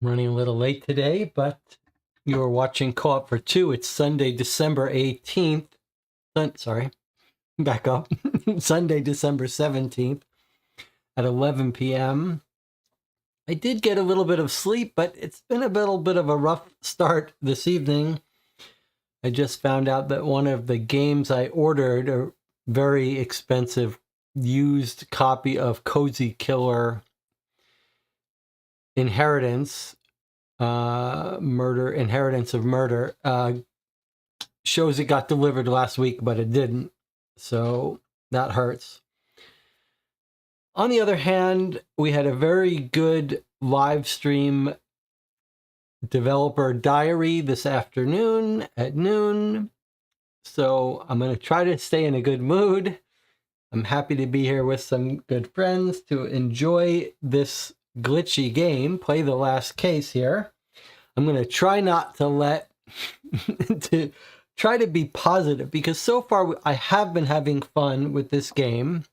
Running a little late today, but you are watching Co-op for Two. It's Sunday, December 18th. Sorry, back up. Sunday, December 17th at 11 p.m. I did get a little bit of sleep, but it's been a little bit of a rough start this evening. I just found out that one of the games I ordered, a very expensive used copy of Cozy Killer Inheritance of Murder, shows it got delivered last week, but it didn't. So that hurts. On the other hand, we had a very good live stream developer diary this afternoon at noon. So I'm going to try to stay in a good mood. I'm happy to be here with some good friends to enjoy this glitchy game, play the last case here. I'm going to try not to to try to be positive, because so far I have been having fun with this game,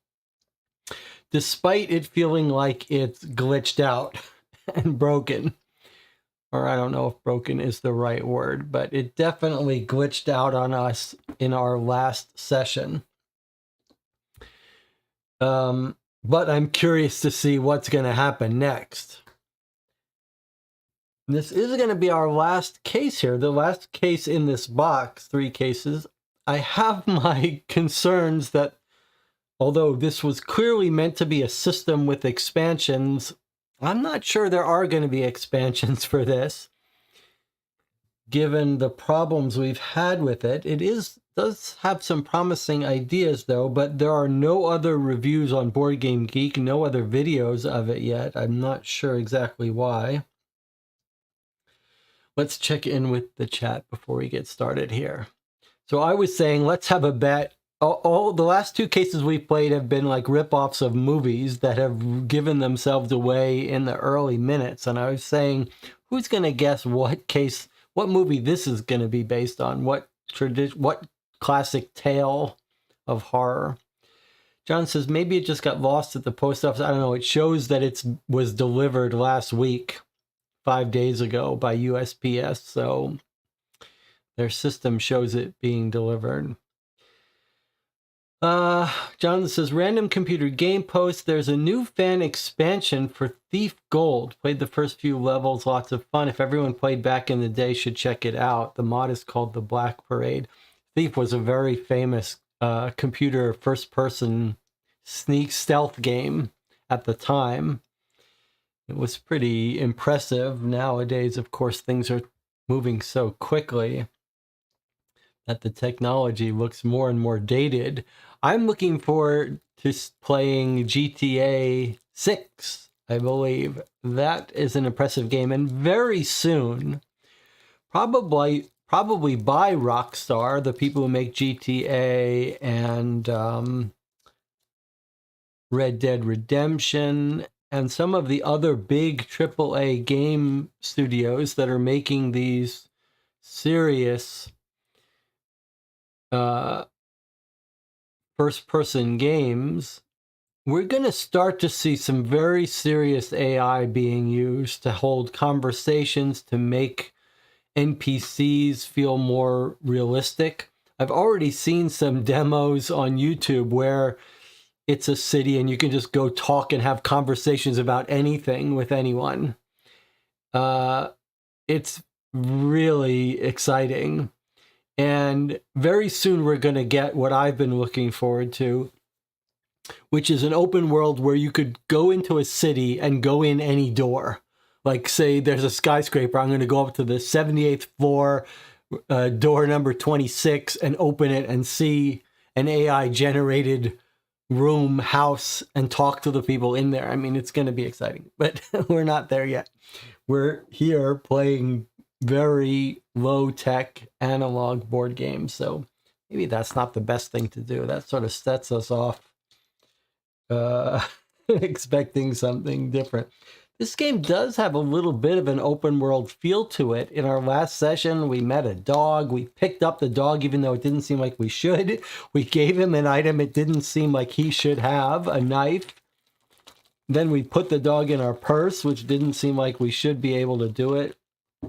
despite it feeling like it's glitched out and broken. Or I don't know if broken is the right word, but it definitely glitched out on us in our last session. But I'm curious to see what's going to happen next. This is going to be our last case here, the last case in this box, 3 cases. I have my concerns that although this was clearly meant to be a system with expansions, I'm not sure there are going to be expansions for this. Given the problems we've had with it, does have some promising ideas though, but there are no other reviews on Board Game Geek, no other videos of it yet. I'm not sure exactly why. Let's check in with the chat before we get started here. So I was saying, let's have a bet. All the last 2 cases we've played have been like rip-offs of movies that have given themselves away in the early minutes. And I was saying, who's going to guess what movie this is going to be based on? What classic tale of horror? John says, maybe it just got lost at the post office. I don't know. It shows that it was delivered last week, 5 days ago by USPS. So their system shows it being delivered. John says, random computer game post. There's a new fan expansion for Thief Gold. Played the first few levels, lots of fun. If everyone played back in the day, should check it out. The mod is called The Black Parade. Thief was a very famous computer first-person sneak stealth game at the time. It was pretty impressive. Nowadays, of course, things are moving so quickly that the technology looks more and more dated. I'm looking forward to playing GTA 6, I believe. That is an impressive game. And very soon, probably by Rockstar, the people who make GTA and Red Dead Redemption, and some of the other big AAA game studios that are making these serious first-person games, we're going to start to see some very serious AI being used to hold conversations, to make NPCs feel more realistic. I've already seen some demos on YouTube where it's a city and you can just go talk and have conversations about anything with anyone. It's really exciting. And very soon we're going to get what I've been looking forward to, which is an open world where you could go into a city and go in any door. Like, say there's a skyscraper, I'm going to go up to the 78th floor, door number 26, and open it and see an AI-generated room, house, and talk to the people in there. I mean, it's going to be exciting, but we're not there yet. We're here playing very low-tech analog board games, so maybe that's not the best thing to do. That sort of sets us off expecting something different. This game does have a little bit of an open world feel to it. In our last session, we met a dog. We picked up the dog even though it didn't seem like we should. We gave him an item it didn't seem like he should have, a knife. Then we put the dog in our purse, which didn't seem like we should be able to do it.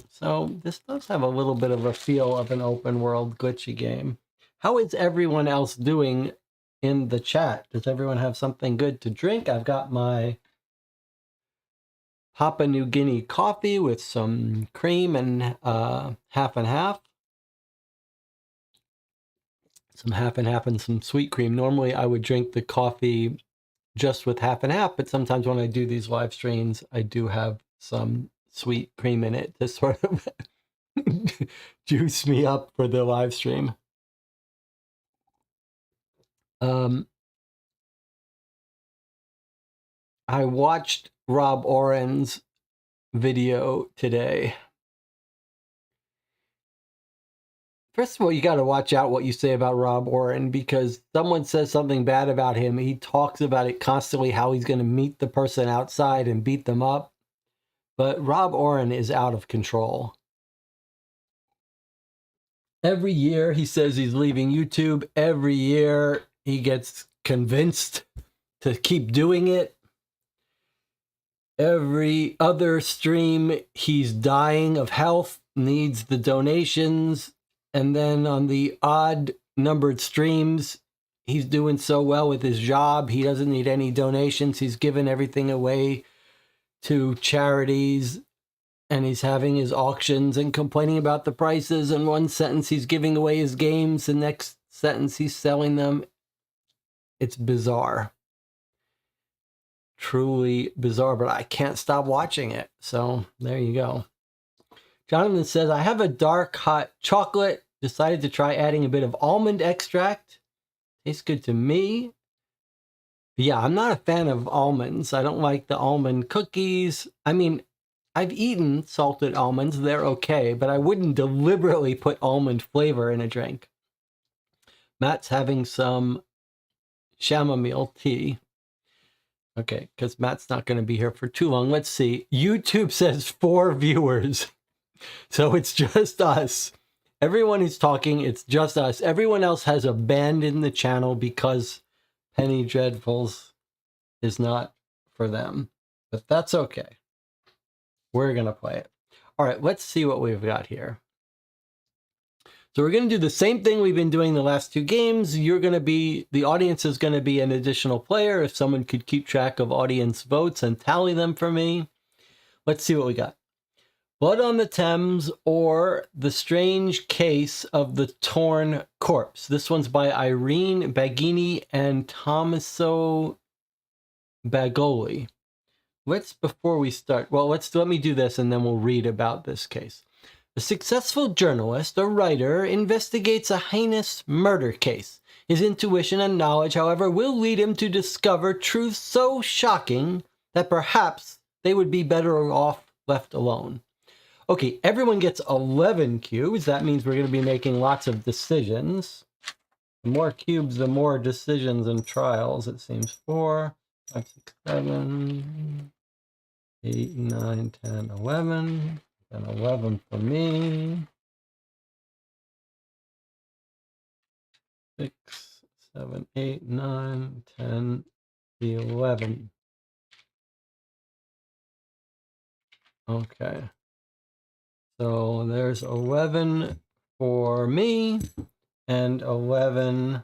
So this does have a little bit of a feel of an open world glitchy game. How is everyone else doing in the chat? Does everyone have something good to drink? I've got my Papua New Guinea coffee with some cream and half and half. Some half and half and some sweet cream. Normally I would drink the coffee just with half and half, but sometimes when I do these live streams, I do have some sweet cream in it to sort of juice me up for the live stream. I watched Rob Oren's video today. First of all, you got to watch out what you say about Rob Oren, because someone says something bad about him. He talks about it constantly, how he's going to meet the person outside and beat them up. But Rob Oren is out of control. Every year he says he's leaving YouTube. Every year he gets convinced to keep doing it. Every other stream he's dying of health, needs the donations. And then on the odd numbered streams, he's doing so well with his job, he doesn't need any donations. He's given everything away to charities, and he's having his auctions and complaining about the prices. In one sentence, he's giving away his games. The next sentence, he's selling them. It's bizarre. Truly bizarre, but I can't stop watching it. So there you go. Jonathan says, I have a dark hot chocolate. Decided to try adding a bit of almond extract. Tastes good to me. But yeah, I'm not a fan of almonds. I don't like the almond cookies. I mean, I've eaten salted almonds. They're okay, but I wouldn't deliberately put almond flavor in a drink. Matt's having some chamomile tea. Okay, because Matt's not going to be here for too long. Let's see. YouTube says 4 viewers. So it's just us. Everyone who's talking, it's just us. Everyone else has abandoned the channel because Penny Dreadfuls is not for them. But that's okay. We're going to play it. All right, let's see what we've got here. So we're going to do the same thing we've been doing the last 2 games. You're going to be, the audience is going to be an additional player. If someone could keep track of audience votes and tally them for me. Let's see what we got. Blood on the Thames, or The Strange Case of the Torn Corpse. This one's by Irene Baggini and Tommaso Bagoli. Before we start, let me do this and then we'll read about this case. A successful journalist, a writer, investigates a heinous murder case. His intuition and knowledge, however, will lead him to discover truths so shocking that perhaps they would be better off left alone. Okay, everyone gets 11 cubes. That means we're going to be making lots of decisions. The more cubes, the more decisions and trials, it seems. 4, 5, 6, 7, 8, 9, 10, 11. And 11 for me. 6, 7, 8, 9, 10, 11. Okay. So there's 11 for me and 11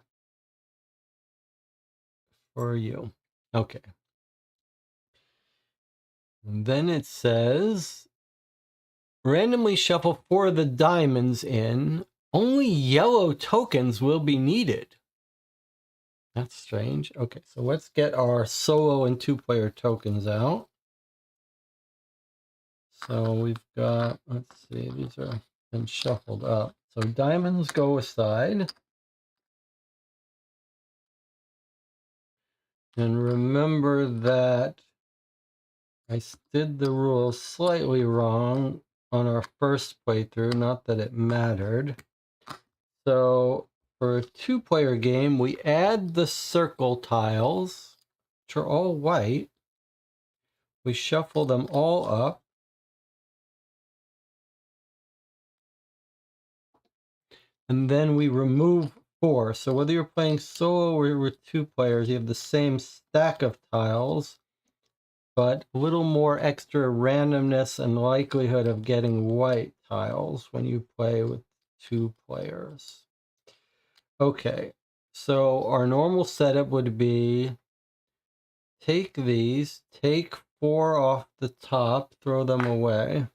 for you. Okay. And then it says, randomly shuffle 4 of the diamonds in. Only yellow tokens will be needed. That's strange. Okay, so let's get our solo and 2-player tokens out. So we've got, let's see, these are been shuffled up. So diamonds go aside. And remember that I did the rules slightly wrong on our first playthrough, not that it mattered. So for a 2-player game, we add the circle tiles, which are all white. We shuffle them all up. And then we remove 4. So whether you're playing solo or with 2 players, you have the same stack of tiles. but a little more extra randomness and likelihood of getting white tiles when you play with 2 players. Okay, so our normal setup would be take these, take 4 off the top, throw them away,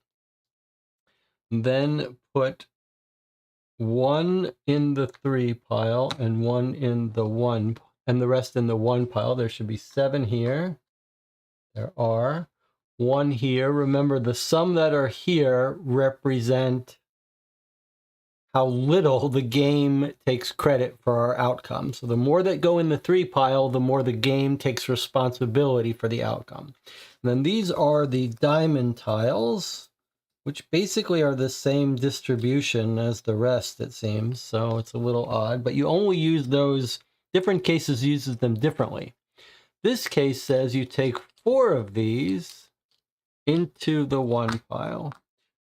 then put 1 in the 3 pile and 1 in the 1, and the rest in the 1 pile. There should be 7 here. There are 1 here. Remember, the some that are here represent how little the game takes credit for our outcome. So the more that go in the 3 pile, the more the game takes responsibility for the outcome. And then these are the diamond tiles, which basically are the same distribution as the rest, it seems. So it's a little odd, but you only use those, different cases uses them differently. This case says you take 4 of these into the 1 pile.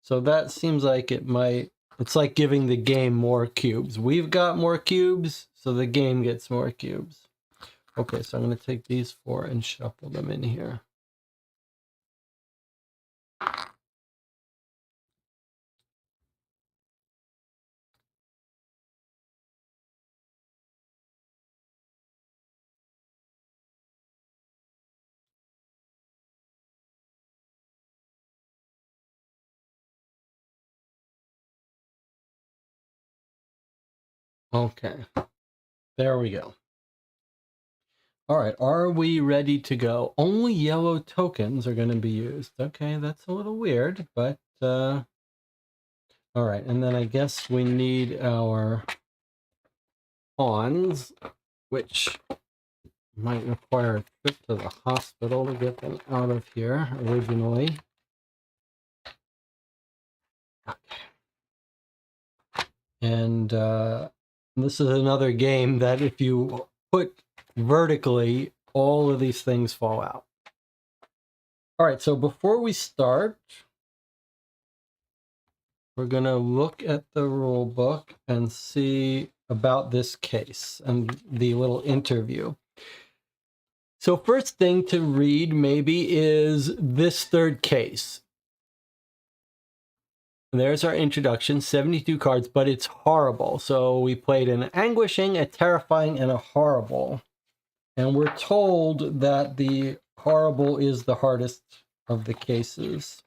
So that seems like it might, it's like giving the game more cubes. We've got more cubes, so the game gets more cubes. Okay, so I'm going to take these 4 and shuffle them in here. Okay, there we go. All right, are we ready to go? Only yellow tokens are going to be used. Okay, that's a little weird, but all right, and then I guess we need our pawns, which might require a trip to the hospital to get them out of here originally. And this is another game that if you put vertically, all of these things fall out. All right, so before we start, we're going to look at the rule book and see about this case and the little interview. So first thing to read maybe is this third case. There's our introduction, 72 cards, but it's horrible. So we played an anguishing, a terrifying, and a horrible. And we're told that the horrible is the hardest of the cases.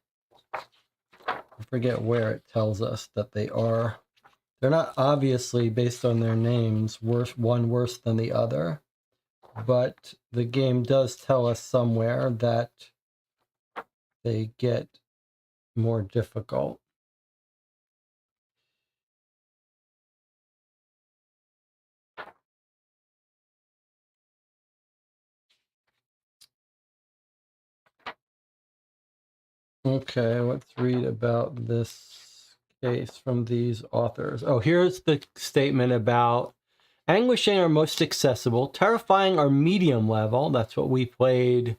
I forget where it tells us that they are. They're not obviously, based on their names, one worse than the other. But the game does tell us somewhere that they get more difficult. Okay, let's read about this case from these authors. Oh, here's the statement about anguishing are most accessible, terrifying are medium level. That's what we played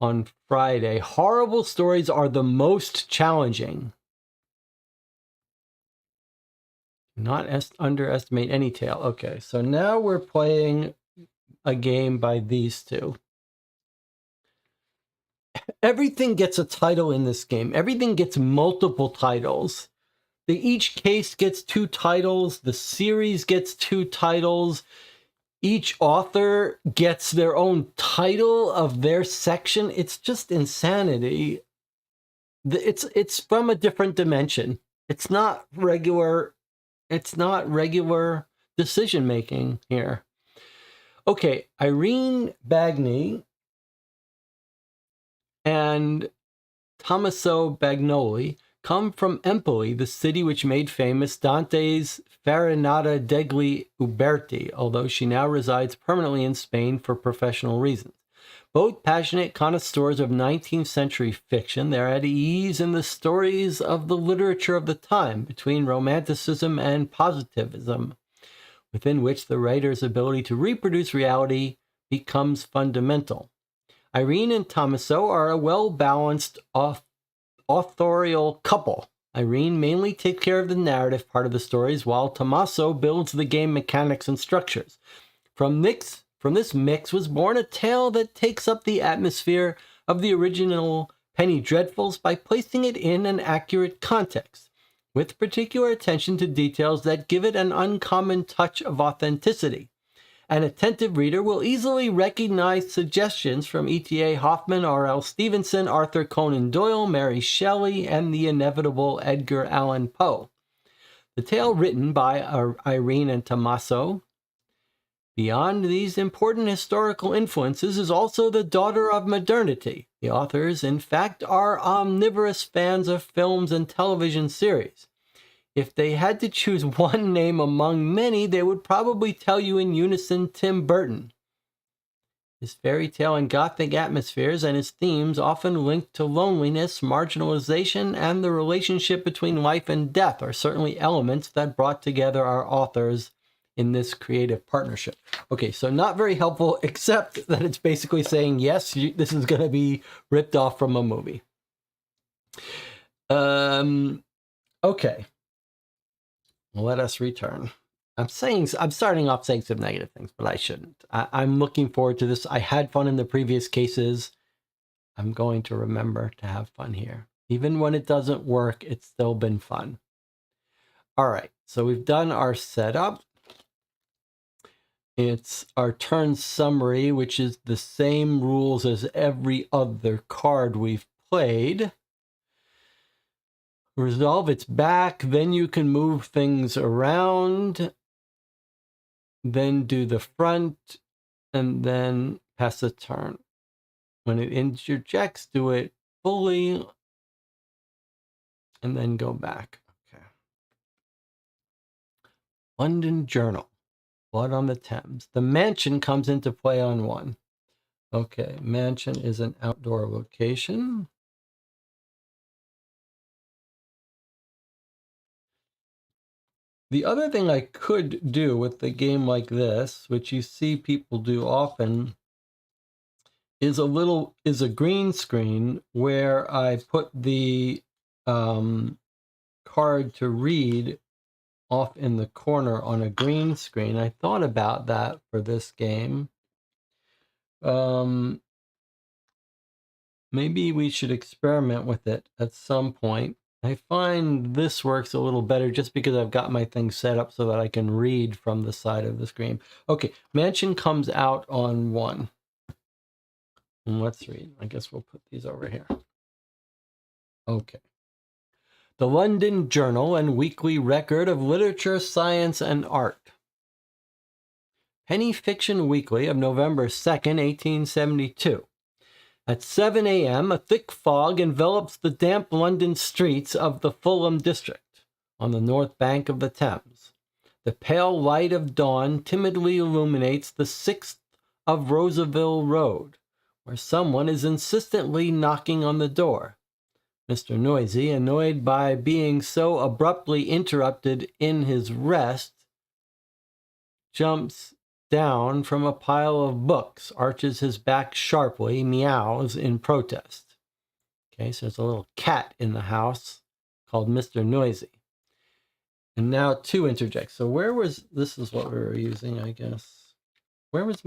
on Friday. Horrible stories are the most challenging. Not underestimate any tale. Okay, so now we're playing a game by these two. Everything gets a title in this game. Everything gets multiple titles. Each case gets 2 titles. The series gets 2 titles. Each author gets their own title of their section. It's just insanity. It's from a different dimension. It's not regular decision making here. Okay, Irene Bagney and Tommaso Bagnoli come from Empoli, the city which made famous Dante's Farinata degli Uberti, although she now resides permanently in Spain for professional reasons. Both passionate connoisseurs of 19th century fiction, they're at ease in the stories of the literature of the time, between romanticism and positivism, within which the writer's ability to reproduce reality becomes fundamental. Irene and Tommaso are a well-balanced authorial couple. Irene mainly takes care of the narrative part of the stories, while Tommaso builds the game mechanics and structures. From this mix was born a tale that takes up the atmosphere of the original Penny Dreadfuls by placing it in an accurate context, with particular attention to details that give it an uncommon touch of authenticity. An attentive reader will easily recognize suggestions from E.T.A. Hoffman, R.L. Stevenson, Arthur Conan Doyle, Mary Shelley, and the inevitable Edgar Allan Poe. The tale, written by Irene and Tommaso, beyond these important historical influences, is also the daughter of modernity. The authors, in fact, are omnivorous fans of films and television series. If they had to choose one name among many, they would probably tell you in unison Tim Burton. His fairy tale and gothic atmospheres and his themes, often linked to loneliness, marginalization, and the relationship between life and death, are certainly elements that brought together our authors in this creative partnership. Okay, so not very helpful, except that it's basically saying, yes, this is going to be ripped off from a movie. Okay. Let us return. I'm starting off saying some negative things, but I shouldn't. I'm looking forward to this. I had fun in the previous cases. I'm going to remember to have fun here. Even when it doesn't work, it's still been fun. All right, so we've done our setup. It's our turn summary, which is the same rules as every other card we've played. Resolve its back, then you can move things around, then do the front, and then pass a turn. When it interjects, do it fully, and then go back. Okay. London Journal, Blood on the Thames. The mansion comes into play on 1. Okay, mansion is an outdoor location. The other thing I could do with a game like this, which you see people do often, is a green screen where I put the card to read off in the corner on a green screen. I thought about that for this game. Maybe we should experiment with it at some point. I find this works a little better just because I've got my thing set up so that I can read from the side of the screen. Okay, mansion comes out on 1. And let's read. I guess we'll put these over here. Okay. The London Journal and Weekly Record of Literature, Science, and Art. Penny Fiction Weekly of November 2nd, 1872. At 7 a.m., a thick fog envelops the damp London streets of the Fulham district on the north bank of the Thames. The pale light of dawn timidly illuminates the 6th of Roseville Road, where someone is insistently knocking on the door. Mr. Noisy, annoyed by being so abruptly interrupted in his rest, jumps down from a pile of books, arches his back sharply, meows in protest. Okay, so there's a little cat in the house called Mr. Noisy. And now 2 interjects. So this is what we were using, I guess. No, I was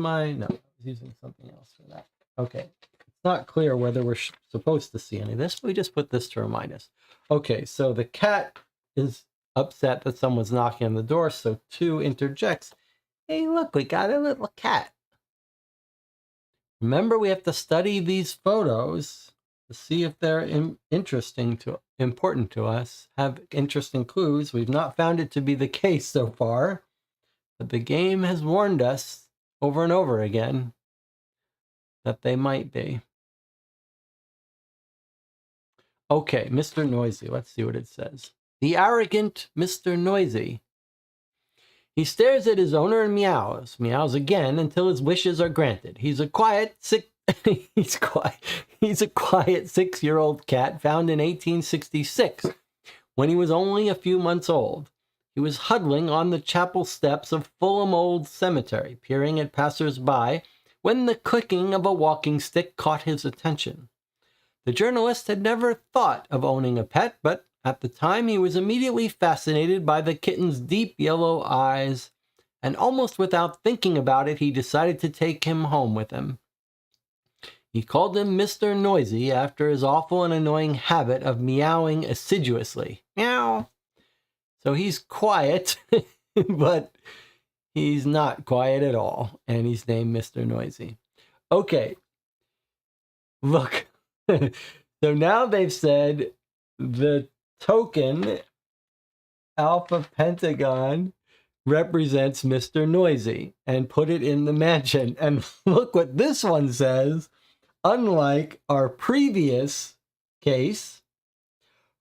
using something else for that. Okay, it's not clear whether we're supposed to see any of this. We just put this to remind us. Okay, so the cat is upset that someone's knocking on the door, so 2 interjects. Hey, look, we got a little cat. Remember, we have to study these photos to see if they're important to us, have interesting clues. We've not found it to be the case so far, but the game has warned us over and over again that they might be. Okay, Mr. Noisy. Let's see what it says. The arrogant Mr. Noisy. He stares at his owner and meows again until his wishes are granted. He's a quiet 6-year-old cat found in 1866 when he was only a few months old. He was huddling on the chapel steps of Fulham Old Cemetery, peering at passers-by, when the clicking of a walking stick caught his attention. The journalist had never thought of owning a pet, but at the time, he was immediately fascinated by the kitten's deep yellow eyes, and almost without thinking about it, he decided to take him home with him. He called him Mr. Noisy after his awful and annoying habit of meowing assiduously. Meow. So he's quiet, but he's not quiet at all, and he's named Mr. Noisy. Okay, look. So now they've said the token Alpha Pentagon represents Mr. Noisy and put it in the mansion. And look what this one says. Unlike our previous case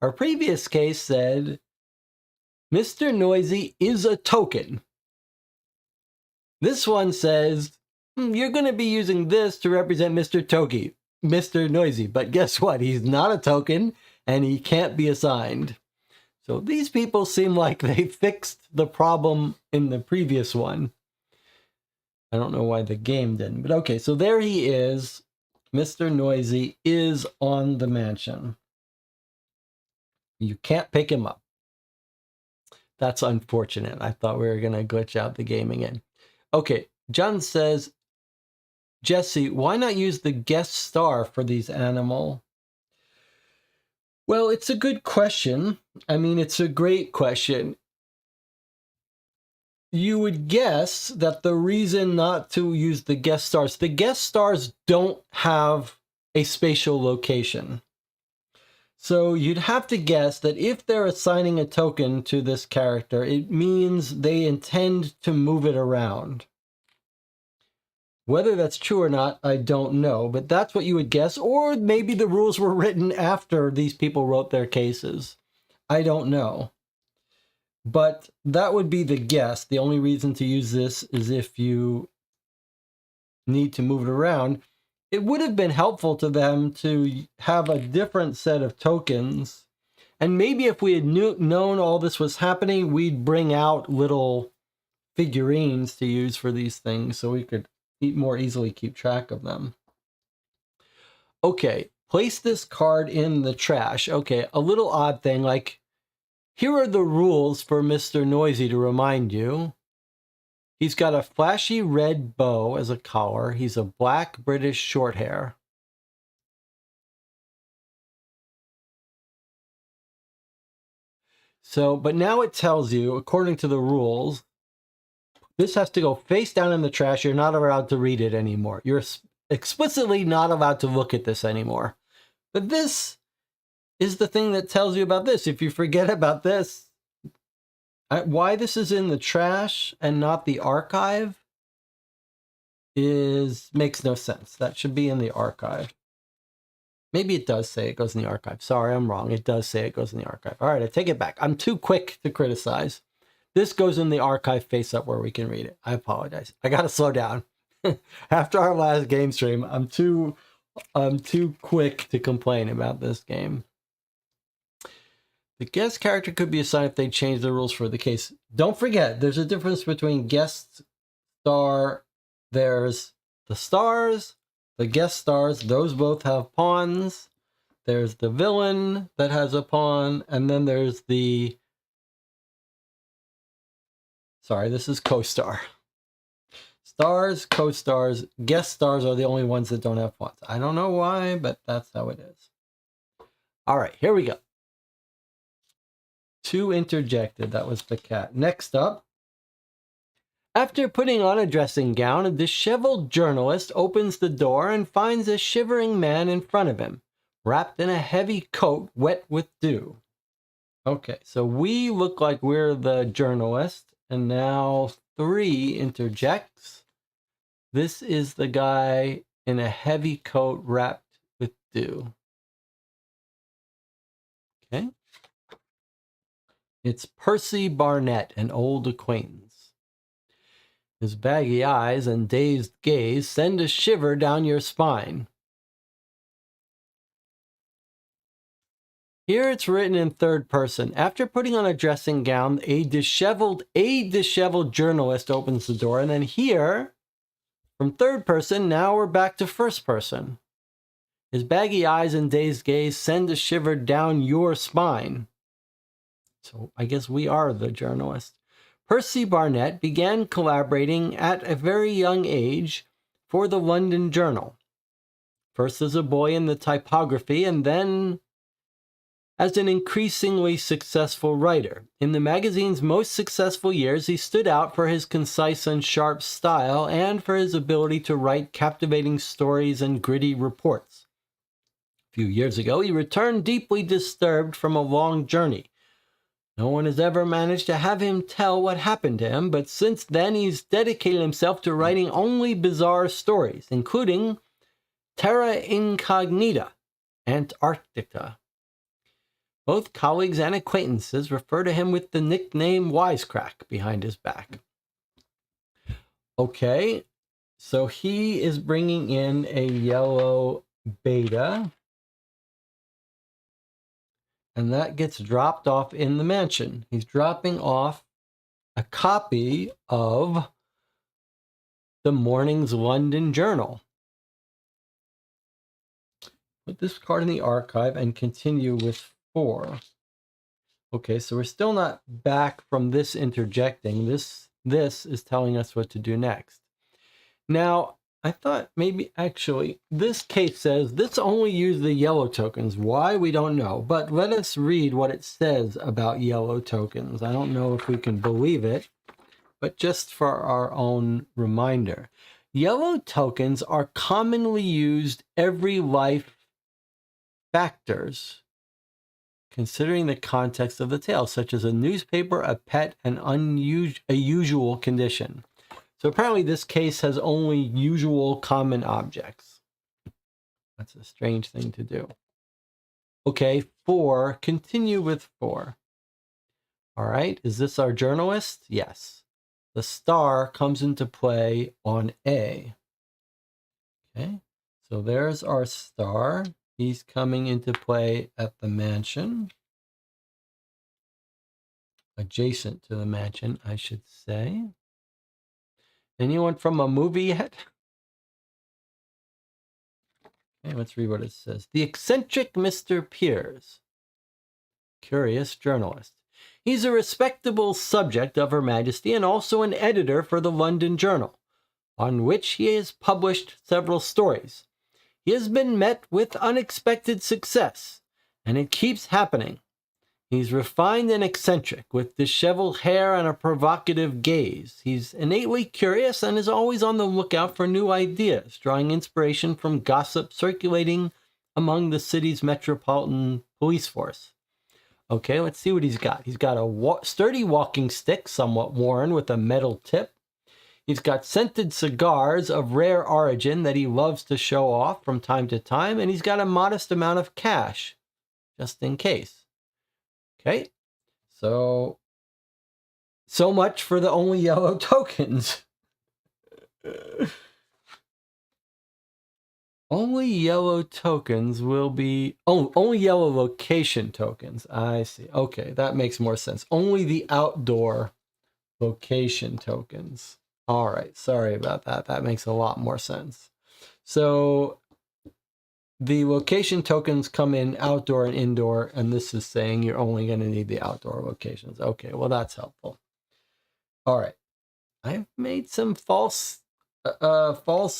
said Mr. Noisy is a token. This one says you're going to be using this to represent Mr. Noisy, but guess what? He's not a token and he can't be assigned. So these people seem like they fixed the problem in the previous one. I don't know why the game didn't, but okay, so there he is. Mr. Noisy is on the mansion. You can't pick him up. That's unfortunate. I thought we were going to glitch out the game again. Okay, John says, Jesse, why not use the guest star for these animals? Well, it's a good question. I mean, it's a great question. You would guess that the reason not to use the guest stars don't have a spatial location. So you'd have to guess that if they're assigning a token to this character, it means they intend to move it around. Whether that's true or not, I don't know, but that's what you would guess. Or maybe the rules were written after these people wrote their cases. I don't know. But that would be the guess. The only reason to use this is if you need to move it around. It would have been helpful to them to have a different set of tokens. And maybe if we had known all this was happening, we'd bring out little figurines to use for these things so we could more easily keep track of them. Okay, place this card in the trash. Okay, a little odd thing, like, here are the rules for Mr. Noisy to remind you. He's got a flashy red bow as a collar. He's a black British short hair. So, but now it tells you, according to the rules, this has to go face down in the trash. You're not allowed to read it anymore. You're explicitly not allowed to look at this anymore. But this is the thing that tells you about this. If you forget about this, why this is in the trash and not the archive makes no sense. That should be in the archive. Maybe it does say it goes in the archive. Sorry, I'm wrong. It does say it goes in the archive. All right, I take it back. I'm too quick to criticize. This goes in the archive face up where we can read it. I apologize. I got to slow down. After our last game stream, I'm too quick to complain about this game. The guest character could be assigned if they change the rules for the case. Don't forget, there's a difference between guest star. There's the stars, the guest stars. Those both have pawns. There's the villain that has a pawn. And then there's the... Sorry, this is co-star. Stars, co-stars, guest stars are the only ones that don't have pawns. I don't know why, but that's how it is. All right, here we go. Two interjected. That was the cat. Next up. After putting on a dressing gown, a disheveled journalist opens the door and finds a shivering man in front of him, wrapped in a heavy coat wet with dew. Okay, so we look like we're the journalist, and now 3 interjects. This is the guy in a heavy coat wrapped with dew. Okay. It's Percy Barnett, an old acquaintance. His baggy eyes and dazed gaze send a shiver down your spine. Here it's written in third person. After putting on a dressing gown, a disheveled journalist opens the door. And then here, from third person, now we're back to first person. His baggy eyes and dazed gaze send a shiver down your spine. So I guess we are the journalist. Percy Barnett began collaborating at a very young age for the London Journal. first as a boy in the typography and then as an increasingly successful writer. In the magazine's most successful years, he stood out for his concise and sharp style and for his ability to write captivating stories and gritty reports. A few years ago, he returned deeply disturbed from a long journey. No one has ever managed to have him tell what happened to him, but since then he's dedicated himself to writing only bizarre stories, including Terra Incognita, Antarctica. Both colleagues and acquaintances refer to him with the nickname Wisecrack behind his back. Okay, so he is bringing in a yellow beta, and that gets dropped off in the mansion. He's dropping off a copy of the morning's London Journal. Put this card in the archive and continue with 4. Okay, so we're still not back from this interjecting. This is telling us what to do next. Now, I thought maybe actually this case says this only used the yellow tokens. Why, we don't know. But let us read what it says about yellow tokens. I don't know if we can believe it, but just for our own reminder. Yellow tokens are commonly used every life factors, considering the context of the tale, such as a newspaper, a pet, a usual condition. So apparently this case has only usual common objects. That's a strange thing to do. Okay, 4. Continue with 4. All right, is this our journalist? Yes. The star comes into play on A. Okay, so there's our star. He's coming into play at the mansion. Adjacent to the mansion, I should say. Anyone from a movie yet? Okay, let's read what it says. The eccentric Mr. Piers. Curious journalist. He's a respectable subject of Her Majesty and also an editor for the London Journal, on which he has published several stories. He has been met with unexpected success, and it keeps happening. He's refined and eccentric, with disheveled hair and a provocative gaze. He's innately curious and is always on the lookout for new ideas, drawing inspiration from gossip circulating among the city's metropolitan police force. Okay, let's see what he's got. He's got a sturdy walking stick, somewhat worn, with a metal tip. He's got scented cigars of rare origin that he loves to show off from time to time, and he's got a modest amount of cash, just in case. Okay, so much for the only yellow tokens. Only yellow tokens will be... Oh, only yellow location tokens. I see. Okay, that makes more sense. Only the outdoor location tokens. All right, sorry about that. That makes a lot more sense. So the location tokens come in outdoor and indoor, and this is saying you're only going to need the outdoor locations. Okay, well, that's helpful. All right. I've made some false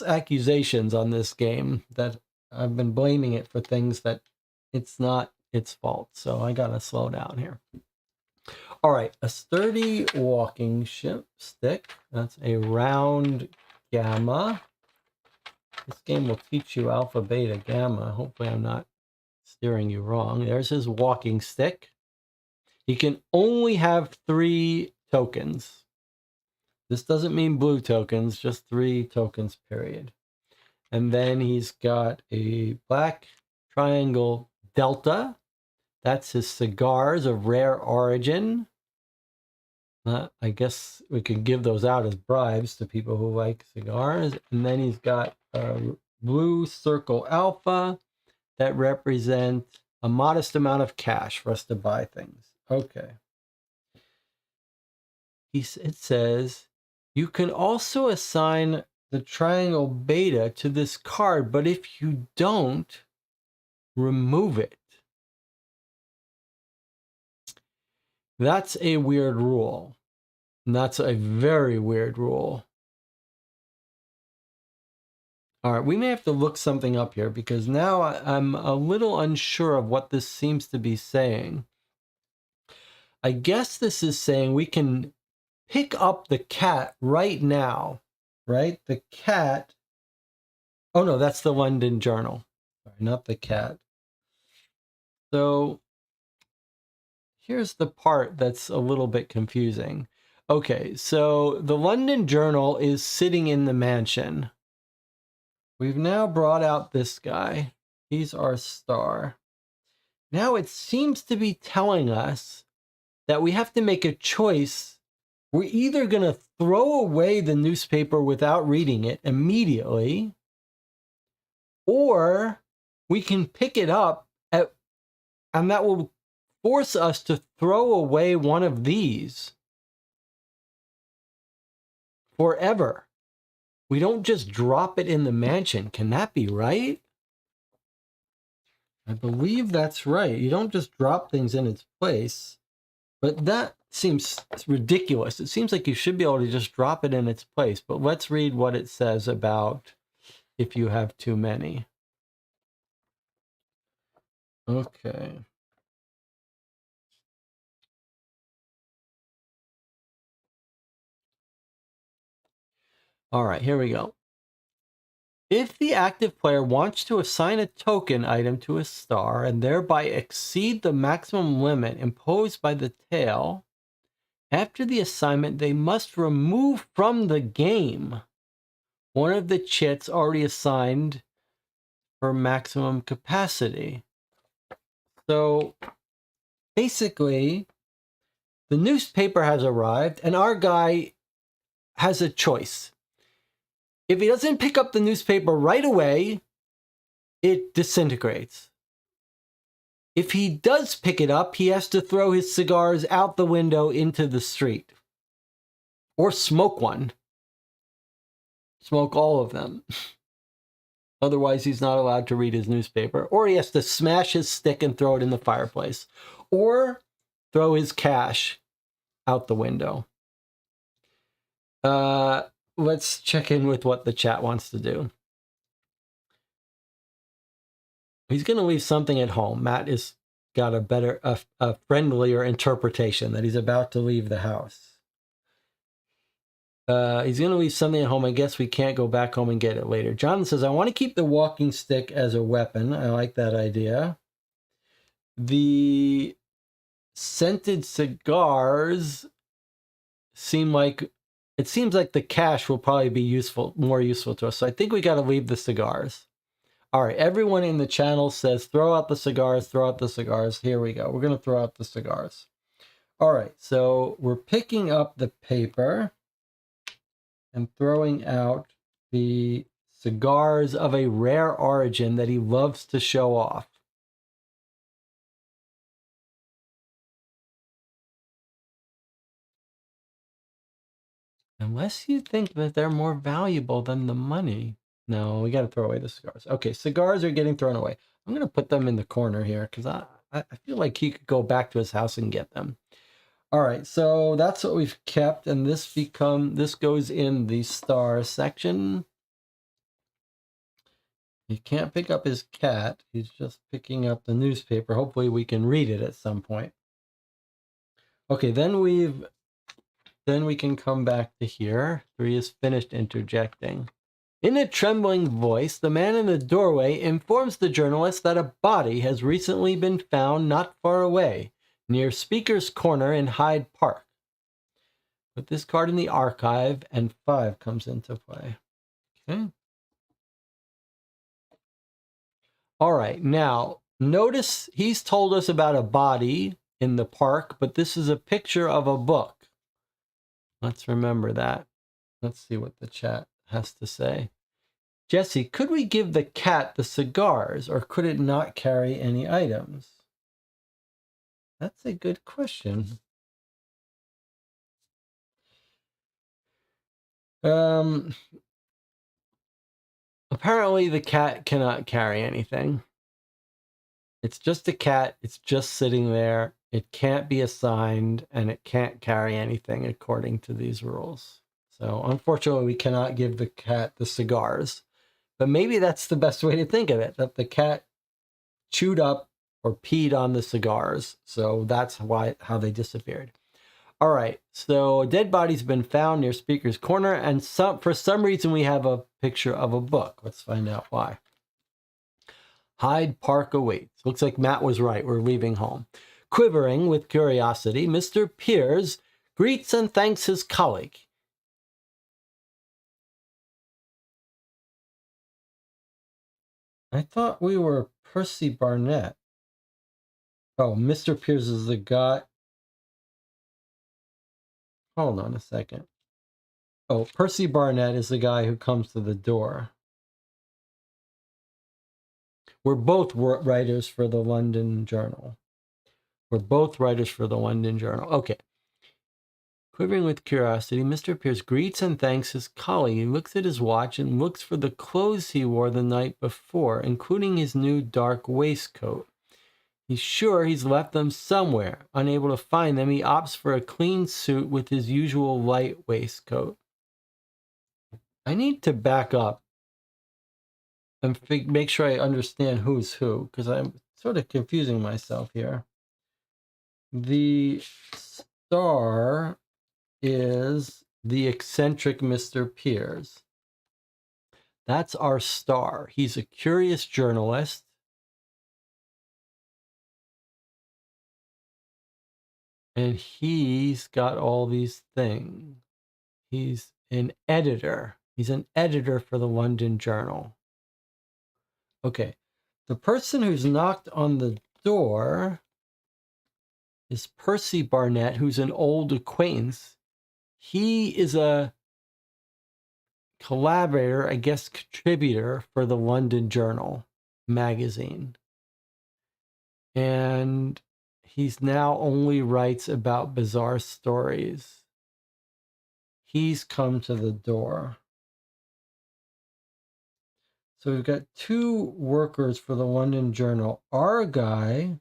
accusations on this game that I've been blaming it for things that it's not its fault. So I got to slow down here. All right, a sturdy walking stick. That's a round gamma. This game will teach you alpha, beta, gamma. Hopefully I'm not steering you wrong. There's his walking stick. He can only have 3 tokens. This doesn't mean blue tokens, just 3 tokens, period. And then he's got a black triangle delta. That's his cigars of rare origin. I guess we could give those out as bribes to people who like cigars. And then he's got a blue circle alpha that represent a modest amount of cash for us to buy things. Okay. It says, you can also assign the triangle beta to this card, but if you don't, remove it. That's a weird rule. And that's a very weird rule. All right, we may have to look something up here because now I'm a little unsure of what this seems to be saying. I guess this is saying we can pick up the cat right now, right? The cat. Oh, no, that's the London Journal. Sorry, not the cat. So here's the part that's a little bit confusing. Okay, so the London Journal is sitting in the mansion. We've now brought out this guy. He's our star. Now it seems to be telling us that we have to make a choice. We're either going to throw away the newspaper without reading it immediately, or we can pick it up and that will force us to throw away one of these forever. We don't just drop it in the mansion. Can that be right? I believe that's right. You don't just drop things in its place. But that seems ridiculous. It seems like you should be able to just drop it in its place. But let's read what it says about if you have too many. Okay. All right, here we go. If the active player wants to assign a token item to a star and thereby exceed the maximum limit imposed by the tale, after the assignment, they must remove from the game one of the chits already assigned for maximum capacity. So basically, the newspaper has arrived and our guy has a choice. If he doesn't pick up the newspaper right away, it disintegrates. If he does pick it up, he has to throw his cigars out the window into the street. Or smoke one. Smoke all of them. Otherwise, he's not allowed to read his newspaper. Or he has to smash his stick and throw it in the fireplace. Or throw his cash out the window. Let's check in with what the chat wants to do. He's going to leave something at home. Matt has got a friendlier interpretation that he's about to leave the house. He's going to leave something at home. I guess we can't go back home and get it later. Jonathan says, I want to keep the walking stick as a weapon. I like that idea. The scented cigars seems like the cash will probably be more useful to us. So I think we got to leave the cigars. All right, everyone in the channel says, throw out the cigars, throw out the cigars. Here we go. We're going to throw out the cigars. All right, so we're picking up the paper and throwing out the cigars of a rare origin that he loves to show off. Unless you think that they're more valuable than the money. No, we got to throw away the cigars. Okay, cigars are getting thrown away. I'm going to put them in the corner here because I feel like he could go back to his house and get them. All right, so that's what we've kept, and this goes in the star section. He can't pick up his cat. He's just picking up the newspaper. Hopefully we can read it at some point. Okay, then we can come back to here. 3 is finished interjecting. In a trembling voice, the man in the doorway informs the journalist that a body has recently been found not far away, near Speaker's Corner in Hyde Park. Put this card in the archive, and 5 comes into play. Okay. All right, now, notice he's told us about a body in the park, but this is a picture of a book. Let's remember that. Let's see what the chat has to say. Jesse, could we give the cat the cigars, or could it not carry any items? That's a good question. Apparently the cat cannot carry anything. It's just a cat. It's just sitting there. It can't be assigned, and it can't carry anything according to these rules. So unfortunately, we cannot give the cat the cigars. But maybe that's the best way to think of it, that the cat chewed up or peed on the cigars. So that's how they disappeared. All right, so a dead body's been found near Speaker's Corner, and for some reason we have a picture of a book. Let's find out why. Hyde Park awaits. Looks like Matt was right. We're leaving home. Quivering with curiosity, Mr. Piers greets and thanks his colleague. I thought we were Percy Barnett. Oh, Mr. Piers is the guy. Hold on a second. Oh, Percy Barnett is the guy who comes to the door. We're both writers for the London Journal. Okay. Quivering with curiosity, Mr. Pierce greets and thanks his colleague. He looks at his watch and looks for the clothes he wore the night before, including his new dark waistcoat. He's sure he's left them somewhere. Unable to find them, he opts for a clean suit with his usual light waistcoat. I need to back up and make sure I understand who's who, because I'm sort of confusing myself here. The star is the eccentric Mr. Piers. That's our star. He's a curious journalist. And he's got all these things. He's an editor. He's an editor for the London Journal. Okay. The person who's knocked on the door is Percy Barnett, who's an old acquaintance. He is a collaborator, I guess contributor for the London Journal magazine. And he's now only writes about bizarre stories. He's come to the door. So we've got two workers for the London Journal. Our guy,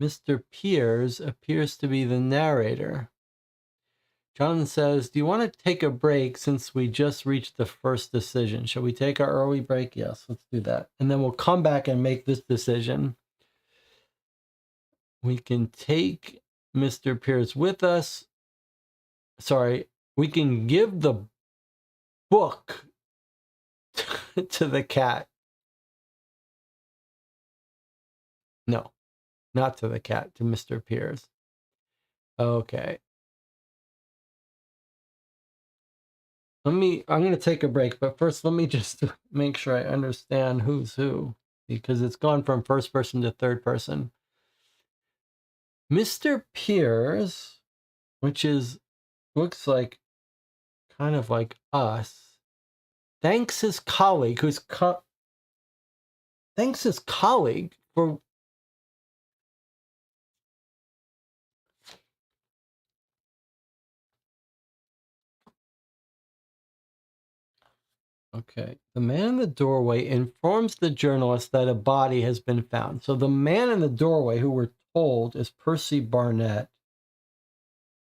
Mr. Piers, appears to be the narrator. John says, do you want to take a break since we just reached the first decision? Shall we take our early break? Yes, let's do that. And then we'll come back and make this decision. We can take Mr. Piers with us. Sorry, we can give the book to the cat. No, not to the cat, to Mr. Piers. Okay. I'm going to take a break, but first let me just make sure I understand who's who, because it's gone from first person to third person. Mr. Piers, which looks like kind of like us, thanks his colleague for Okay. The man in the doorway informs the journalist that a body has been found. So the man in the doorway, who we're told is Percy Barnett,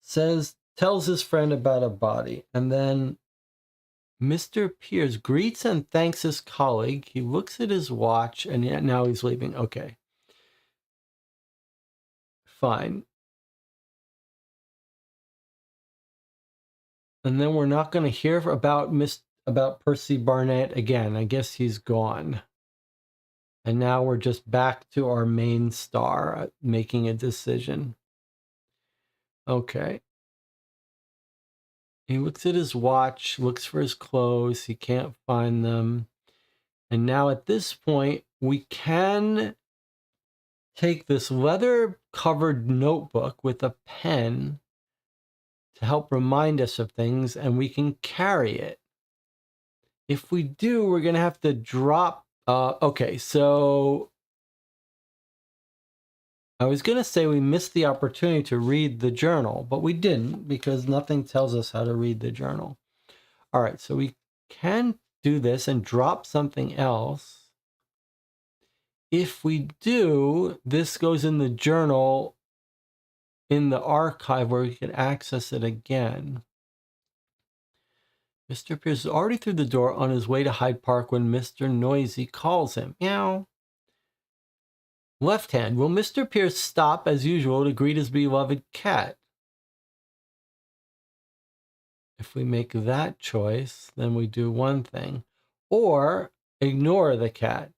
tells his friend about a body. And then Mr. Piers greets and thanks his colleague. He looks at his watch and now he's leaving. Okay. Fine. And then we're not going to hear about Percy Barnett again. I guess he's gone. And now we're just back to our main star making a decision. Okay. He looks at his watch, looks for his clothes. He can't find them. And now at this point, we can take this leather-covered notebook with a pen to help remind us of things, and we can carry it. If we do, we're going to have to drop... okay, so... I was going to say we missed the opportunity to read the journal, but we didn't because nothing tells us how to read the journal. All right, so we can do this and drop something else. If we do, this goes in the journal in the archive where we can access it again. Mr. Pierce is already through the door on his way to Hyde Park when Mr. Noisy calls him. Meow. Left hand. Will Mr. Pierce stop as usual to greet his beloved cat? If we make that choice, then we do one thing. Or ignore the cat.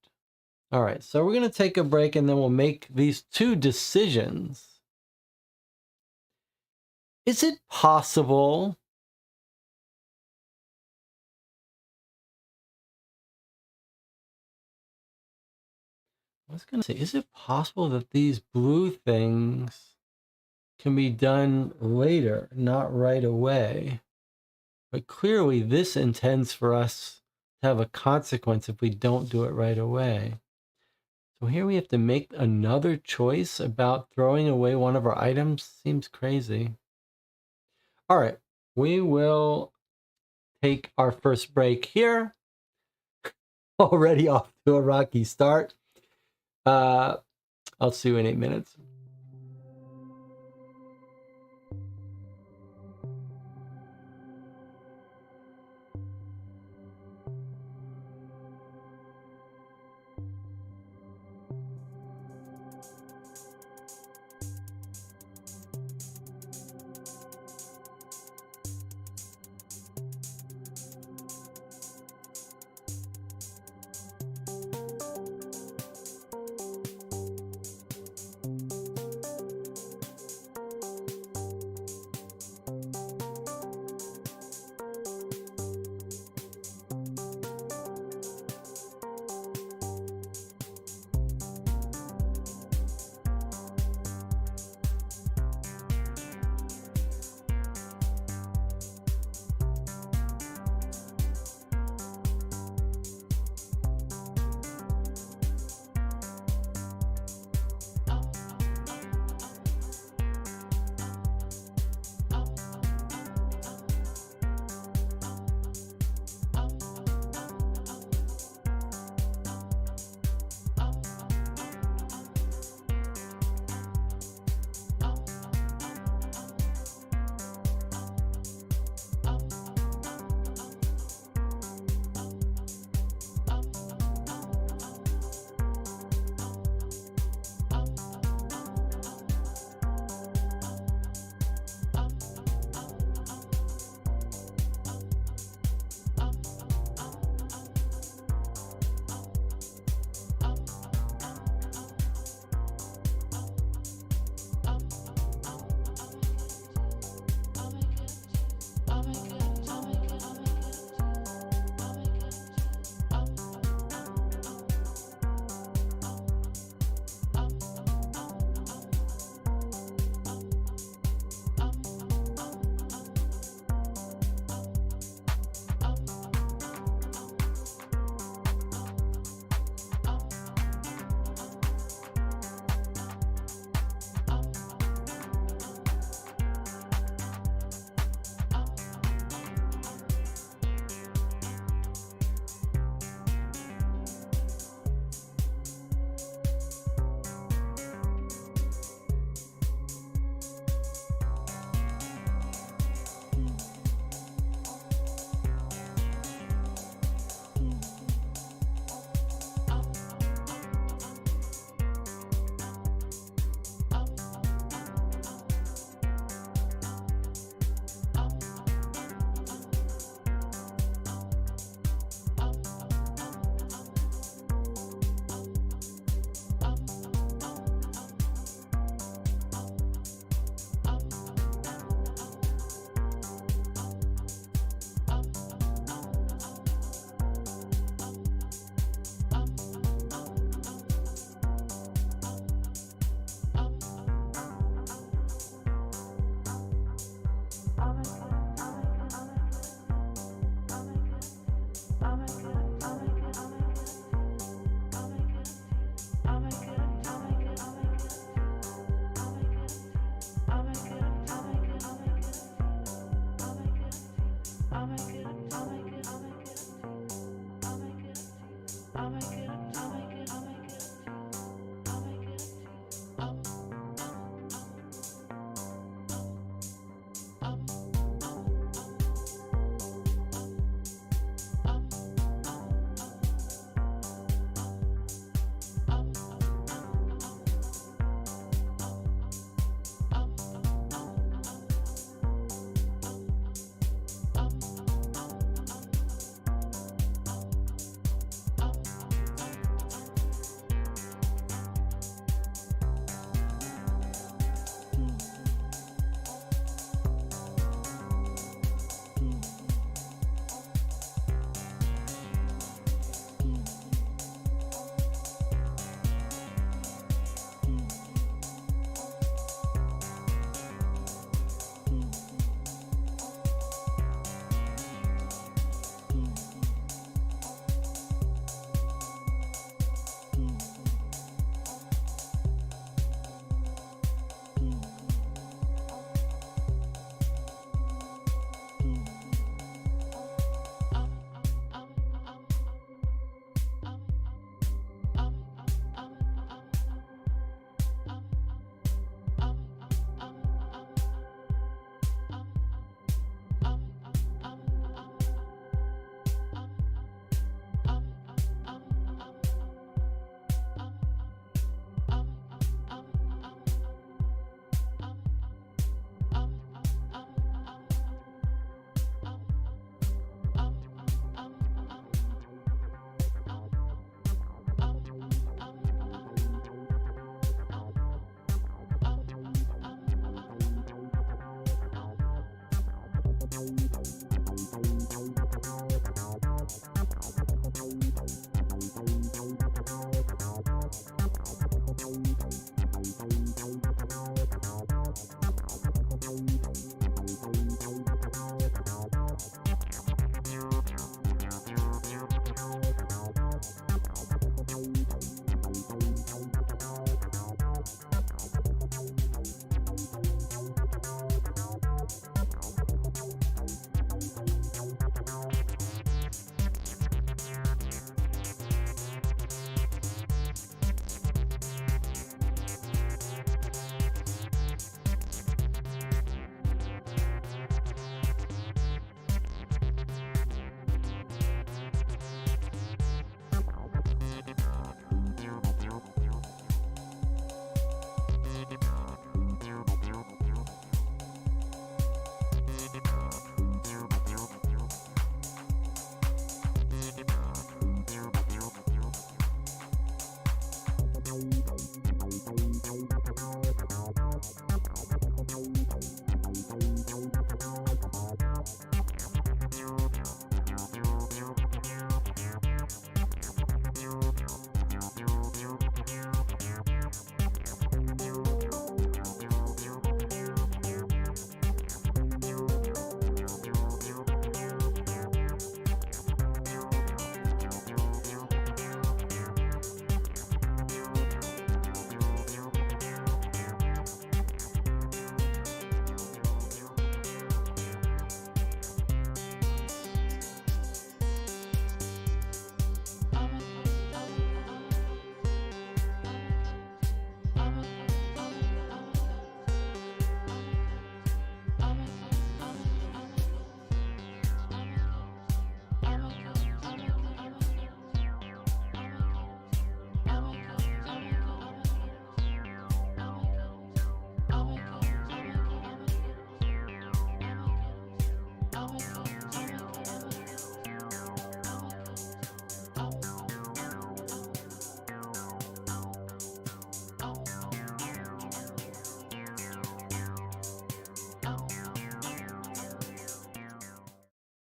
All right, so we're going to take a break and then we'll make these two decisions. Is it possible I was going to say, is it possible that these blue things can be done later, not right away? But clearly this intends for us to have a consequence if we don't do it right away. So here we have to make another choice about throwing away one of our items. Seems crazy. All right, we will take our first break here. Already off to a rocky start. I'll see you in 8 minutes.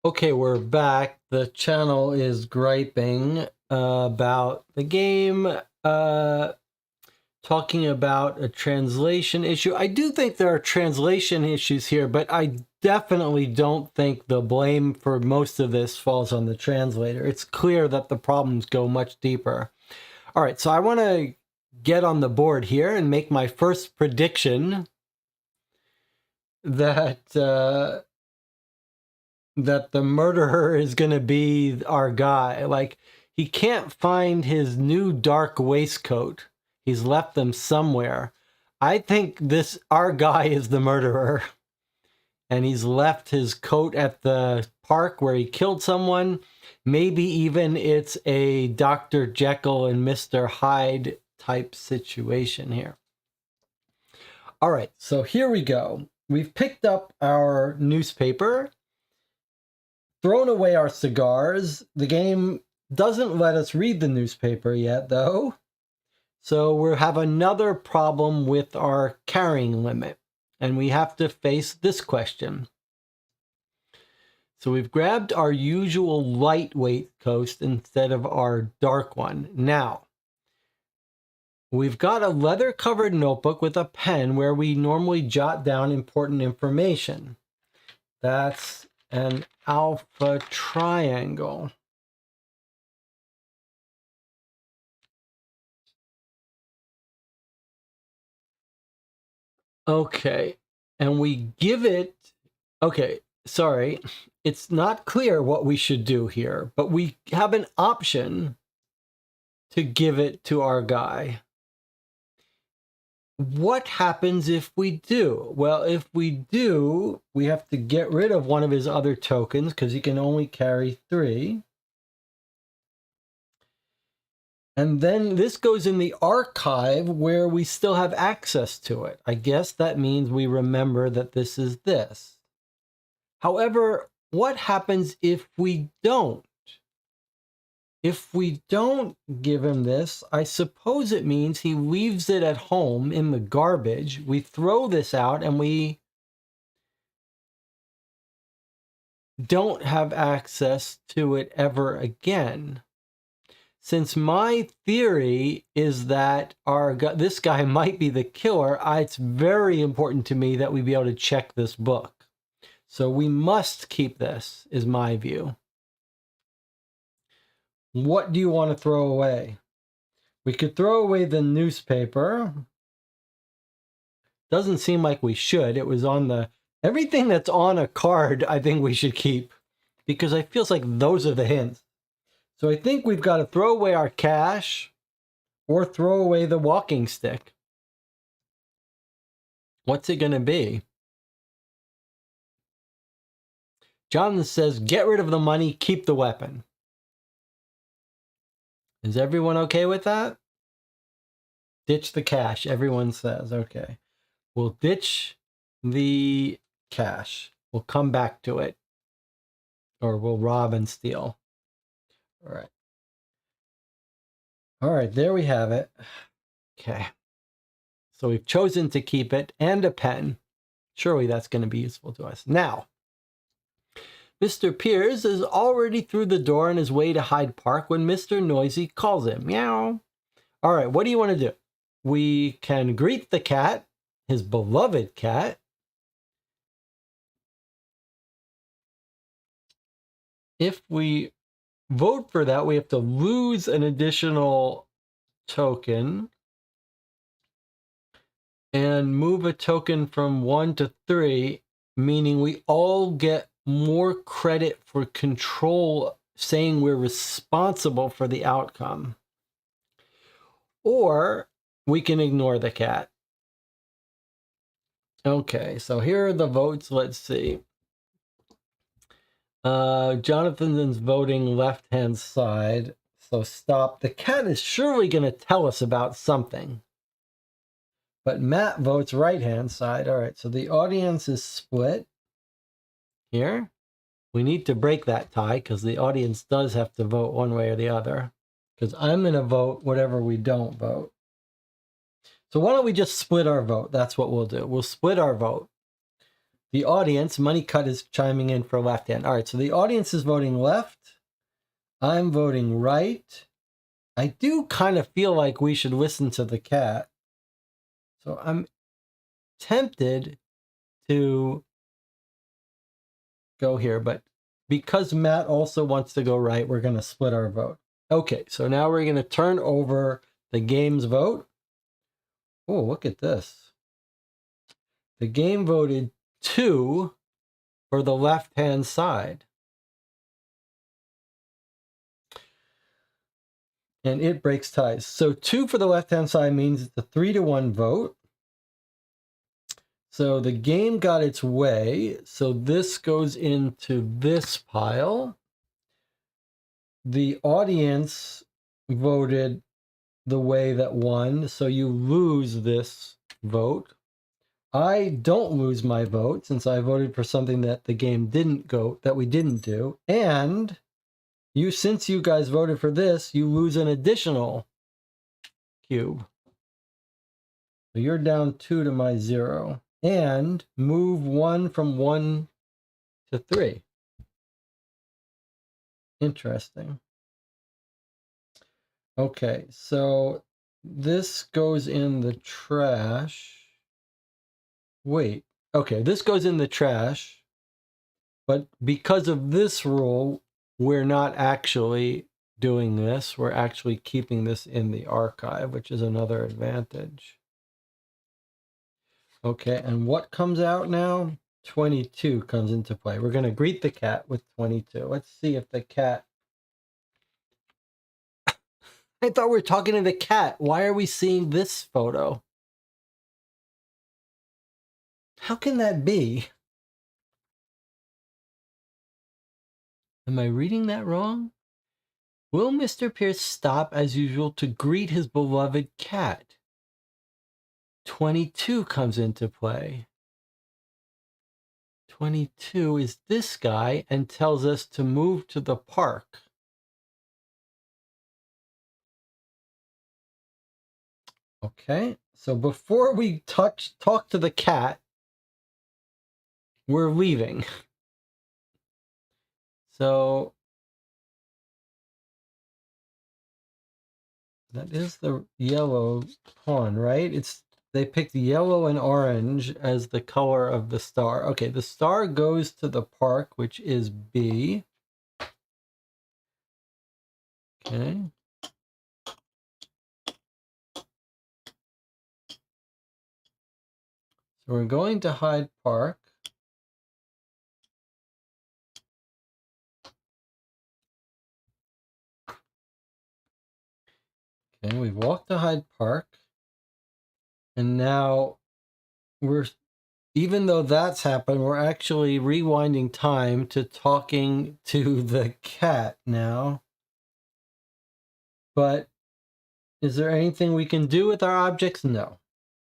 Okay, we're back. The channel is griping about the game, talking about a translation issue. I do think there are translation issues here, but I definitely don't think the blame for most of this falls on the translator. It's clear that the problems go much deeper. All right, so I want to get on the board here and make my first prediction that that the murderer is going to be our guy. Like, he can't find his new dark waistcoat. He's left them somewhere. I think our guy is the murderer. And he's left his coat at the park where he killed someone. Maybe even it's a Dr. Jekyll and Mr. Hyde type situation here. All right, so here we go. We've picked up our newspaper, thrown away our cigars. The game doesn't let us read the newspaper yet, though. So we'll have another problem with our carrying limit. And we have to face this question. So we've grabbed our usual lightweight coat instead of our dark one. Now, we've got a leather-covered notebook with a pen where we normally jot down important information. That's an alpha triangle. Okay, and we give it, okay, sorry, it's not clear what we should do here, but we have an option to give it to our guy. What happens if we do? Well, if we do, we have to get rid of one of his other tokens because he can only carry 3. And then this goes in the archive where we still have access to it. I guess that means we remember that this is this. However, what happens if we don't? If we don't give him this, I suppose it means he leaves it at home in the garbage. We throw this out and we don't have access to it ever again. Since my theory is that this guy might be the killer, it's very important to me that we be able to check this book. So we must keep this, is my view. What do you want to throw away? We could throw away the newspaper. Doesn't seem like we should. It was on the... Everything that's on a card, I think we should keep. Because it feels like those are the hints. So I think we've got to throw away our cash or throw away the walking stick. What's it going to be? Jonathan says, get rid of the money, keep the weapon. Is everyone okay with that? Ditch the cash, everyone says. Okay. We'll ditch the cash. We'll come back to it. Or we'll rob and steal. All right. All right, there we have it. Okay. So we've chosen to keep it and a pen. Surely that's going to be useful to us. Now, Mr. Pierce is already through the door on his way to Hyde Park when Mr. Noisy calls him. Meow. All right, what do you want to do? We can greet the cat, his beloved cat. If we vote for that, we have to lose an additional token and move a token from 1 to 3, meaning we all get more credit for control, saying we're responsible for the outcome. Or we can ignore the cat. Okay, so here are the votes. Let's see. Jonathan's voting left-hand side. So stop. The cat is surely going to tell us about something. But Matt votes right-hand side. All right, so the audience is split here. We need to break that tie because the audience does have to vote one way or the other. Because I'm going to vote whatever we don't vote. So why don't we just split our vote? That's what we'll do. We'll split our vote. The audience, Money Cut is chiming in for left hand. All right, so the audience is voting left. I'm voting right. I do kind of feel like we should listen to the cat. So I'm tempted to go here, but because Matt also wants to go right, we're going to split our vote. Okay, so now we're going to turn over the game's vote. Oh, look at this. The game voted 2 for the left-hand side. And it breaks ties. So 2 for the left-hand side means it's a 3-to-1 vote. So the game got its way. So this goes into this pile. The audience voted the way that won. So you lose this vote. I don't lose my vote since I voted for something that the game didn't go, that we didn't do. And since you guys voted for this, you lose an additional cube. So you're down 2 to my 0. And move 1 from 1 to 3. Interesting. Okay, so this goes in the trash. Wait, okay, this goes in the trash. But because of this rule, we're not actually doing this. We're actually keeping this in the archive, which is another advantage. Okay, and what comes out now? 22 comes into play. We're going to greet the cat with 22. Let's see if the cat... I thought we were talking to the cat. Why are we seeing this photo? How can that be? Am I reading that wrong? Will Mr. Pierce stop as usual to greet his beloved cat? 22 comes into play. 22 is this guy and tells us to move to the park. Okay, so before we talk to the cat, we're leaving. So that is the yellow pawn, right? They picked yellow and orange as the color of the star. Okay, the star goes to the park, which is B. Okay. So we're going to Hyde Park. Okay, we've walked to Hyde Park. And now even though that's happened, we're actually rewinding time to talking to the cat now. But is there anything we can do with our objects? No.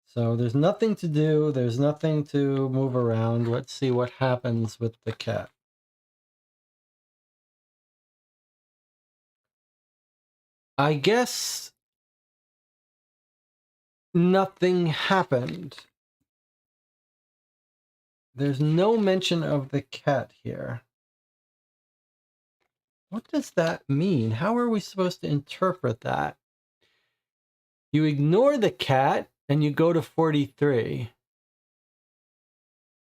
So there's nothing to do. There's nothing to move around. Let's see what happens with the cat. I guess nothing happened. There's no mention of the cat here. What does that mean? How are we supposed to interpret that? You ignore the cat and you go to 43.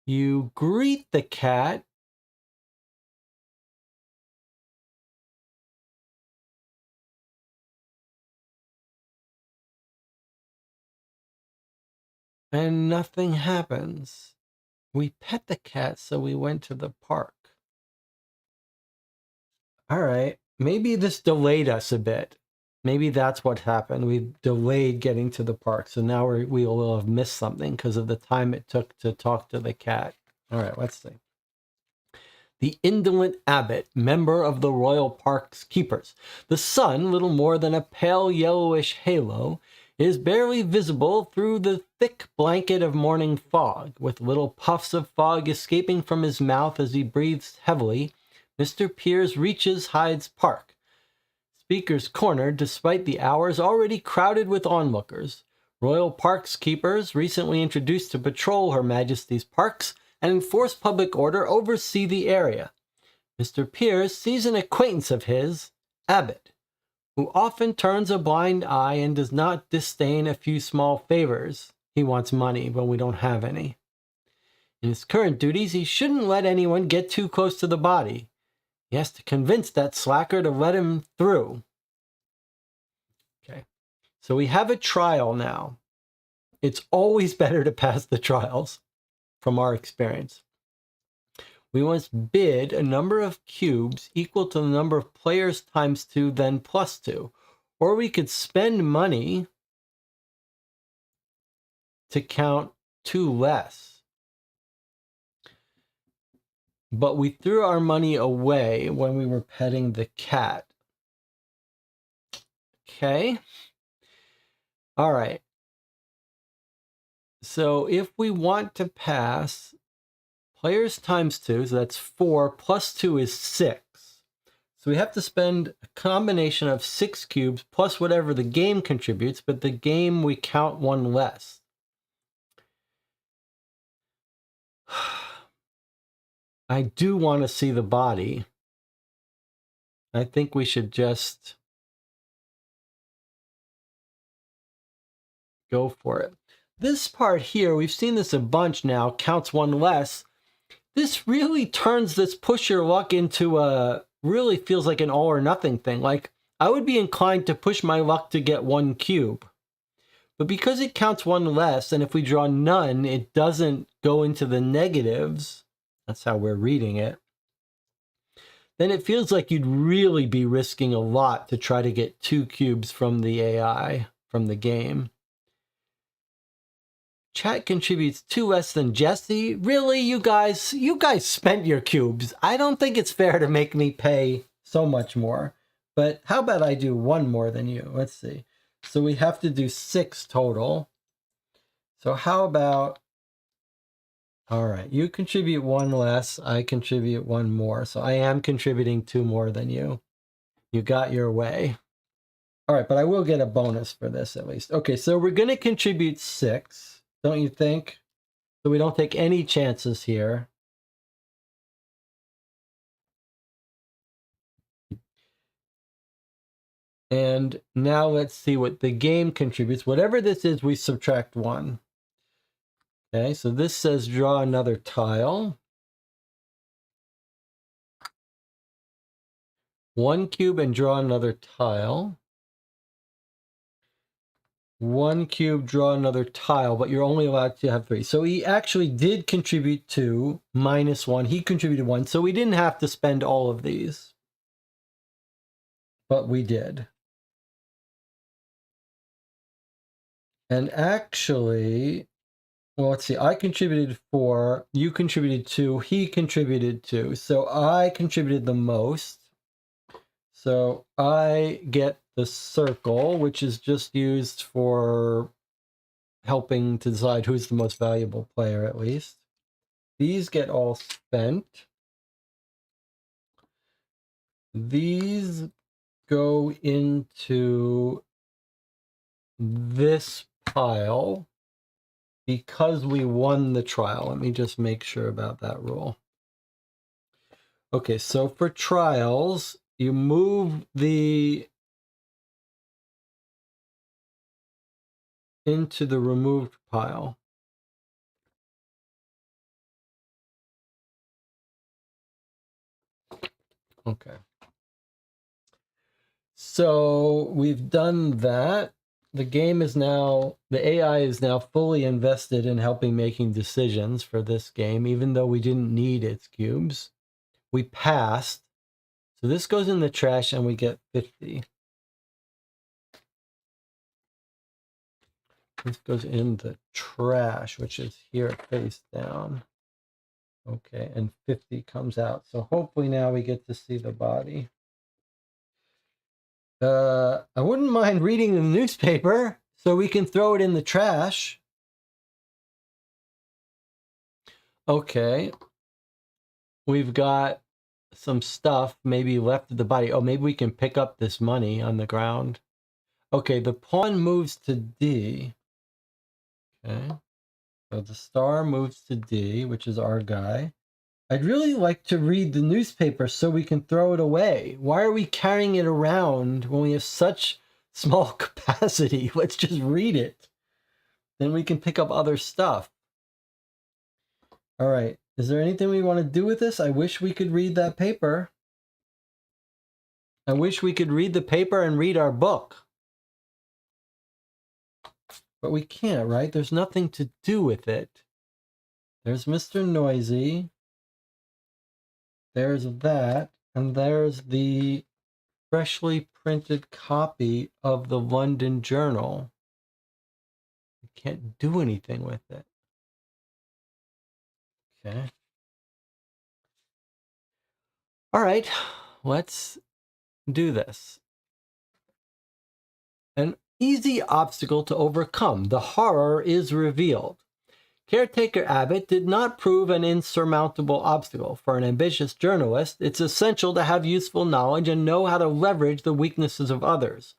You greet the cat. And nothing happens. We pet the cat, so we went to the park. All right. Maybe this delayed us a bit. Maybe that's what happened. We delayed getting to the park. So now we will have missed something because of the time it took to talk to the cat. All right, let's see. The indolent abbot, member of the royal park's keepers. The sun, little more than a pale yellowish halo, is barely visible through the thick blanket of morning fog, with little puffs of fog escaping from his mouth as he breathes heavily. Mr. Piers reaches Hyde's Park. Speaker's Corner, despite the hours already crowded with onlookers. Royal Parks keepers, recently introduced to patrol Her Majesty's parks and enforce public order, oversee the area. Mr. Piers sees an acquaintance of his, Abbott, who often turns a blind eye and does not disdain a few small favors. He wants money, but we don't have any. In his current duties, he shouldn't let anyone get too close to the body. He has to convince that slacker to let him through. Okay. So we have a trial now. It's always better to pass the trials, from our experience. We must bid a number of cubes equal to the number of players times 2, then plus 2. Or we could spend money to count 2 less. But we threw our money away when we were petting the cat. Okay. All right. So if we want to pass players times 2, so that's 4, plus 2 is 6. So we have to spend a combination of 6 cubes plus whatever the game contributes, but the game we count 1 less. I do want to see the body. I think we should just go for it. This part here, we've seen this a bunch now, counts 1 less. This really turns this push your luck into really feels like an all or nothing thing. Like, I would be inclined to push my luck to get 1 cube. But because it counts 1 less, and if we draw none, it doesn't go into the negatives. That's how we're reading it. Then it feels like you'd really be risking a lot to try to get 2 cubes from the AI, from the game. Chat contributes 2 less than Jesse. Really, you guys spent your cubes. I don't think it's fair to make me pay so much more. But how about I do 1 more than you? Let's see. So we have to do 6 total. So how about, all right, you contribute 1 less, I contribute 1 more. So I am contributing 2 more than you. You got your way. All right, but I will get a bonus for this at least. Okay, so we're going to contribute 6. Don't you think? So we don't take any chances here. And now let's see what the game contributes. Whatever this is, we subtract 1. Okay, so this says draw another tile. 1 cube and draw another tile. 1 cube, draw another tile, but you're only allowed to have 3. So he actually did contribute 2, -1. He contributed 1, so we didn't have to spend all of these. But we did. And actually, well, let's see. I contributed 4, you contributed 2, he contributed 2. So I contributed the most. So I get the circle, which is just used for helping to decide who's the most valuable player, at least. These get all spent. These go into this pile because we won the trial. Let me just make sure about that rule. Okay, so for trials, you move the into the removed pile. Okay. So we've done that. The game is now, the AI is now fully invested in helping making decisions for this game, even though we didn't need its cubes. We passed. So this goes in the trash and we get 50. This goes in the trash, which is here face down. Okay, and 50 comes out. So hopefully now we get to see the body. I wouldn't mind reading the newspaper so we can throw it in the trash. Okay. We've got some stuff maybe left of the body. Oh, maybe we can pick up this money on the ground. Okay, the pawn moves to D. Okay. So the star moves to D, which is our guy. I'd really like to read the newspaper so we can throw it away. Why are we carrying it around when we have such small capacity? Let's just read it. Then we can pick up other stuff. All right. Is there anything we want to do with this? I wish we could read that paper. I wish we could read the paper and read our book. But we can't, right? There's nothing to do with it. There's Mr. Noisy. There's that. And there's the freshly printed copy of the London Journal. We can't do anything with it. Okay. All right. Let's do this. An easy obstacle to overcome. The horror is revealed. Caretaker Abbott did not prove an insurmountable obstacle. For an ambitious journalist, it's essential to have useful knowledge and know how to leverage the weaknesses of others.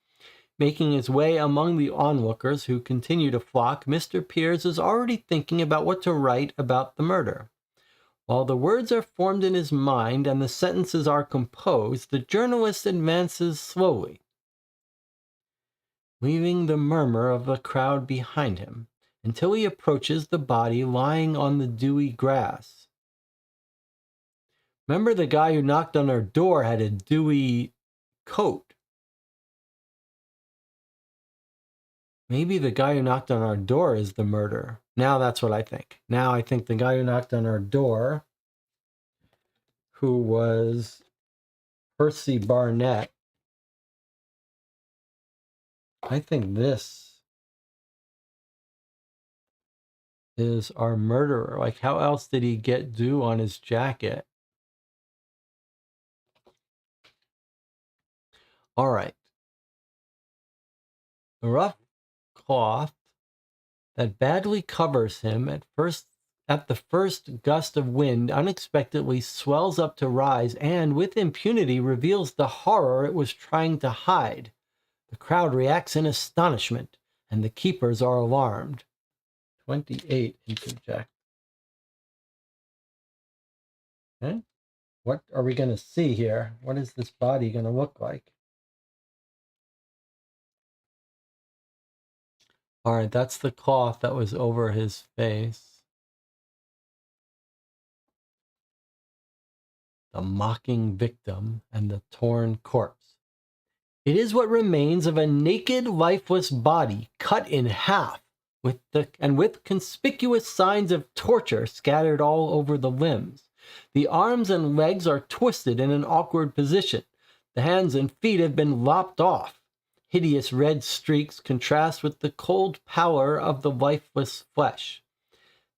Making his way among the onlookers who continue to flock, Mr. Piers is already thinking about what to write about the murder. While the words are formed in his mind and the sentences are composed, the journalist advances slowly, leaving the murmur of the crowd behind him, until he approaches the body lying on the dewy grass. Remember, the guy who knocked on our door had a dewy coat. Maybe the guy who knocked on our door is the murderer. Now that's what I think. Now I think the guy who knocked on our door, who was Percy Barnett, I think this is our murderer. Like, how else did he get dew on his jacket? All right. The rough cloth that badly covers him at the first gust of wind unexpectedly swells up to rise and with impunity reveals the horror it was trying to hide. The crowd reacts in astonishment and the keepers are alarmed. 28 interject. Okay. What are we going to see here? What is this body going to look like? All right, that's the cloth that was over his face. The mocking victim and the torn corpse. It is what remains of a naked, lifeless body cut in half, with conspicuous signs of torture scattered all over the limbs. The arms and legs are twisted in an awkward position. The hands and feet have been lopped off. Hideous red streaks contrast with the cold pallor of the lifeless flesh.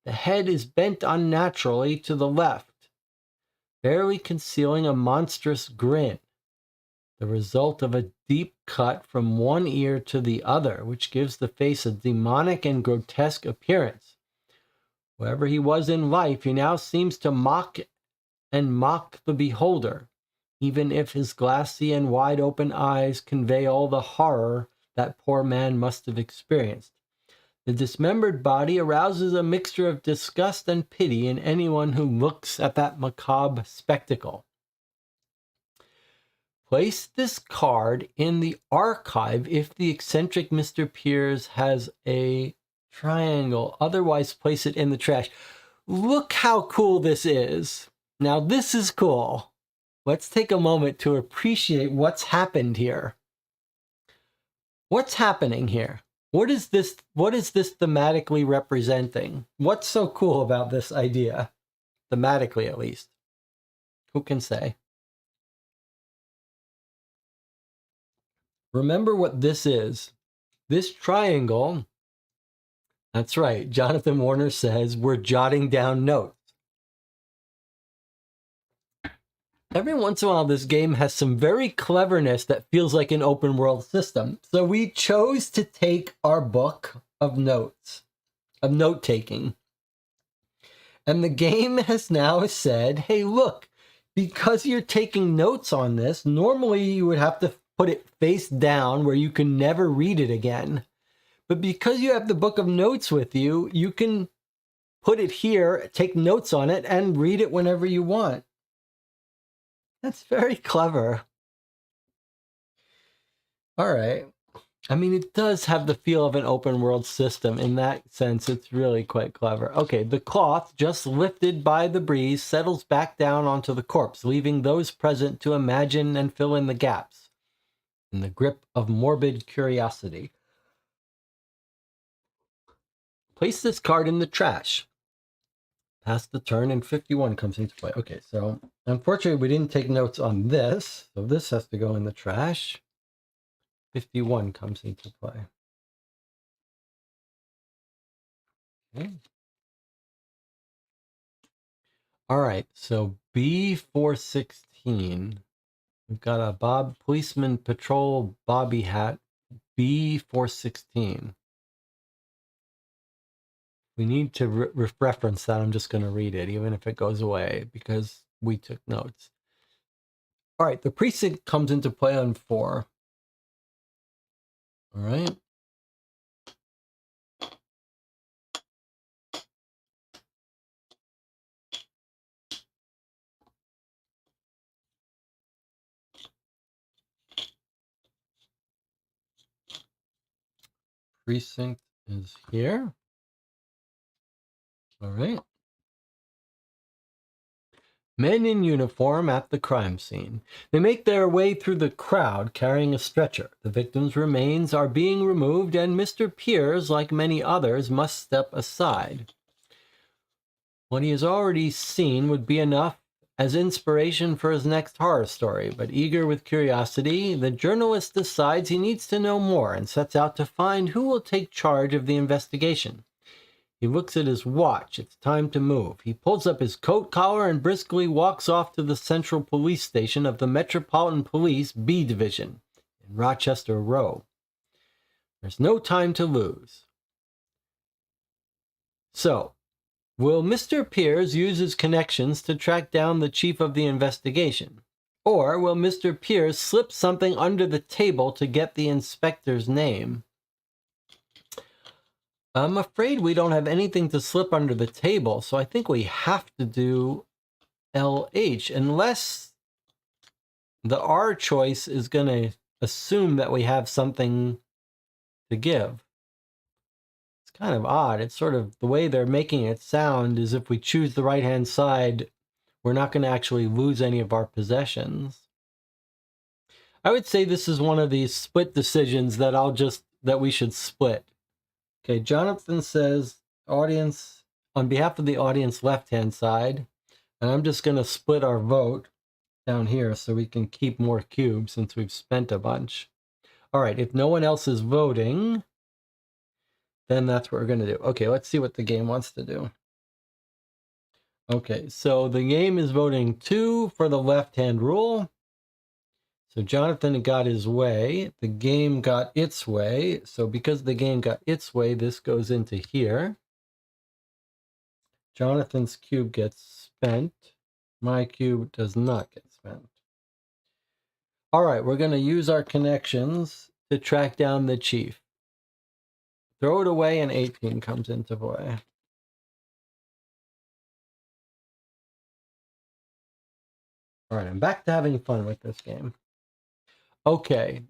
The head is bent unnaturally to the left, barely concealing a monstrous grin, the result of a deep cut from one ear to the other, which gives the face a demonic and grotesque appearance. Wherever he was in life, he now seems to mock the beholder, even if his glassy and wide-open eyes convey all the horror that poor man must have experienced. The dismembered body arouses a mixture of disgust and pity in anyone who looks at that macabre spectacle. Place this card in the archive if the eccentric Mr. Piers has a triangle. Otherwise, place it in the trash. Look how cool this is. Now, this is cool. Let's take a moment to appreciate what's happened here. What's happening here? What is this thematically representing? What's so cool about this idea? Thematically, at least. Who can say? Remember what this is. This triangle, that's right, Jonathan Warner says, we're jotting down notes. Every once in a while, this game has some very cleverness that feels like an open world system. So we chose to take our book of notes, of note taking. And the game has now said, hey, look, because you're taking notes on this, normally you would have to put it face down where you can never read it again. But because you have the book of notes with you, you can put it here, take notes on it, and read it whenever you want. That's very clever. All right. I mean, it does have the feel of an open world system. In that sense, it's really quite clever. Okay, the cloth, just lifted by the breeze, settles back down onto the corpse, leaving those present to imagine and fill in the gaps in the grip of morbid curiosity. Place this card in the trash. Pass the turn and 51 comes into play. Okay, so unfortunately we didn't take notes on this, so this has to go in the trash. 51 comes into play. Okay. All right, so B416. We've got a policeman patrol bobby hat, B416. We need to reference that. I'm just going to read it, even if it goes away, because we took notes. All right, the precinct comes into play on 4. All right. Precinct is here. All right. Men in uniform at the crime scene. They make their way through the crowd carrying a stretcher. The victim's remains are being removed, and Mr. Piers, like many others, must step aside. What he has already seen would be enough as inspiration for his next horror story, but eager with curiosity, the journalist decides he needs to know more and sets out to find who will take charge of the investigation. He looks at his watch. It's time to move. He pulls up his coat collar and briskly walks off to the Central Police Station of the Metropolitan Police B Division in Rochester Row. There's no time to lose. So, will Mr. Piers use his connections to track down the chief of the investigation? Or will Mr. Piers slip something under the table to get the inspector's name? I'm afraid we don't have anything to slip under the table, so I think we have to do LH, unless the R choice is going to assume that we have something to give. kind of odd. It's sort of the way they're making it sound is if we choose the right-hand side, we're not going to actually lose any of our possessions. I would say this is one of these split decisions that we should split. Okay, Jonathan says audience, on behalf of the audience left-hand side, and I'm just going to split our vote down here so we can keep more cubes since we've spent a bunch. All right, if no one else is voting, then that's what we're going to do. Okay, let's see what the game wants to do. Okay, so the game is voting 2 for the left-hand rule. So Jonathan got his way. The game got its way. So because the game got its way, this goes into here. Jonathan's cube gets spent. My cube does not get spent. All right, we're going to use our connections to track down the chief. Throw it away and 18 comes into play. All right, I'm back to having fun with this game. Okay.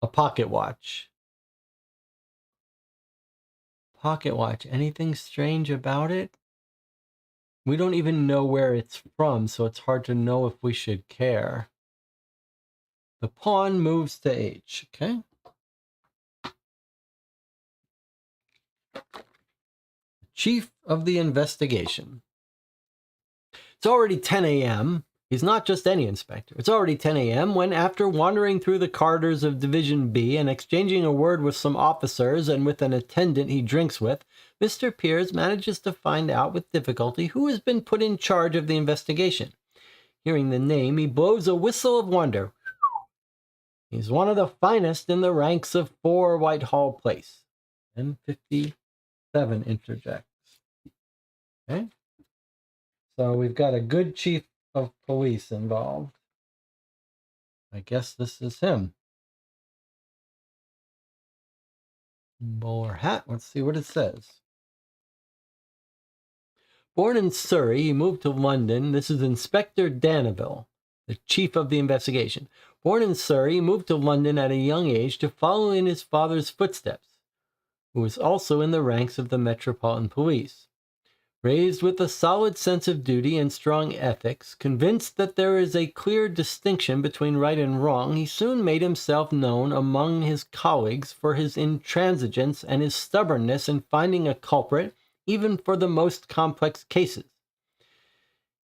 A pocket watch. Pocket watch. Anything strange about it? We don't even know where it's from, so it's hard to know if we should care. The pawn moves to H, okay? Chief of the investigation. It's already 10 a.m. He's not just any inspector. It's already 10 a.m. when, after wandering through the corridors of Division B and exchanging a word with some officers and with an attendant he drinks with, Mr. Piers manages to find out with difficulty who has been put in charge of the investigation. Hearing the name, he blows a whistle of wonder. He's one of the finest in the ranks of 4 Whitehall Place. 1057 interjects. Okay. So we've got a good chief of police involved. I guess this is him. Bowler hat. Let's see what it says. Born in Surrey, he moved to London. This is Inspector Danville, the chief of the investigation. Born in Surrey, he moved to London at a young age to follow in his father's footsteps, who was also in the ranks of the Metropolitan Police. Raised with a solid sense of duty and strong ethics, convinced that there is a clear distinction between right and wrong, he soon made himself known among his colleagues for his intransigence and his stubbornness in finding a culprit, even for the most complex cases.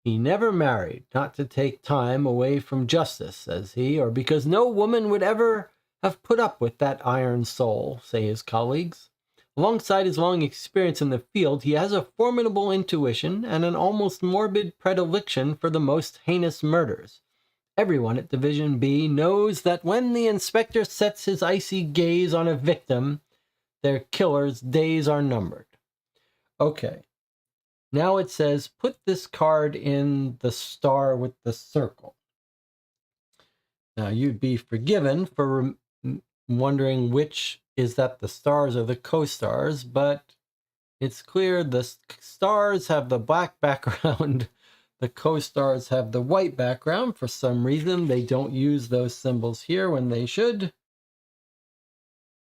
He never married, not to take time away from justice, says he, or because no woman would ever have put up with that iron soul, say his colleagues. Alongside his long experience in the field, he has a formidable intuition and an almost morbid predilection for the most heinous murders. Everyone at Division B knows that when the inspector sets his icy gaze on a victim, their killer's days are numbered. Okay. Now it says, put this card in the star with the circle. Now, you'd be forgiven for wondering which is that the stars are the co-stars, but it's clear the stars have the black background, the co-stars have the white background. For some reason, they don't use those symbols here when they should.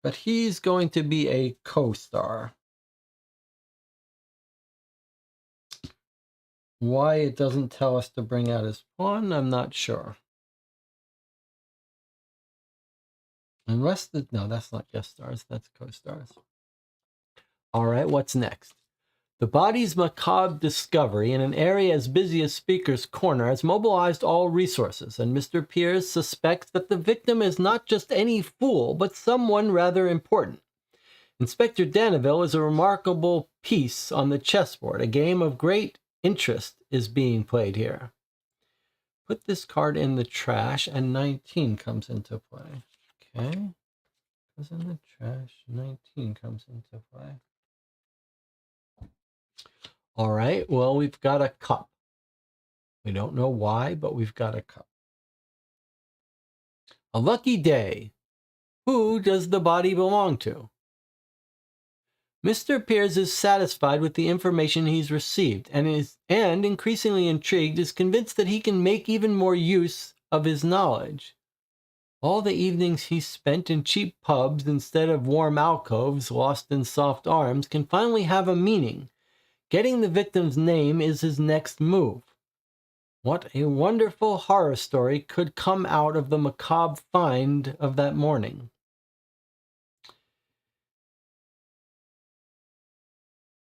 But he's going to be a co-star. Why it doesn't tell us to bring out his pawn, I'm not sure. Unless no, that's not guest stars, that's co-stars. All right, what's next? The body's macabre discovery in an area as busy as Speaker's Corner has mobilized all resources, and Mr. Piers suspects that the victim is not just any fool, but someone rather important. Inspector Danville is a remarkable piece on the chessboard. A game of great interest is being played here. Put this card in the trash, and 19 comes into play. Okay, goes in the trash. 19 comes into play. All right, well, we've got a cup. We don't know why, but we've got a cup. A lucky day. Who does the body belong to? Mr. Piers is satisfied with the information he's received and increasingly intrigued, is convinced that he can make even more use of his knowledge. All the evenings he spent in cheap pubs instead of warm alcoves lost in soft arms can finally have a meaning. Getting the victim's name is his next move. What a wonderful horror story could come out of the macabre find of that morning.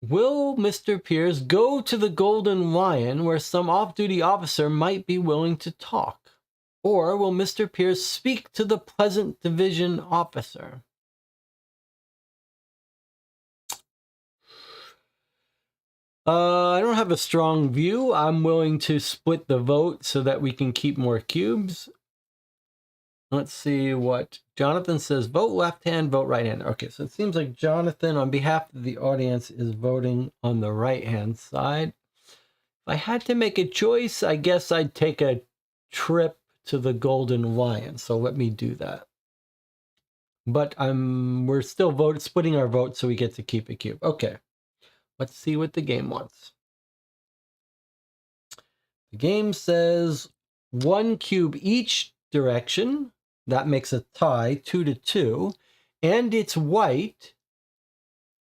Will Mr. Pierce go to the Golden Lion where some off-duty officer might be willing to talk? Or will Mr. Pierce speak to the Pleasant Division officer? I don't have a strong view. I'm willing to split the vote so that we can keep more cubes. Let's see what Jonathan says. Vote left hand, vote right hand. Okay, so it seems like Jonathan, on behalf of the audience, is voting on the right hand side. If I had to make a choice, I guess I'd take a trip to the Golden Lion. So let me do that. But we're still splitting our vote, so we get to keep a cube. Okay, let's see what the game wants. The game says 1 cube each direction. That makes a tie, 2-2. And it's white,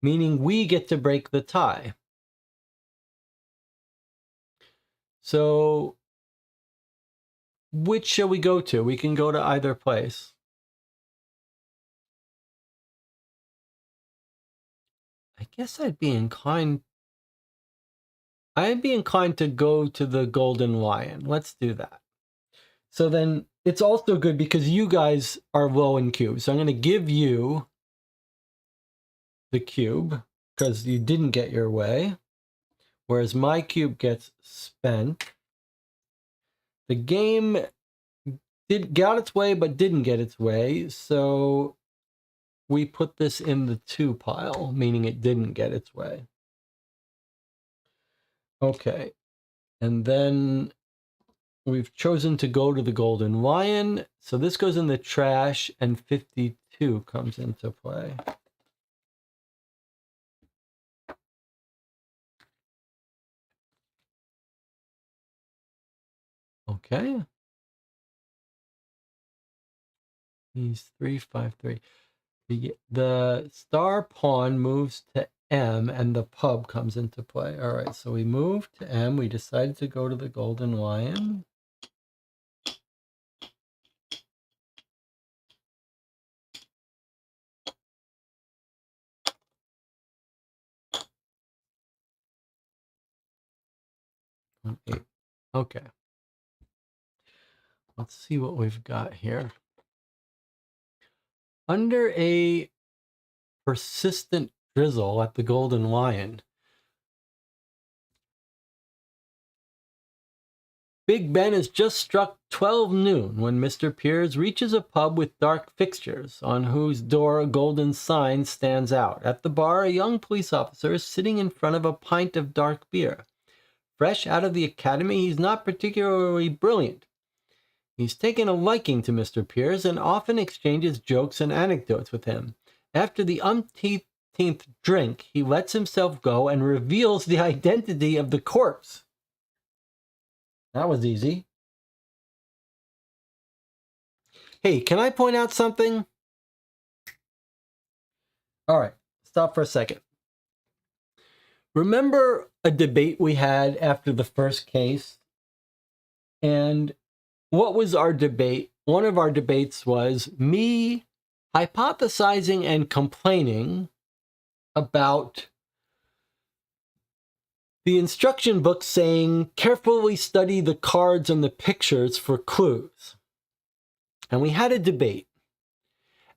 meaning we get to break the tie. So, which shall we go to? We can go to either place. I guess I'd be inclined to go to the Golden Lion. Let's do that. So then it's also good because you guys are low in cubes. So I'm going to give you the cube because you didn't get your way, whereas my cube gets spent. The game got its way but didn't get its way, so we put this in the 2 pile, meaning it didn't get its way. Okay, and then we've chosen to go to the Golden Lion, so this goes in the trash, and 52 comes into play. Okay. He's 3-5-3. The star pawn moves to M, and the pub comes into play. All right, so we move to M. We decided to go to the Golden Lion. Okay. Let's see what we've got here. Under a persistent drizzle at the Golden Lion, Big Ben has just struck 12 noon when Mr. Pierce reaches a pub with dark fixtures, on whose door a golden sign stands out. At the bar, a young police officer is sitting in front of a pint of dark beer. Fresh out of the academy, he's not particularly brilliant. He's taken a liking to Mr. Pierce and often exchanges jokes and anecdotes with him. After the umpteenth drink, he lets himself go and reveals the identity of the corpse. That was easy. Hey, can I point out something? All right, stop for a second. Remember a debate we had after the first case? And what was our debate? One of our debates was me hypothesizing and complaining about the instruction book saying, carefully study the cards and the pictures for clues. And we had a debate.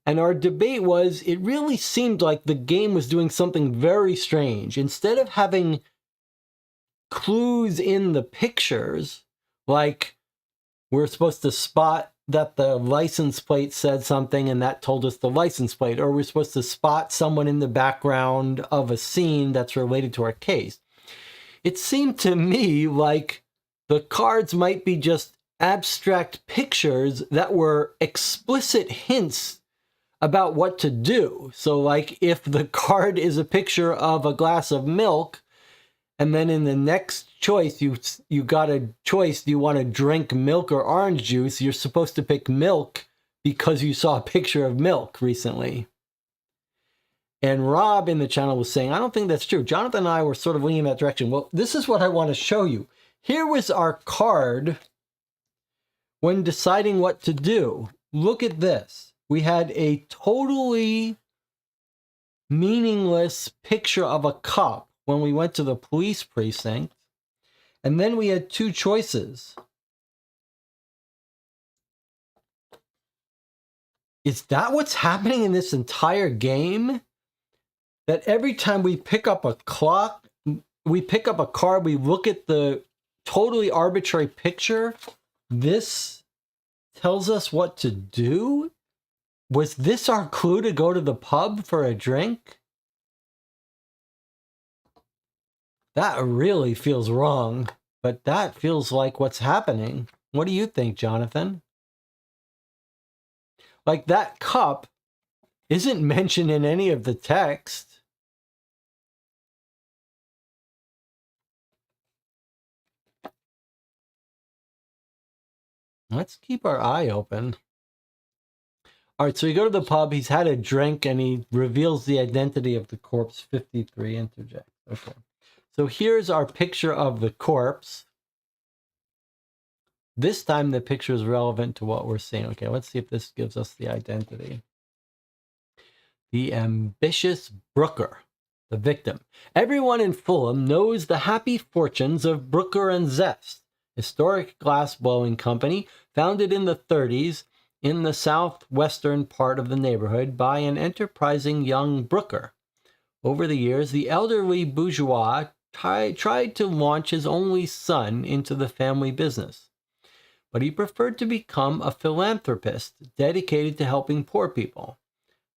And our debate was, it really seemed like the game was doing something very strange. Instead of having clues in the pictures, like we're supposed to spot that the license plate said something and that told us the license plate, or we're supposed to spot someone in the background of a scene that's related to our case. It seemed to me like the cards might be just abstract pictures that were explicit hints about what to do. So like if the card is a picture of a glass of milk, and then in the next choice, you got a choice, do you want to drink milk or orange juice? You're supposed to pick milk because you saw a picture of milk recently. And Rob in the channel was saying, I don't think that's true. Jonathan and I were sort of leaning in that direction. Well, this is what I want to show you. Here was our card when deciding what to do. Look at this. We had a totally meaningless picture of a cop when we went to the police precinct. And then we had two choices. Is that what's happening in this entire game? That every time we pick up a clock, we pick up a card, we look at the totally arbitrary picture, this tells us what to do? Was this our clue to go to the pub for a drink? That really feels wrong, but that feels like what's happening. What do you think, Jonathan? Like, that cup isn't mentioned in any of the text. Let's keep our eye open. All right, so we go to the pub. He's had a drink, and he reveals the identity of the corpse. 53 interject. Okay. So here's our picture of the corpse. This time the picture is relevant to what we're seeing. Okay, let's see if this gives us the identity. The ambitious Brooker, the victim. Everyone in Fulham knows the happy fortunes of Brooker and Zest, historic glass-blowing company founded in the 30s in the southwestern part of the neighborhood by an enterprising young Brooker. Over the years, the elderly bourgeois tried to launch his only son into the family business, but he preferred to become a philanthropist dedicated to helping poor people.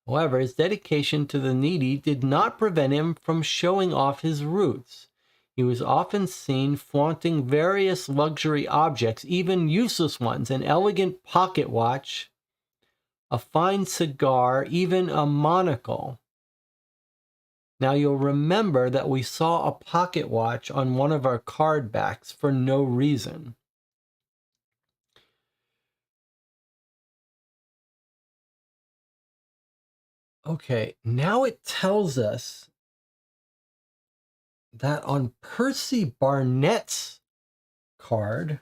However, his dedication to the needy did not prevent him from showing off his roots. He was often seen flaunting various luxury objects, even useless ones, an elegant pocket watch, a fine cigar, even a monocle. Now, you'll remember that we saw a pocket watch on one of our card backs for no reason. Okay, now it tells us that on Percy Barnett's card,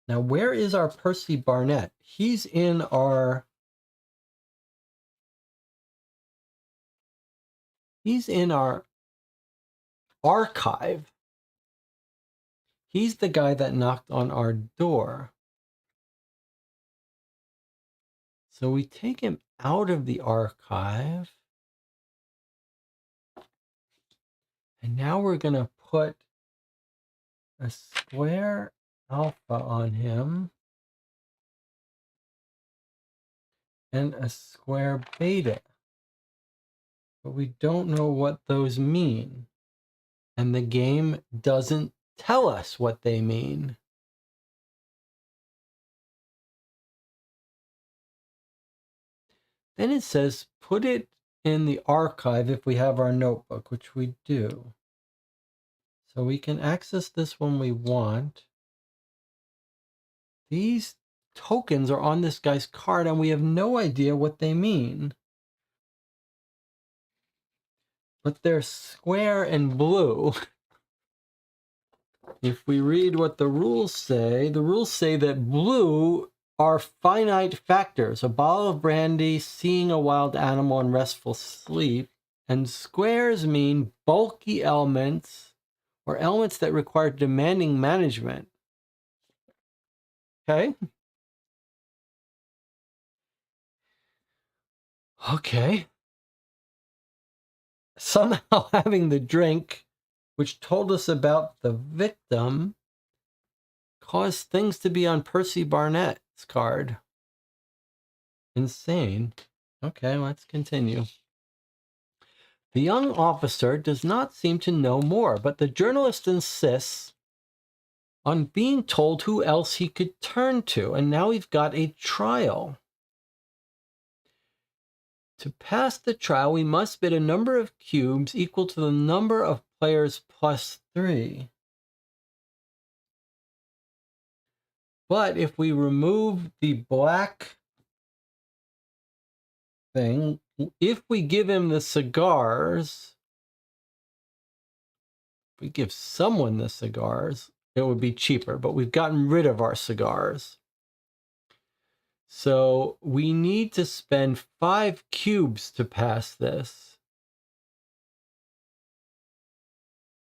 now where is our Percy Barnett? He's in our archive. He's the guy that knocked on our door. So we take him out of the archive. And now we're going to put a square alpha on him and a square beta. But we don't know what those mean. And the game doesn't tell us what they mean. Then it says put it in the archive if we have our notebook, which we do. So we can access this when we want. These tokens are on this guy's card and we have no idea what they mean. But they're square and blue. If we read what the rules say that blue are finite factors, a bottle of brandy, seeing a wild animal, and restful sleep. And squares mean bulky elements or elements that require demanding management. Okay? Okay. Somehow having the drink, which told us about the victim, caused things to be on Percy Barnett's card. Insane. Okay, let's continue. The young officer does not seem to know more, but the journalist insists on being told who else he could turn to, and now we've got a trial. To pass the trial, we must bid a number of cubes equal to the number of players plus 3. But if we remove the black thing. If we give him the cigars, if we give someone the cigars, it would be cheaper, but we've gotten rid of our cigars. So we need to spend 5 cubes to pass this.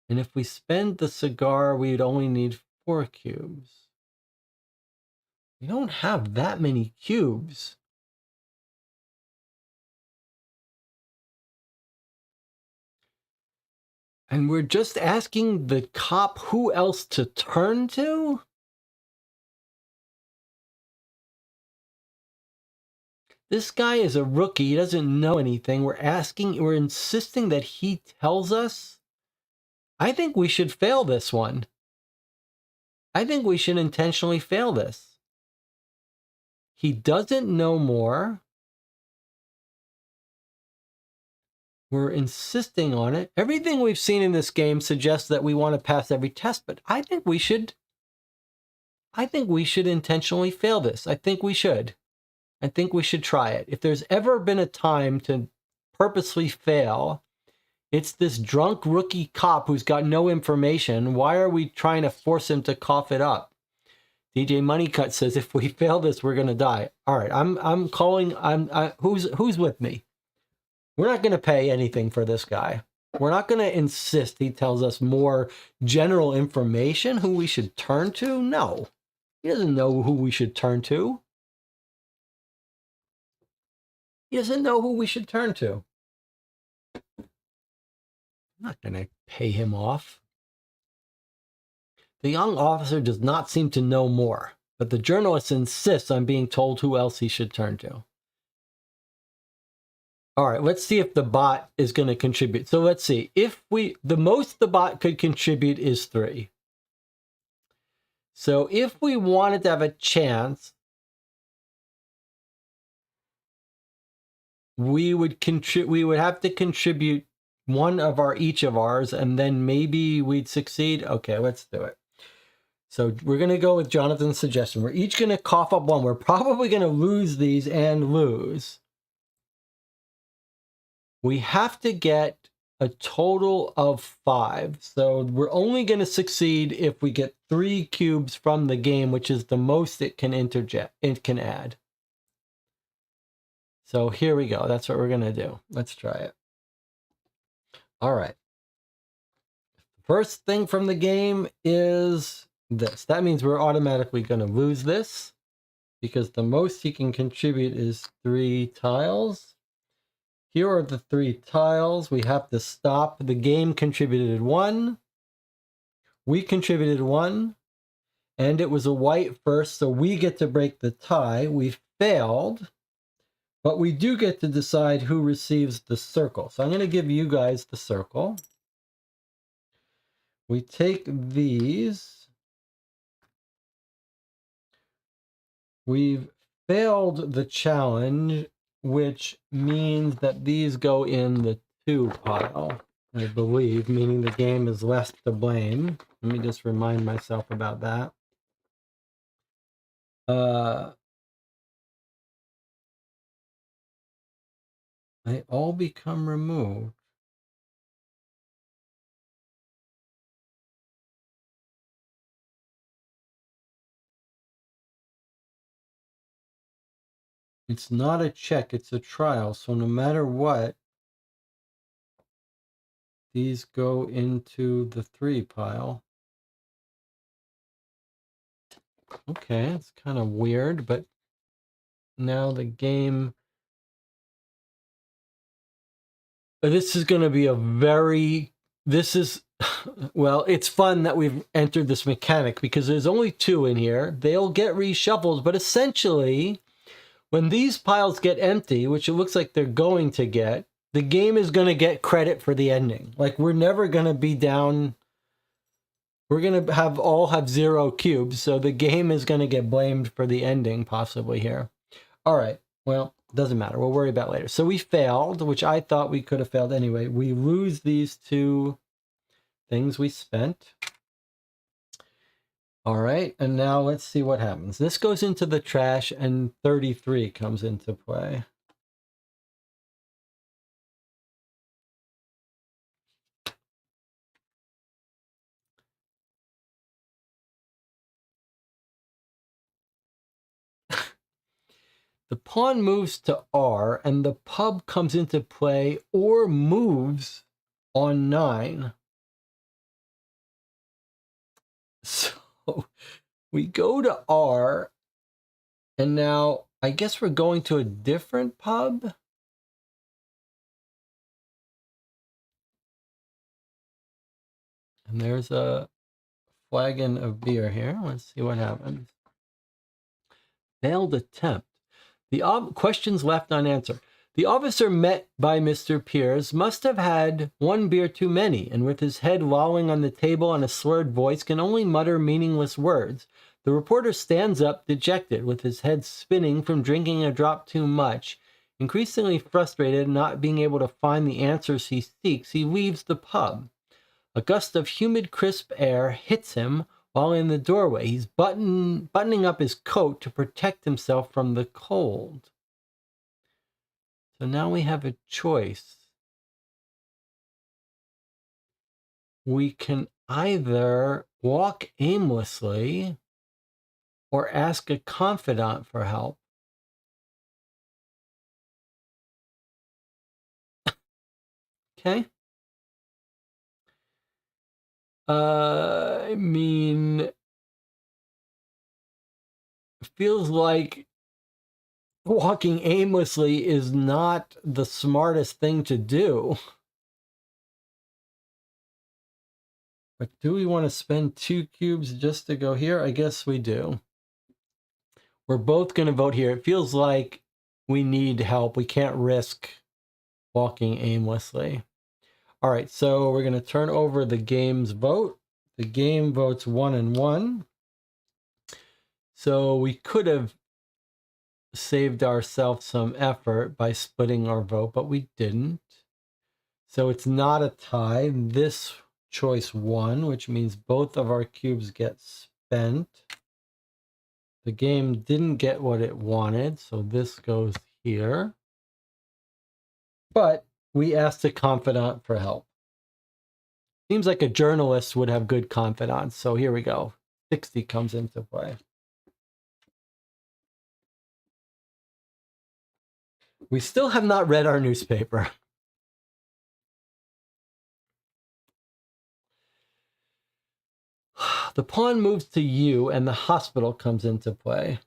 And if we spend the cigar, we'd only need 4 cubes. We don't have that many cubes. And we're just asking the cop who else to turn to? This guy is a rookie. He doesn't know anything. We're insisting that he tells us. I think we should fail this one. I think we should intentionally fail this. He doesn't know more. We're insisting on it. Everything we've seen in this game suggests that we want to pass every test, but I think we should intentionally fail this. I think we should try it. If there's ever been a time to purposely fail, it's this drunk rookie cop who's got no information. Why are we trying to force him to cough it up? DJ Moneycut says, if we fail this, we're going to die. All right, I'm calling, who's with me? We're not going to pay anything for this guy. We're not going to insist he tells us more general information, who we should turn to. No, he doesn't know who we should turn to. He doesn't know who we should turn to. I'm not going to pay him off. The young officer does not seem to know more, but the journalist insists on being told who else he should turn to. All right, let's see if the bot is going to contribute. So let's see. The most the bot could contribute is 3. So if we wanted to have a chance, we would have to contribute one of each of ours, and then maybe we'd succeed. Okay, let's do it. So we're going to go with Jonathan's suggestion. We're each going to cough up one. We're probably going to lose these and lose. We have to get a total of 5. So we're only going to succeed if we get 3 cubes from the game, which is the most it can add. So here we go. That's what we're going to do. Let's try it. All right. First thing from the game is this. That means we're automatically going to lose this because the most he can contribute is 3 tiles. Here are the 3 tiles. We have to stop. The game contributed 1. We contributed 1. And it was a white first, so we get to break the tie. We failed. But we do get to decide who receives the circle. So I'm going to give you guys the circle. We take these. We've failed the challenge, which means that these go in the 2 pile, I believe, meaning the game is less to blame. Let me just remind myself about that. They all become removed. It's not a check, it's a trial. So no matter what, these go into the 3 pile. Okay, it's kind of weird, but now the game... This is going to be well, it's fun that we've entered this mechanic because there's only 2 in here. They'll get reshuffled, but essentially, when these piles get empty, which it looks like they're going to get, the game is going to get credit for the ending. Like, we're never going to be down. We're going to all have 0 cubes, so the game is going to get blamed for the ending, possibly here. All right, well, doesn't matter. We'll worry about it later. So we failed, which I thought we could have failed anyway. We lose these 2 things we spent. All right, and now let's see what happens. This goes into the trash, and 33 comes into play. The pawn moves to R, and the pub comes into play or moves on 9. So we go to R, and now I guess we're going to a different pub. And there's a flagon of beer here. Let's see what happens. Failed attempt. The questions left unanswered. The officer met by Mr. Piers must have had one beer too many, and with his head lolling on the table and a slurred voice, can only mutter meaningless words. The reporter stands up, dejected, with his head spinning from drinking a drop too much. Increasingly frustrated, not being able to find the answers he seeks, he leaves the pub. A gust of humid, crisp air hits him while in the doorway. He's buttoning up his coat to protect himself from the cold. So now we have a choice. We can either walk aimlessly or ask a confidant for help. Okay. I mean, feels like walking aimlessly is not the smartest thing to do. But do we want to spend 2 cubes just to go here? I guess we do. We're both going to vote here. It feels like we need help. We can't risk walking aimlessly. All right, so we're going to turn over the game's vote. The game votes 1 and 1. So we could have saved ourselves some effort by splitting our vote, but we didn't. So it's not a tie. This choice won, which means both of our cubes get spent. The game didn't get what it wanted, so this goes here. But we asked a confidant for help. Seems like a journalist would have good confidants, so here we go. 60 comes into play. We still have not read our newspaper. The pawn moves to U, and the hospital comes into play.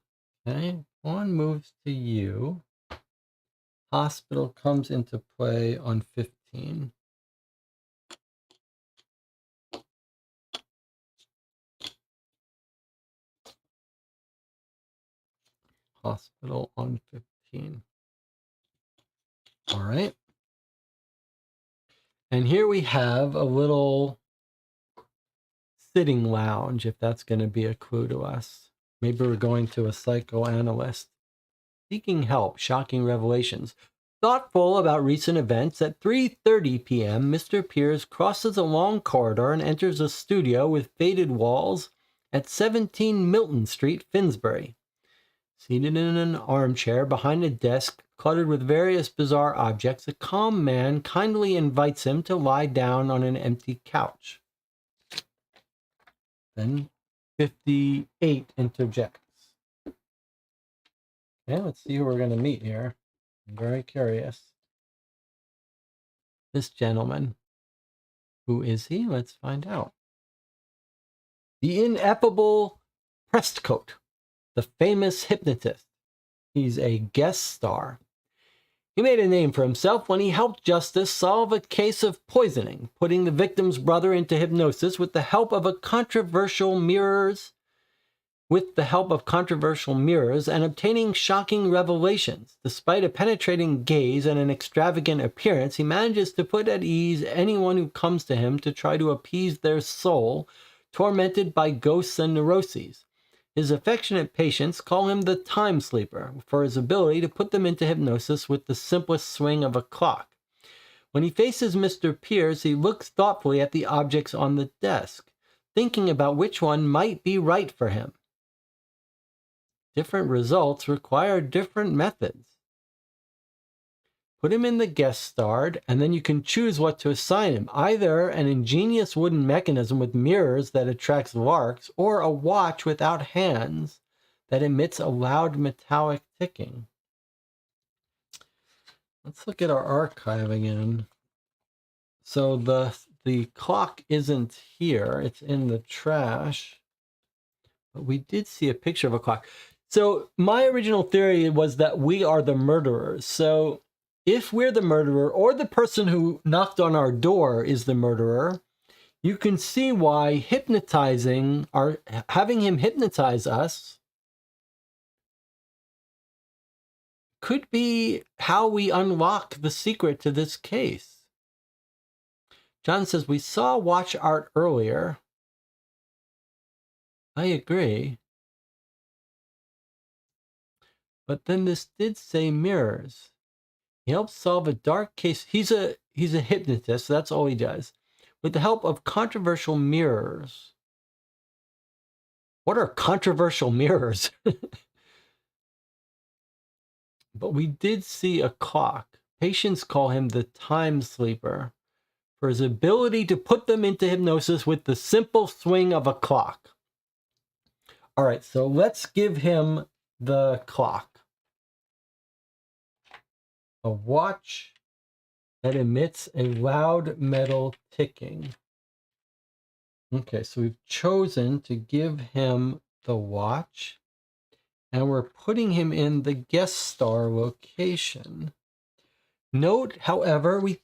Okay, pawn moves to U. Hospital comes into play on 15. Hospital on 15. All right. And here we have a little sitting lounge, if that's going to be a clue to us. Maybe we're going to a psychoanalyst. Seeking help, shocking revelations. Thoughtful about recent events, at 3:30 p.m., Mr. Piers crosses a long corridor and enters a studio with faded walls at 17 Milton Street, Finsbury. Seated in an armchair behind a desk cluttered with various bizarre objects, a calm man kindly invites him to lie down on an empty couch. Then 58 interjects. Okay, let's see who we're going to meet here. I'm very curious. This gentleman. Who is he? Let's find out. The ineffable Prestcote, the famous hypnotist. He's a guest star. He made a name for himself when he helped Justice solve a case of poisoning, putting the victim's brother into hypnosis with the help of controversial mirrors and obtaining shocking revelations. Despite a penetrating gaze and an extravagant appearance, he manages to put at ease anyone who comes to him to try to appease their soul, tormented by ghosts and neuroses. His affectionate patients call him the time sleeper for his ability to put them into hypnosis with the simplest swing of a clock. When he faces Mr. Piers, he looks thoughtfully at the objects on the desk, thinking about which one might be right for him. Different results require different methods. Put him in the guest starred, and then you can choose what to assign him. Either an ingenious wooden mechanism with mirrors that attracts larks, or a watch without hands that emits a loud metallic ticking. Let's look at our archive again. So the clock isn't here. It's in the trash. But we did see a picture of a clock. So my original theory was that we are the murderers. So if we're the murderer, or the person who knocked on our door is the murderer, you can see why having him hypnotize us could be how we unlock the secret to this case. John says, we saw watch art earlier. I agree. But then this did say mirrors. He helps solve a dark case. He's a hypnotist, so that's all he does. With the help of controversial mirrors. What are controversial mirrors? But we did see a clock. Patients call him the time sleeper for his ability to put them into hypnosis with the simple swing of a clock. All right, so let's give him the clock. A watch that emits a loud metal ticking. Okay, so we've chosen to give him the watch, and we're putting him in the guest star location. Note, however, we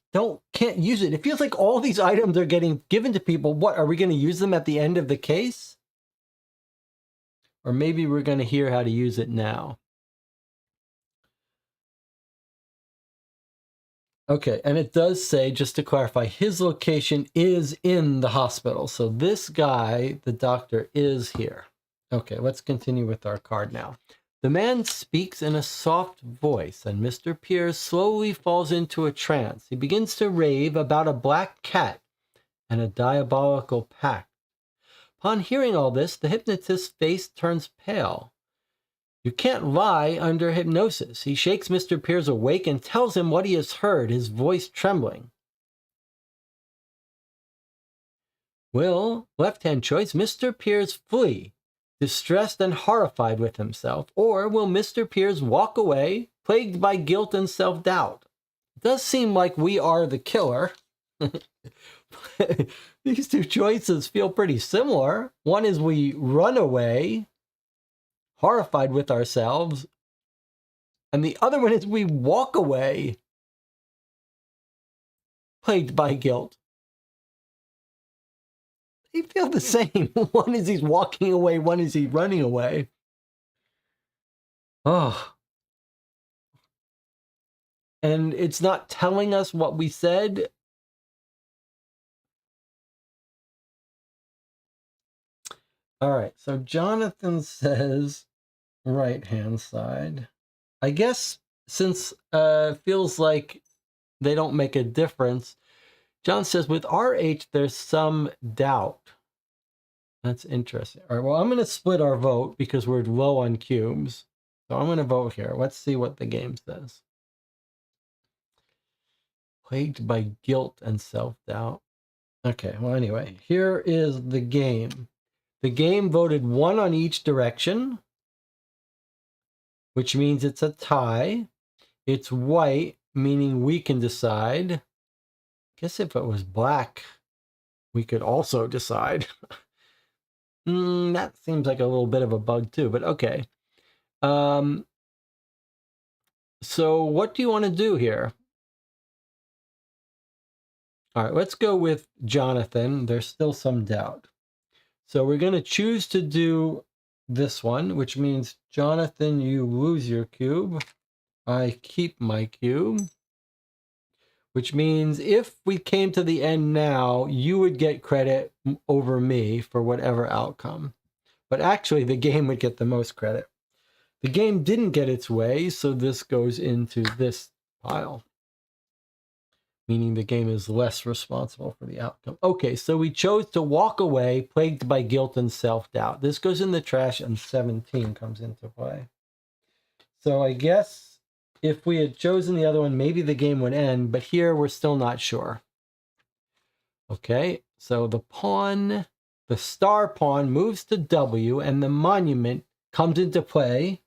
can't use it. It feels like all these items are getting given to people. What, are we going to use them at the end of the case? Or maybe we're going to hear how to use it now. Okay, and it does say, just to clarify, his location is in the hospital. So this guy, the doctor, is here. Okay, let's continue with our card now. The man speaks in a soft voice, and Mr. Pierce slowly falls into a trance. He begins to rave about a black cat and a diabolical pact. Upon hearing all this, the hypnotist's face turns pale. You can't lie under hypnosis. He shakes Mr. Pierce awake and tells him what he has heard, his voice trembling. Will, left-hand choice, Mr. Pierce flee, distressed and horrified with himself, or will Mr. Pierce walk away, plagued by guilt and self-doubt? It does seem like we are the killer. These two choices feel pretty similar. One is we run away, horrified with ourselves, and the other one is we walk away, plagued by guilt. They feel the same. One is he's walking away, one is he running away. Oh. And it's not telling us what we said. All right, so Jonathan says right-hand side. I guess since feels like they don't make a difference, John says with RH, there's some doubt. That's interesting. All right, well, I'm going to split our vote because we're low on cubes. So I'm going to vote here. Let's see what the game says. Plagued by guilt and self-doubt. Okay, well, anyway, here is the game. The game voted 1 on each direction, which means it's a tie. It's white, meaning we can decide. I guess if it was black, we could also decide. That seems like a little bit of a bug too, but okay. So what do you want to do here? All right, let's go with Jonathan. There's still some doubt. So we're going to choose to do this one, which means, Jonathan, you lose your cube. I keep my cube. Which means if we came to the end now, you would get credit over me for whatever outcome. But actually, the game would get the most credit. The game didn't get its way, so this goes into this pile. Meaning the game is less responsible for the outcome. Okay, so we chose to walk away, plagued by guilt and self-doubt. This goes in the trash, and 17 comes into play. So I guess if we had chosen the other one, maybe the game would end, but here we're still not sure. Okay, so the pawn, the star pawn moves to W, and the monument comes into play,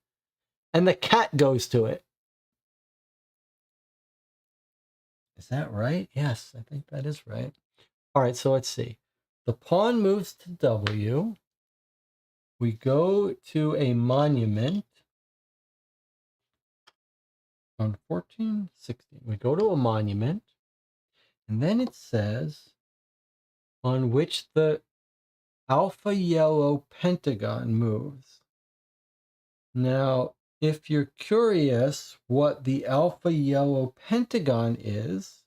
and the cat goes to it. Is that right? Yes, I think that is right. All right, so let's see. The pawn moves to W. We go to a monument on 14, 16. We go to a monument, and then it says on which the alpha yellow pentagon moves. Now, if you're curious what the alpha yellow pentagon is,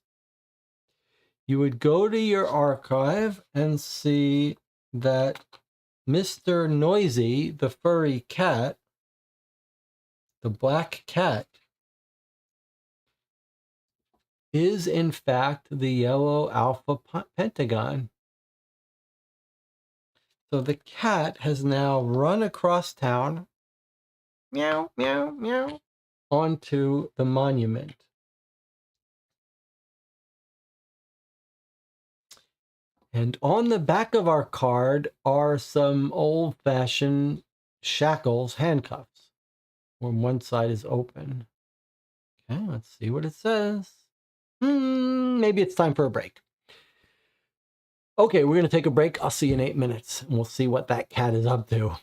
you would go to your archive and see that Mr. Noisy, the furry cat, the black cat, is in fact the yellow alpha pentagon. So the cat has now run across town, meow, meow, meow, onto the monument. And on the back of our card are some old-fashioned shackles, handcuffs, when one side is open. Okay, let's see what it says. Maybe it's time for a break. Okay, we're going to take a break. I'll see you in 8 minutes, and we'll see what that cat is up to.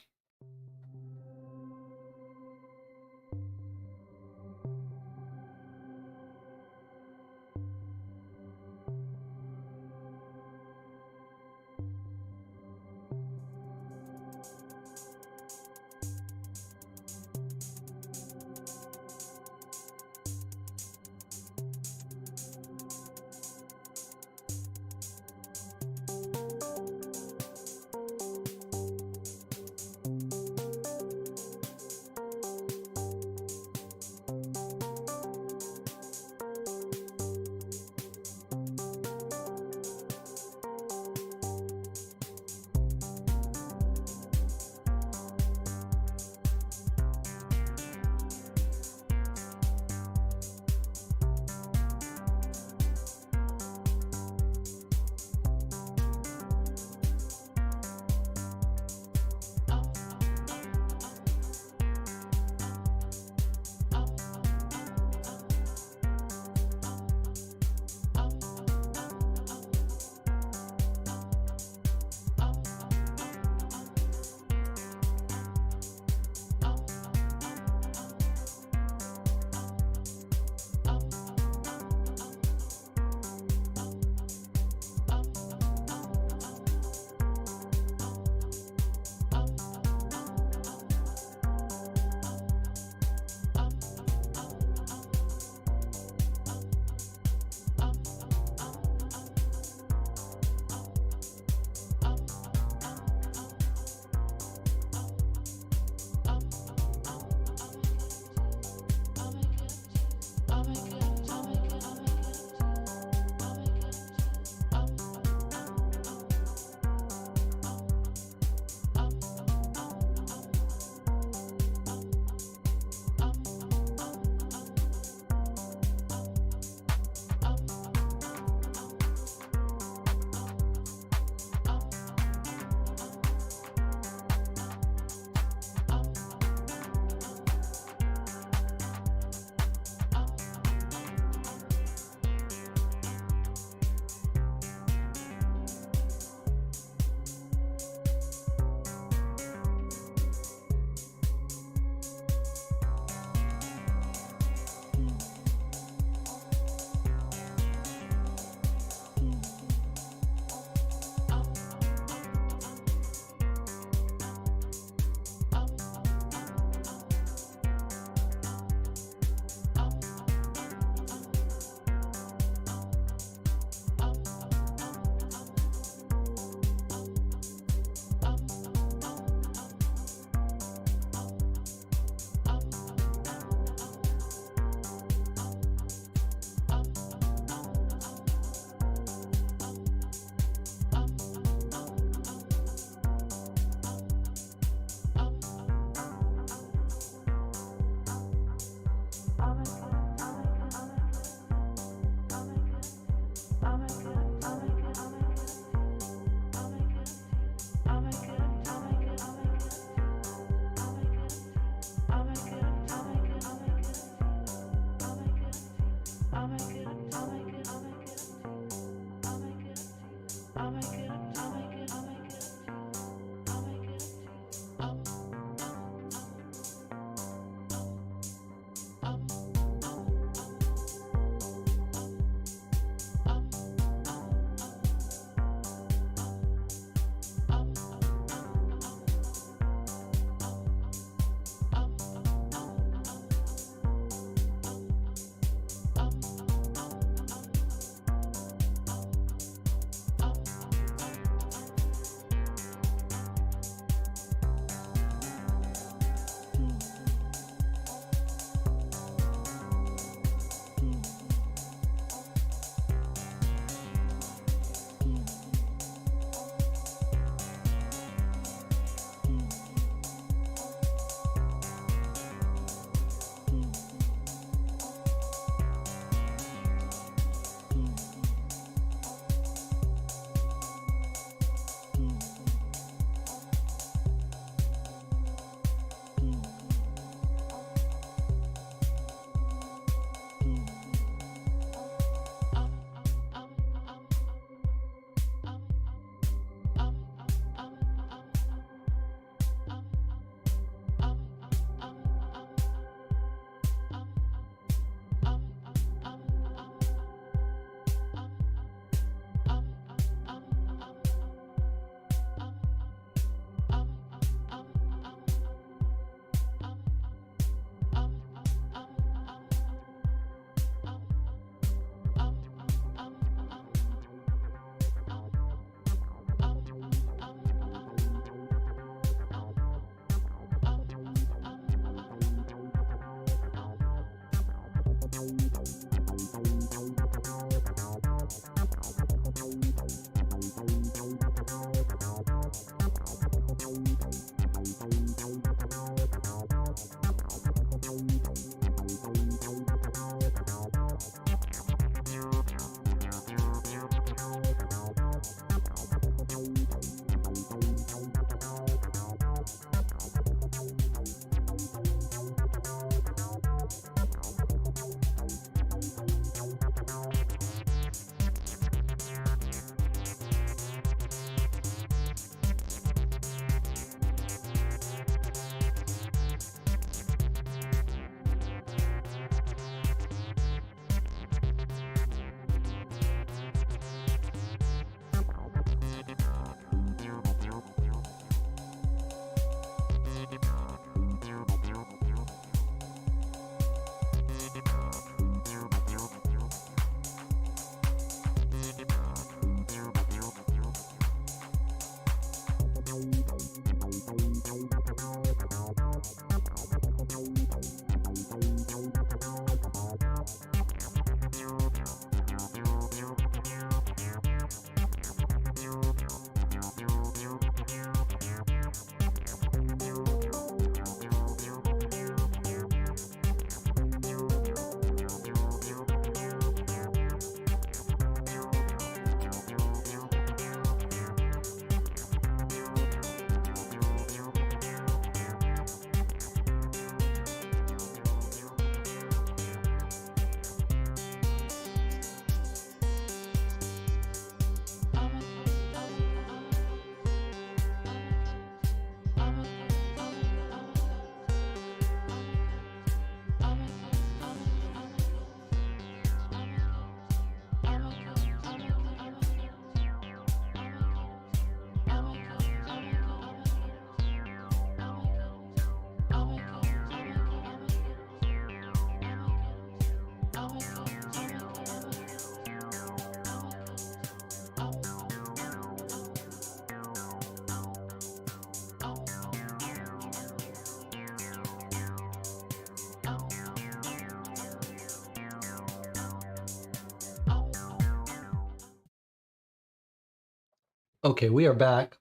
Okay, we are back.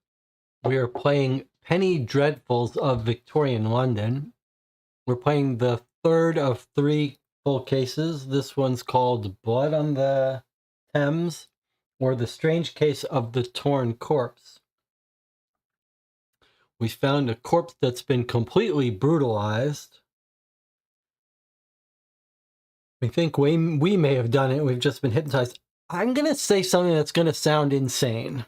We are playing Penny Dreadfuls of Victorian London. We're playing the third of 3 full cases. This one's called Blood on the Thames, or The Strange Case of the Torn Corpse. We found a corpse that's been completely brutalized. We think we may have done it. We've just been hypnotized. I'm going to say something that's going to sound insane.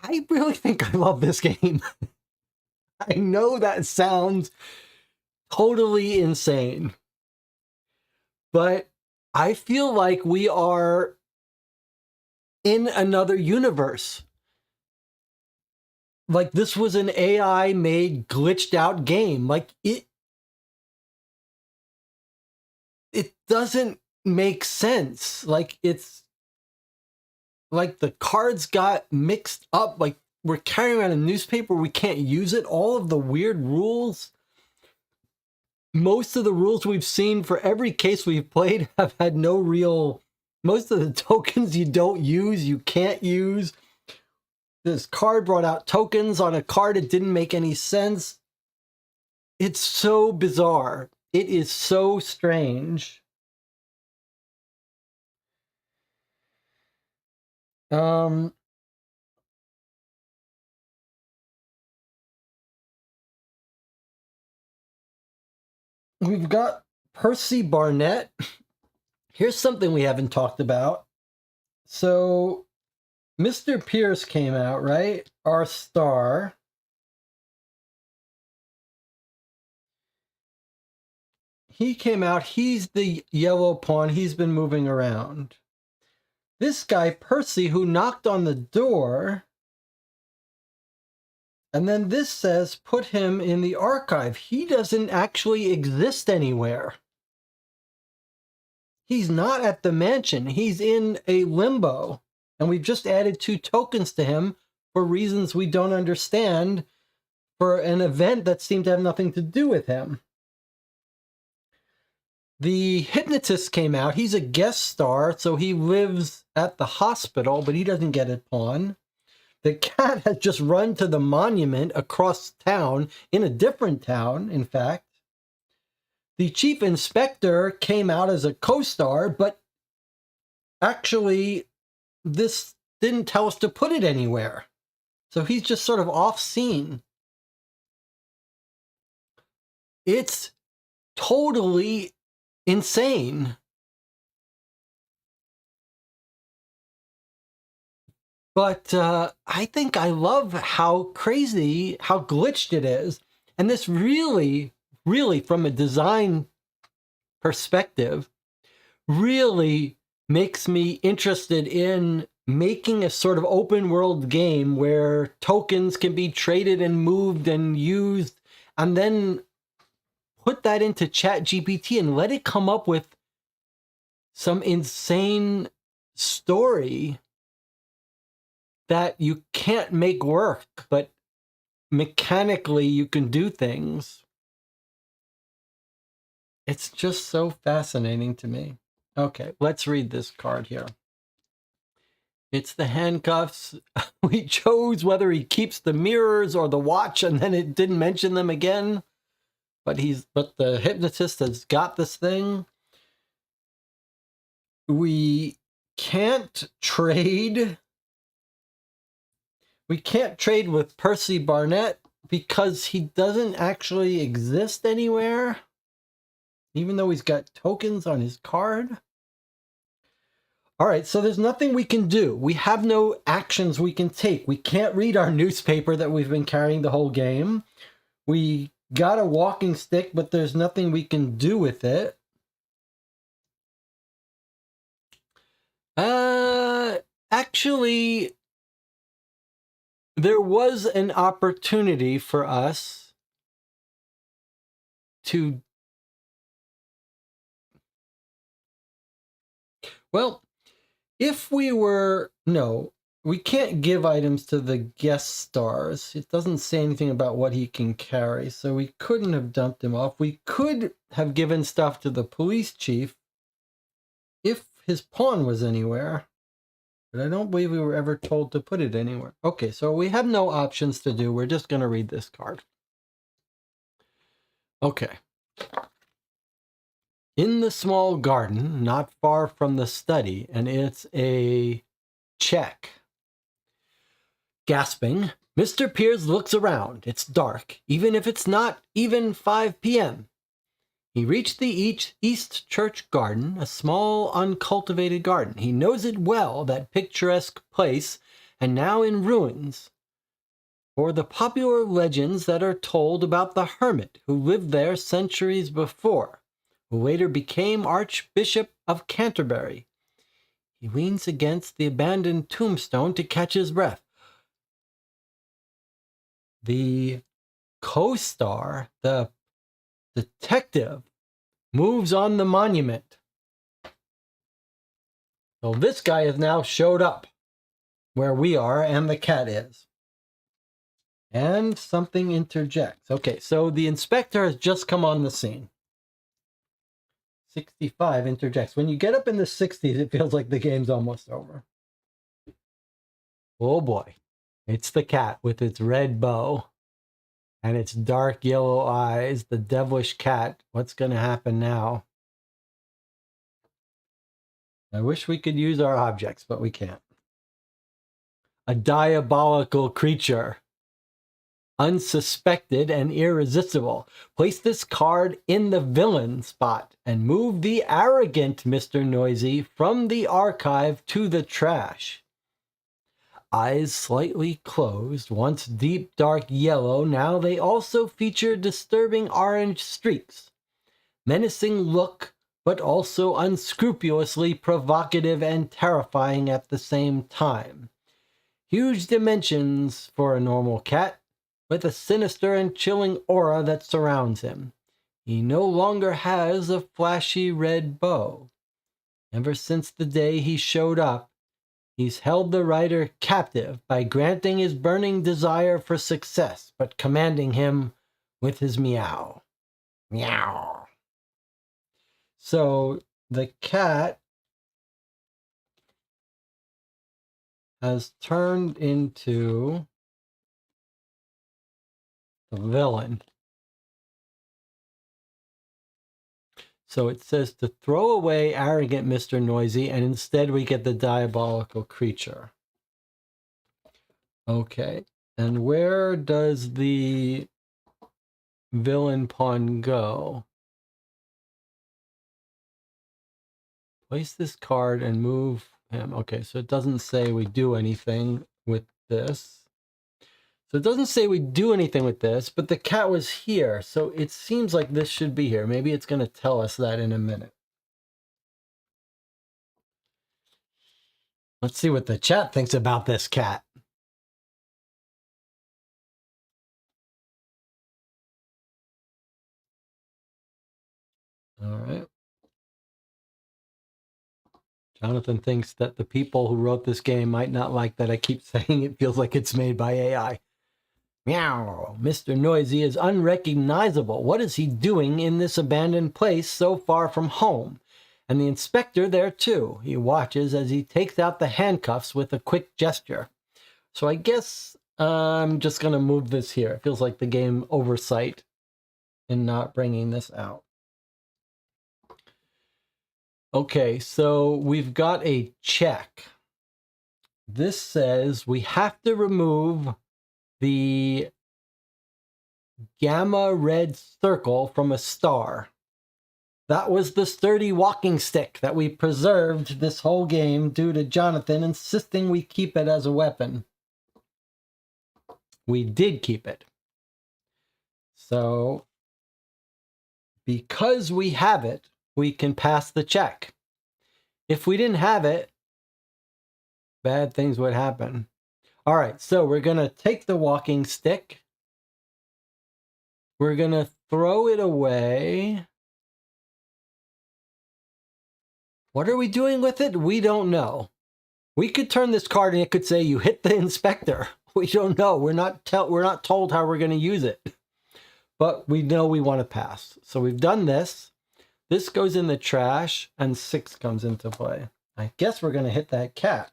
I really think I love this game. I know that sounds totally insane, but I feel like we are in another universe. Like this was an AI made glitched out game. Like it doesn't make sense. Like it's like the cards got mixed up. Like we're carrying around a newspaper, we can't use it. All of the weird rules. Most of the rules we've seen for every case we've played have had no real. Most of the tokens you don't use, you can't use. This card brought out tokens on a card. It didn't make any sense. It's so bizarre. It is so strange. We've got Percy Barnett. Here's something we haven't talked about. So, Mr. Pierce came out, right? Our star. He came out. He's the yellow pawn. He's been moving around. This guy, Percy, who knocked on the door. And then this says, put him in the archive. He doesn't actually exist anywhere. He's not at the mansion. He's in a limbo. And we've just added 2 tokens to him for reasons we don't understand for an event that seemed to have nothing to do with him. The hypnotist came out. He's a guest star, so he lives at the hospital, but he doesn't get a pawn. The cat has just run to the monument across town, in a different town, in fact. The chief inspector came out as a co-star, but actually this didn't tell us to put it anywhere. So he's just sort of off scene. It's totally insane. But I think I love how crazy, how glitched it is. And this really, really, from a design perspective, really makes me interested in making a sort of open world game where tokens can be traded and moved and used, and then put that into ChatGPT and let it come up with some insane story that you can't make work, but mechanically you can do things. It's just so fascinating to me. Okay, let's read this card here. It's the handcuffs. We chose whether he keeps the mirrors or the watch, and then it didn't mention them again. But the hypnotist has got this thing. We can't trade. We can't trade with Percy Barnett because he doesn't actually exist anywhere, even though he's got tokens on his card. All right, so there's nothing we can do. We have no actions we can take. We can't read our newspaper that we've been carrying the whole game. We got a walking stick, but there's nothing we can do with it. Actually, there was an opportunity for us to... Well, if we were... No, we can't give items to the guest stars. It doesn't say anything about what he can carry, so we couldn't have dumped him off. We could have given stuff to the police chief if his pawn was anywhere. But I don't believe we were ever told to put it anywhere. Okay, so we have no options to do. We're just going to read this card. Okay. In the small garden, not far from the study, and it's a check. Gasping, Mr. Pierce looks around. It's dark, even if it's not even 5 p.m. He reached the East Church Garden, a small, uncultivated garden. He knows it well, that picturesque place, and now in ruins. For the popular legends that are told about the hermit who lived there centuries before, who later became Archbishop of Canterbury. He leans against the abandoned tombstone to catch his breath. The co-star, the detective, moves on the monument. So this guy has now showed up where we are and the cat is. And something interjects. Okay, so the inspector has just come on the scene. 65 interjects. When you get up in the 60s, it feels like the game's almost over. Oh boy. It's the cat with its red bow and its dark yellow eyes, the devilish cat. What's going to happen now? I wish we could use our objects, but we can't. A diabolical creature. Unsuspected and irresistible. Place this card in the villain spot and move the arrogant Mr. Noisy from the archive to the trash. Eyes slightly closed, once deep dark yellow, now they also feature disturbing orange streaks. Menacing look, but also unscrupulously provocative and terrifying at the same time. Huge dimensions for a normal cat, with a sinister and chilling aura that surrounds him. He no longer has a flashy red bow. Ever since the day he showed up, he's held the writer captive by granting his burning desire for success, but commanding him with his meow. Meow. So the cat has turned into the villain. So it says to throw away arrogant Mr. Noisy, and instead we get the diabolical creature. Okay, and where does the villain pawn go? Place this card and move him. Okay, so it doesn't say we do anything with this. So it doesn't say we do anything with this, but the cat was here, so it seems like this should be here. Maybe it's going to tell us that in a minute. Let's see what the chat thinks about this cat. All right. Jonathan thinks that the people who wrote this game might not like that I keep saying it feels like it's made by AI. Meow. Mr. Noisy is unrecognizable. What is he doing in this abandoned place so far from home? And the inspector there too. He watches as he takes out the handcuffs with a quick gesture. So I guess I'm just going to move this here. It feels like the game oversight in not bringing this out. Okay, so we've got a check. This says we have to remove the gamma red circle from a star. That was the sturdy walking stick that we preserved this whole game due to Jonathan insisting we keep it as a weapon. We did keep it. So, because we have it, we can pass the check. If we didn't have it, bad things would happen. All right, so we're going to take the walking stick. We're going to throw it away. What are we doing with it? We don't know. We could turn this card and it could say you hit the inspector. We don't know. We're not told how we're going to use it. But we know we want to pass. So we've done this. This goes in the trash and 6 comes into play. I guess we're going to hit that cat.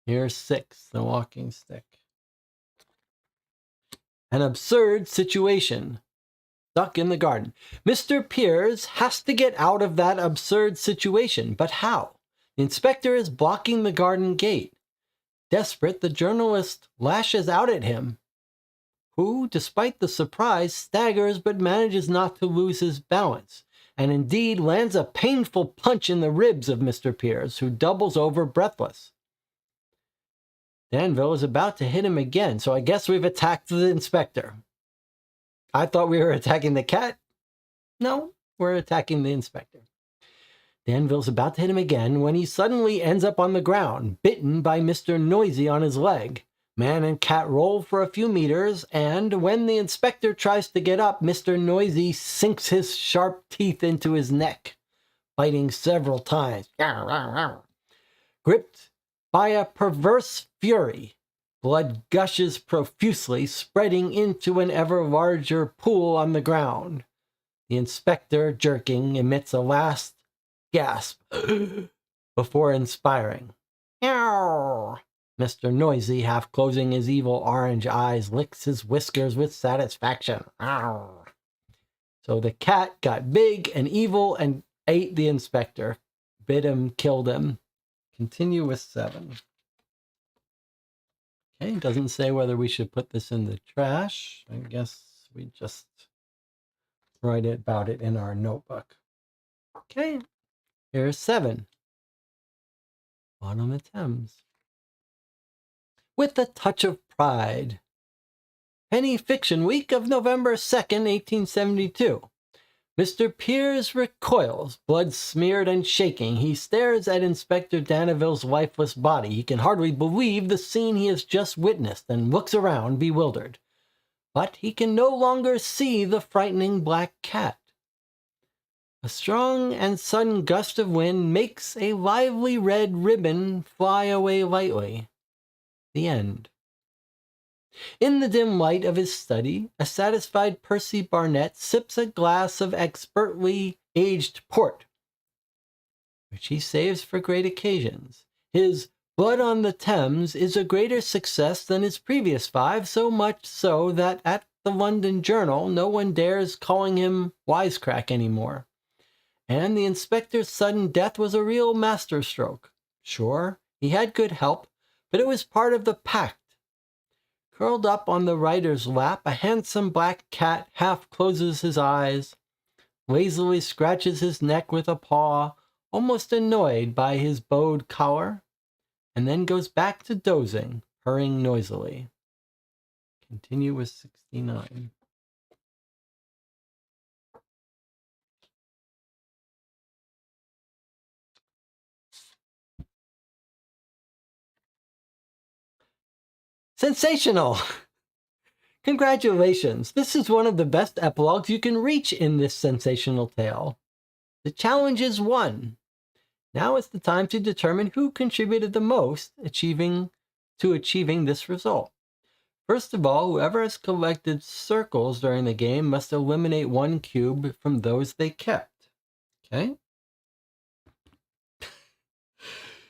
Here's 6, the walking stick. An absurd situation. Stuck in the garden. Mr. Piers has to get out of that absurd situation. But how? The inspector is blocking the garden gate. Desperate, the journalist lashes out at him. who, despite the surprise, staggers but manages not to lose his balance, and indeed lands a painful punch in the ribs of Mr. Pierce, who doubles over breathless. Danville is about to hit him again, so I guess we've attacked the inspector. I thought we were attacking the cat. No, we're attacking the inspector. Danville's about to hit him again when he suddenly ends up on the ground, bitten by Mr. Noisy on his leg. Man and cat roll for a few meters, and when the inspector tries to get up, Mr. Noisy sinks his sharp teeth into his neck, biting several times. Gripped by a perverse fury, blood gushes profusely, spreading into an ever larger pool on the ground. The inspector, jerking, emits a last gasp before inspiring. Meow. Mr. Noisy, half closing his evil orange eyes, licks his whiskers with satisfaction. Meow. So the cat got big and evil and ate the inspector. Bit him, killed him. Continue with 7. Okay, doesn't say whether we should put this in the trash. I guess we just write about it in our notebook. Okay, here's 7. Bottom of Thames. With a touch of pride. Penny Fiction Week of November 2nd, 1872. Mr. Pierce recoils, blood smeared and shaking. He stares at Inspector Danville's lifeless body. He can hardly believe the scene he has just witnessed and looks around, bewildered. But he can no longer see the frightening black cat. A strong and sudden gust of wind makes a lively red ribbon fly away lightly. The end. In the dim light of his study, a satisfied Percy Barnett sips a glass of expertly aged port, which he saves for great occasions. His Blood on the Thames is a greater success than his previous 5, so much so that at the London Journal no one dares calling him Wisecrack anymore. And the inspector's sudden death was a real masterstroke. Sure, he had good help, but it was part of the pact. Curled up on the writer's lap, a handsome black cat half closes his eyes, lazily scratches his neck with a paw, almost annoyed by his bowed collar, and then goes back to dozing, purring noisily. Continue with 69. Sensational! Congratulations! This is one of the best epilogues you can reach in this sensational tale. The challenge is won. Now is the time to determine who contributed the most to achieving this result. First of all, whoever has collected circles during the game must eliminate 1 cube from those they kept. Okay?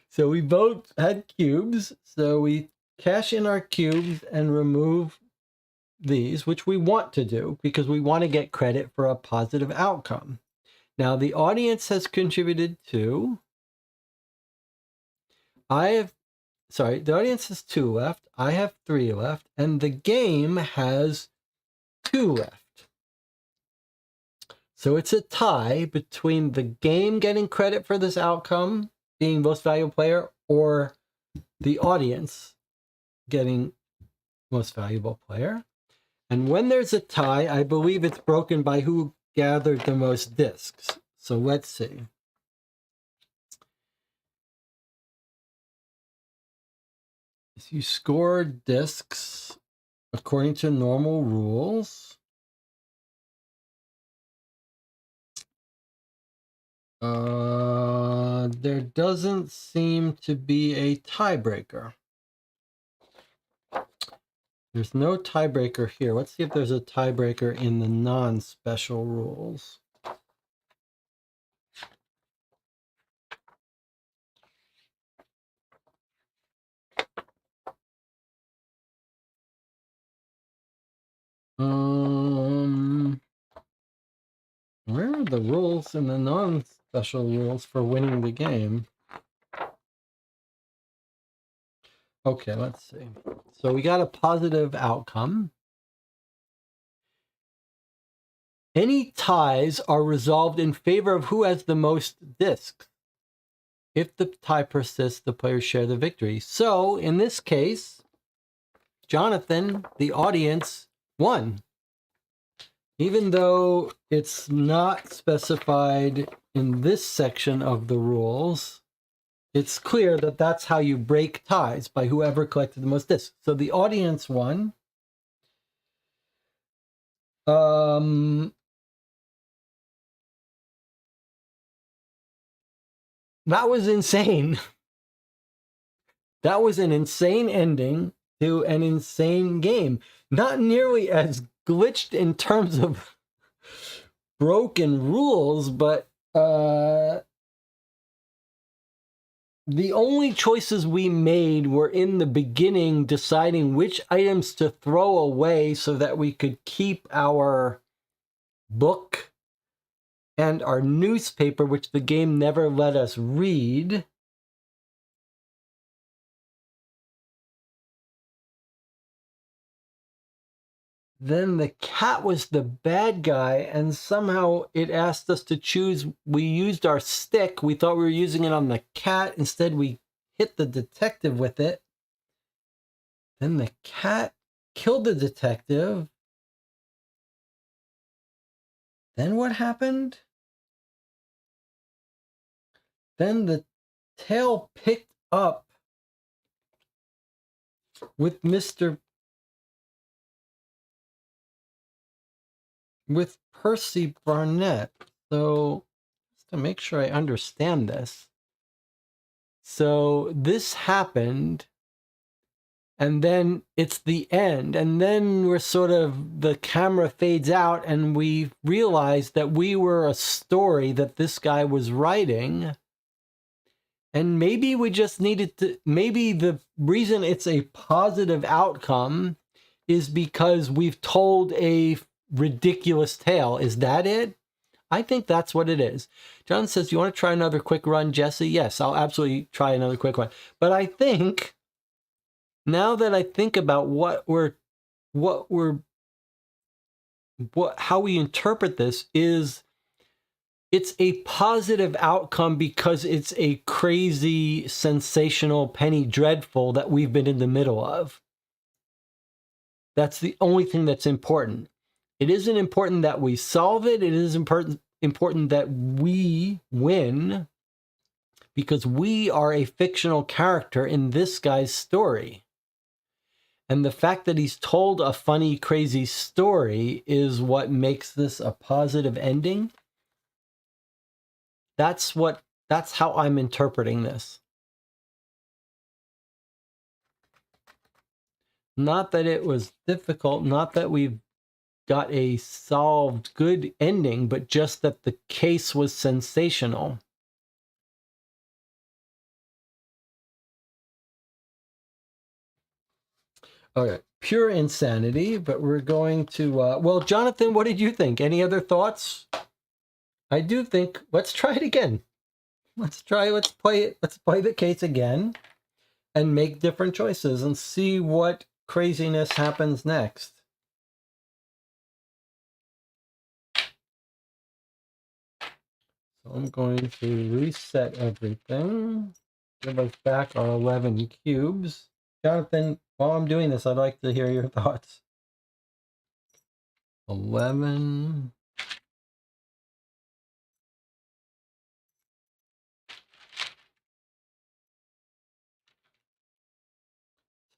So we both had cubes, so we cash in our cubes and remove these, which we want to do because we want to get credit for a positive outcome. Now the audience has contributed to... the audience has 2 left, I have 3 left, and the game has 2 left. So it's a tie between the game getting credit for this outcome, being most valuable player, or the audience getting most valuable player. And when there's a tie, I believe it's broken by who gathered the most discs. So let's see. If you score discs according to normal rules, there doesn't seem to be a tiebreaker. There's no tiebreaker here. Let's see if there's a tiebreaker in the non-special rules. Where are the rules in the non-special rules for winning the game? Okay, let's see. So we got a positive outcome. Any ties are resolved in favor of who has the most discs. If the tie persists, the players share the victory. So, in this case, Jonathan, the audience, won. Even though it's not specified in this section of the rules, it's clear that that's how you break ties, by whoever collected the most discs. So the audience won. That was insane. That was an insane ending to an insane game. Not nearly as glitched in terms of broken rules, but the only choices we made were in the beginning, deciding which items to throw away so that we could keep our book and our newspaper, which the game never let us read. Then the cat was the bad guy, and somehow it asked us to choose. We used our stick. We thought we were using it on the cat. Instead, we hit the detective with it. Then the cat killed the detective. Then what happened? Then the tail picked up with Percy Barnett. So, just to make sure I understand this. So, this happened, and then it's the end, and then we're sort of, the camera fades out, and we realize that we were a story that this guy was writing. And maybe we just needed to, maybe the reason it's a positive outcome is because we've told a ridiculous tale. Is that it? I think that's what it is. John says, you want to try another quick run, Jesse? Yes, I'll absolutely try another quick one. But I think, now that I think about how we interpret this, is it's a positive outcome because it's a crazy, sensational, penny dreadful that we've been in the middle of. That's the only thing that's important. It isn't important that we solve it. It is important that we win, because we are a fictional character in this guy's story. And the fact that he's told a funny, crazy story is what makes this a positive ending. That's how I'm interpreting this. Not that it was difficult, not that we've got a solved good ending, but just that the case was sensational. Okay, pure insanity, but we're going to, well, Jonathan, what did you think? Any other thoughts? I do think, let's try it again. Let's play the case again and make different choices and see what craziness happens next. So I'm going to reset everything, give us back our 11 cubes. Jonathan, while I'm doing this, I'd like to hear your thoughts. 11.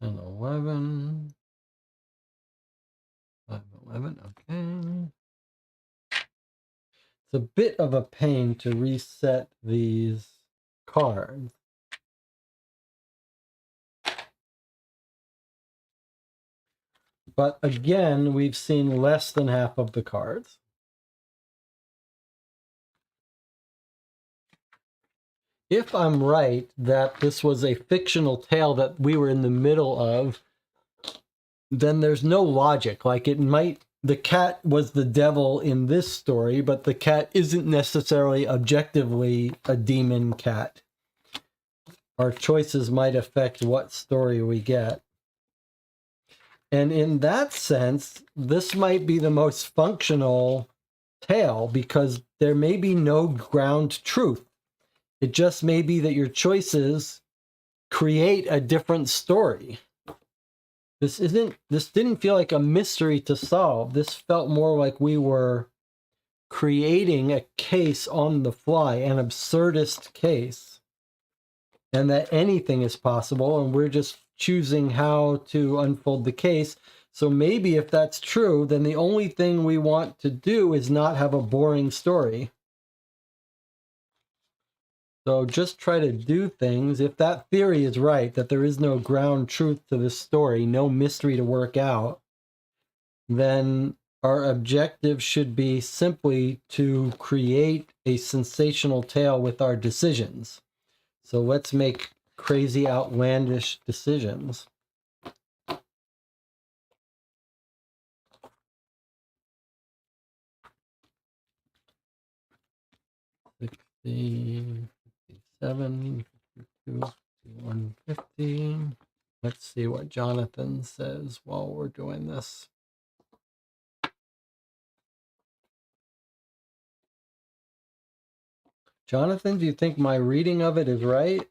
And 11. 11, okay. It's a bit of a pain to reset these cards. But again, we've seen less than half of the cards. If I'm right that this was a fictional tale that we were in the middle of, then there's no logic. Like, the cat was the devil in this story, but the cat isn't necessarily objectively a demon cat. Our choices might affect what story we get. And in that sense, this might be the most functional tale, because there may be no ground truth. It just may be that your choices create a different story. This didn't feel like a mystery to solve. This felt more like we were creating a case on the fly, an absurdist case, and that anything is possible, and we're just choosing how to unfold the case. So maybe if that's true, then the only thing we want to do is not have a boring story. So just try to do things. If that theory is right, that there is no ground truth to this story, no mystery to work out, then our objective should be simply to create a sensational tale with our decisions. So let's make crazy, outlandish decisions. $60, $57, $52, $150. Let's see what Jonathan says while we're doing this. Jonathan, do you think my reading of it is right?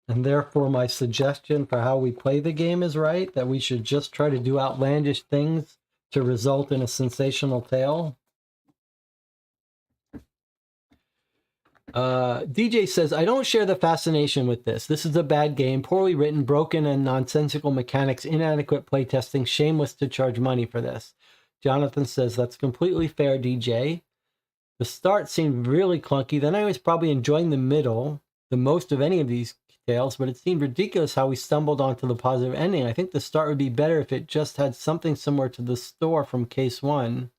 And therefore my suggestion for how we play the game is right? That we should just try to do outlandish things to result in a sensational tale? DJ says, I don't share the fascination with this. This is a bad game, poorly written, broken and nonsensical mechanics, inadequate playtesting, shameless to charge money for this. Jonathan says, that's completely fair, DJ. The start seemed really clunky. Then I was probably enjoying the middle the most of any of these tales, but it seemed ridiculous how we stumbled onto the positive ending. I think the start would be better if it just had something similar to the store from case 1.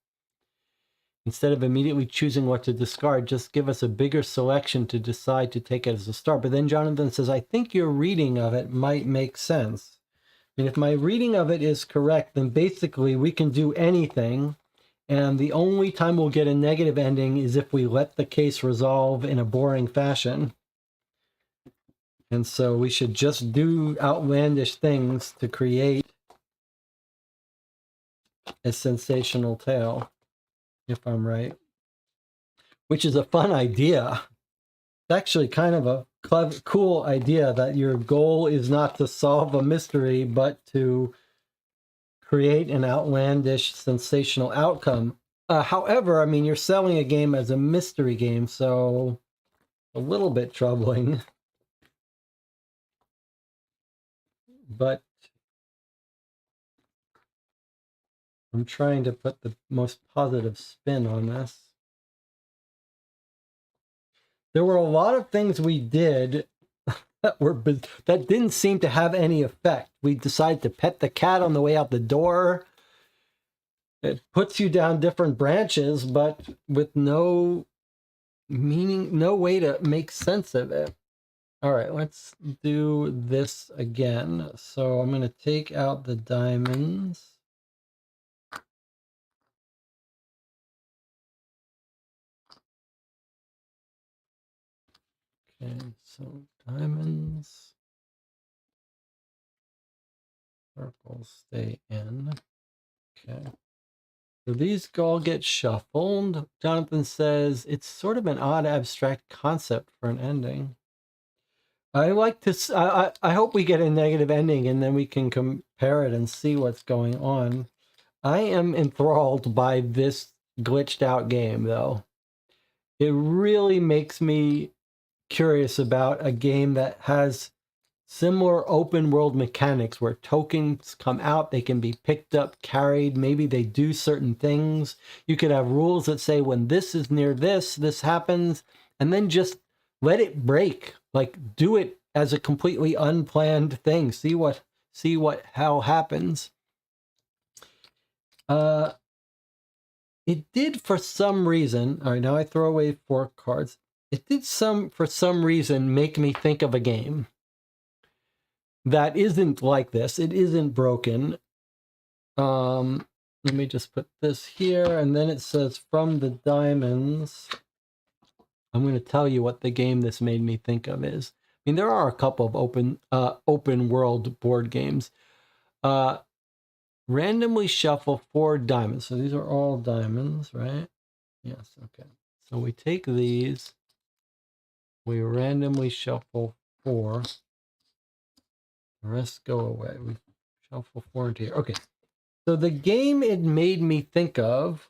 Instead of immediately choosing what to discard, just give us a bigger selection to decide to take it as a start. But then Jonathan says, I think your reading of it might make sense. And if my reading of it is correct, then basically we can do anything. And the only time we'll get a negative ending is if we let the case resolve in a boring fashion. And so we should just do outlandish things to create a sensational tale, if I'm right. Which is a fun idea. It's actually kind of a cool idea that your goal is not to solve a mystery, but to create an outlandish, sensational outcome. However, I mean, you're selling a game as a mystery game, so a little bit troubling. But I'm trying to put the most positive spin on this. There were a lot of things we did that didn't seem to have any effect. We decided to pet the cat on the way out the door. It puts you down different branches, but with no meaning, no way to make sense of it. All right, let's do this again. So I'm going to take out the diamonds. Okay, so diamonds. Purples stay in. Okay. So these all get shuffled. Jonathan says it's sort of an odd abstract concept for an ending. I like to. I hope we get a negative ending and then we can compare it and see what's going on. I am enthralled by this glitched out game, though. It really makes me curious about a game that has similar open world mechanics where tokens come out, they can be picked up, carried, maybe they do certain things. You could have rules that say when this is near this, this happens, and then just let it break. Like do it as a completely unplanned thing. See what how happens. It did for some reason. All right, now I throw away 4 cards. It did for some reason make me think of a game that isn't like this. It isn't broken. Let me just put this here, and then it says from the diamonds. I'm going to tell you what the game this made me think of is. I mean, there are a couple of open world board games. randomly shuffle 4 diamonds. So these are all diamonds, right? Yes, okay. So we take these, we randomly shuffle 4. The rest go away. We shuffle 4 into here. Okay. So the game it made me think of,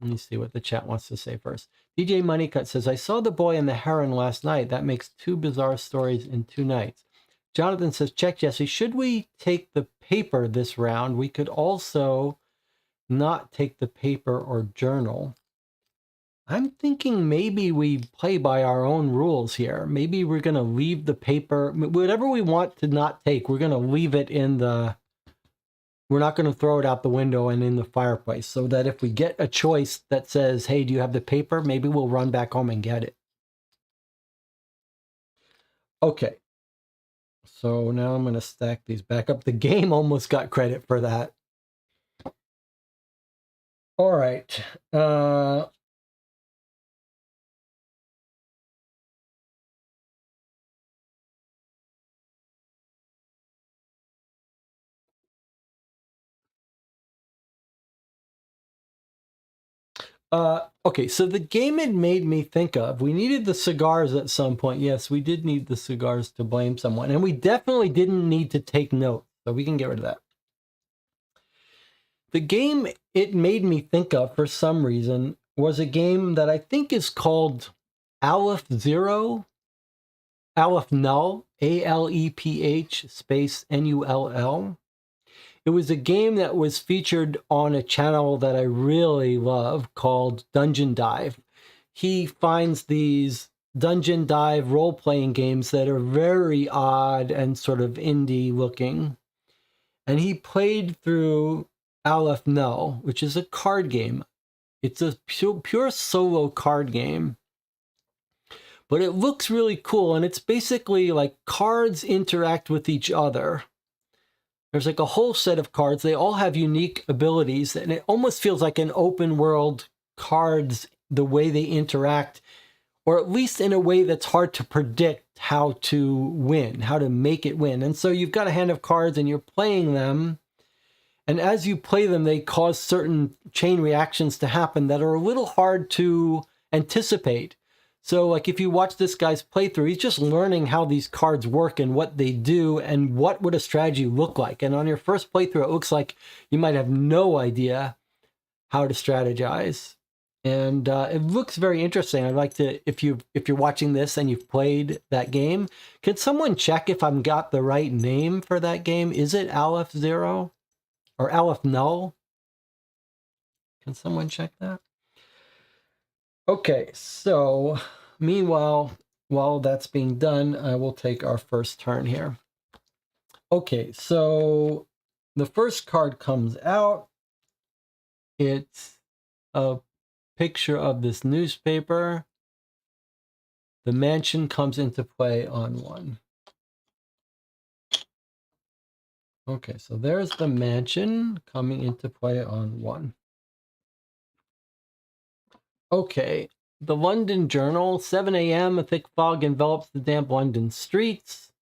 let me see what the chat wants to say first. DJ Moneycut says, I saw The Boy and the Heron last night. That makes 2 bizarre stories in 2 nights. Jonathan says, check Jesse, should we take the paper this round? We could also not take the paper or journal. I'm thinking maybe we play by our own rules here. Maybe we're going to leave the paper, whatever we want to not take, we're going to leave it in the, we're not going to throw it out the window and in the fireplace, so that if we get a choice that says, hey, do you have the paper? Maybe we'll run back home and get it. Okay. So now I'm going to stack these back up. The game almost got credit for that. All right. Okay, so the game it made me think of, we needed the cigars at some point. Yes, we did need the cigars to blame someone. And we definitely didn't need to take notes, so we can get rid of that. The game it made me think of, for some reason, was a game that I think is called Aleph Zero, Aleph Null, ALEPH space NULL. It was a game that was featured on a channel that I really love called Dungeon Dive. He finds these Dungeon Dive role-playing games that are very odd and sort of indie looking. And he played through Aleph Null, which is a card game. It's a pure solo card game. But it looks really cool, and it's basically like cards interact with each other. There's like a whole set of cards. They all have unique abilities, and it almost feels like an open world cards, the way they interact, or at least in a way that's hard to predict how to win, how to make it win. And so you've got a hand of cards and you're playing them. And as you play them, they cause certain chain reactions to happen that are a little hard to anticipate. So like if you watch this guy's playthrough, he's just learning how these cards work and what they do and what would a strategy look like. And on your first playthrough, it looks like you might have no idea how to strategize. And it looks very interesting. I'd like to, if you're watching this and you've played that game, could someone check if I've got the right name for that game? Is it Aleph Zero or Aleph Null? Can someone check that? Okay, so meanwhile, while that's being done, I will take our first turn here. Okay, so the first card comes out. It's a picture of this newspaper. The mansion comes into play on 1. Okay, so there's the mansion coming into play on 1. Okay, the London Journal, 7 a.m., a thick fog envelops the damp London streets.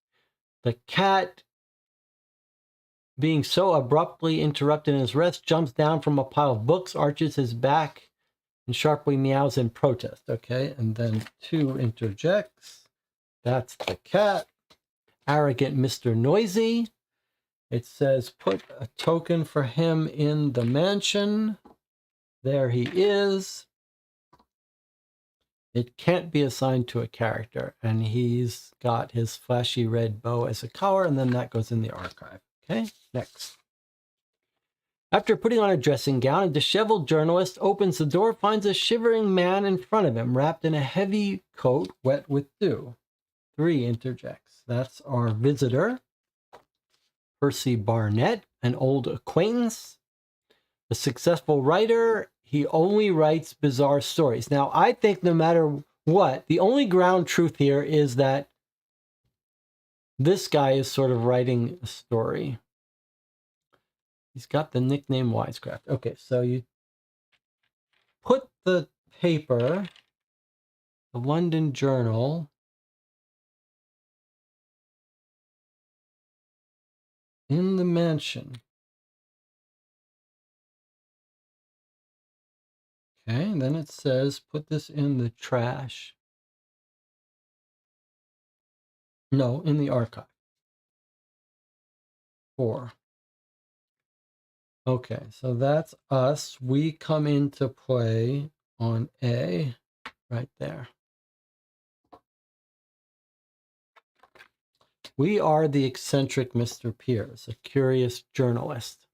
The cat, being so abruptly interrupted in his rest, jumps down from a pile of books, arches his back, and sharply meows in protest. Okay, and then 2 interjects. That's the cat. Arrogant Mr. Noisy. It says, put a token for him in the mansion. There he is. It can't be assigned to a character, and he's got his flashy red bow as a collar, and then that goes in the archive. Okay, next. After putting on a dressing gown, a disheveled journalist opens the door, finds a shivering man in front of him, wrapped in a heavy coat wet with dew. 3 interjects. That's our visitor, Percy Barnett, an old acquaintance. A successful writer, he only writes bizarre stories. Now, I think no matter what, the only ground truth here is that this guy is sort of writing a story. He's got the nickname Wisecraft. Okay, so you put the paper, the London Journal, in the mansion. Okay, and then it says put this in the trash. No, in the archive. 4. Okay, so that's us. We come into play on A right there. We are the eccentric Mr. Pierce, a curious journalist.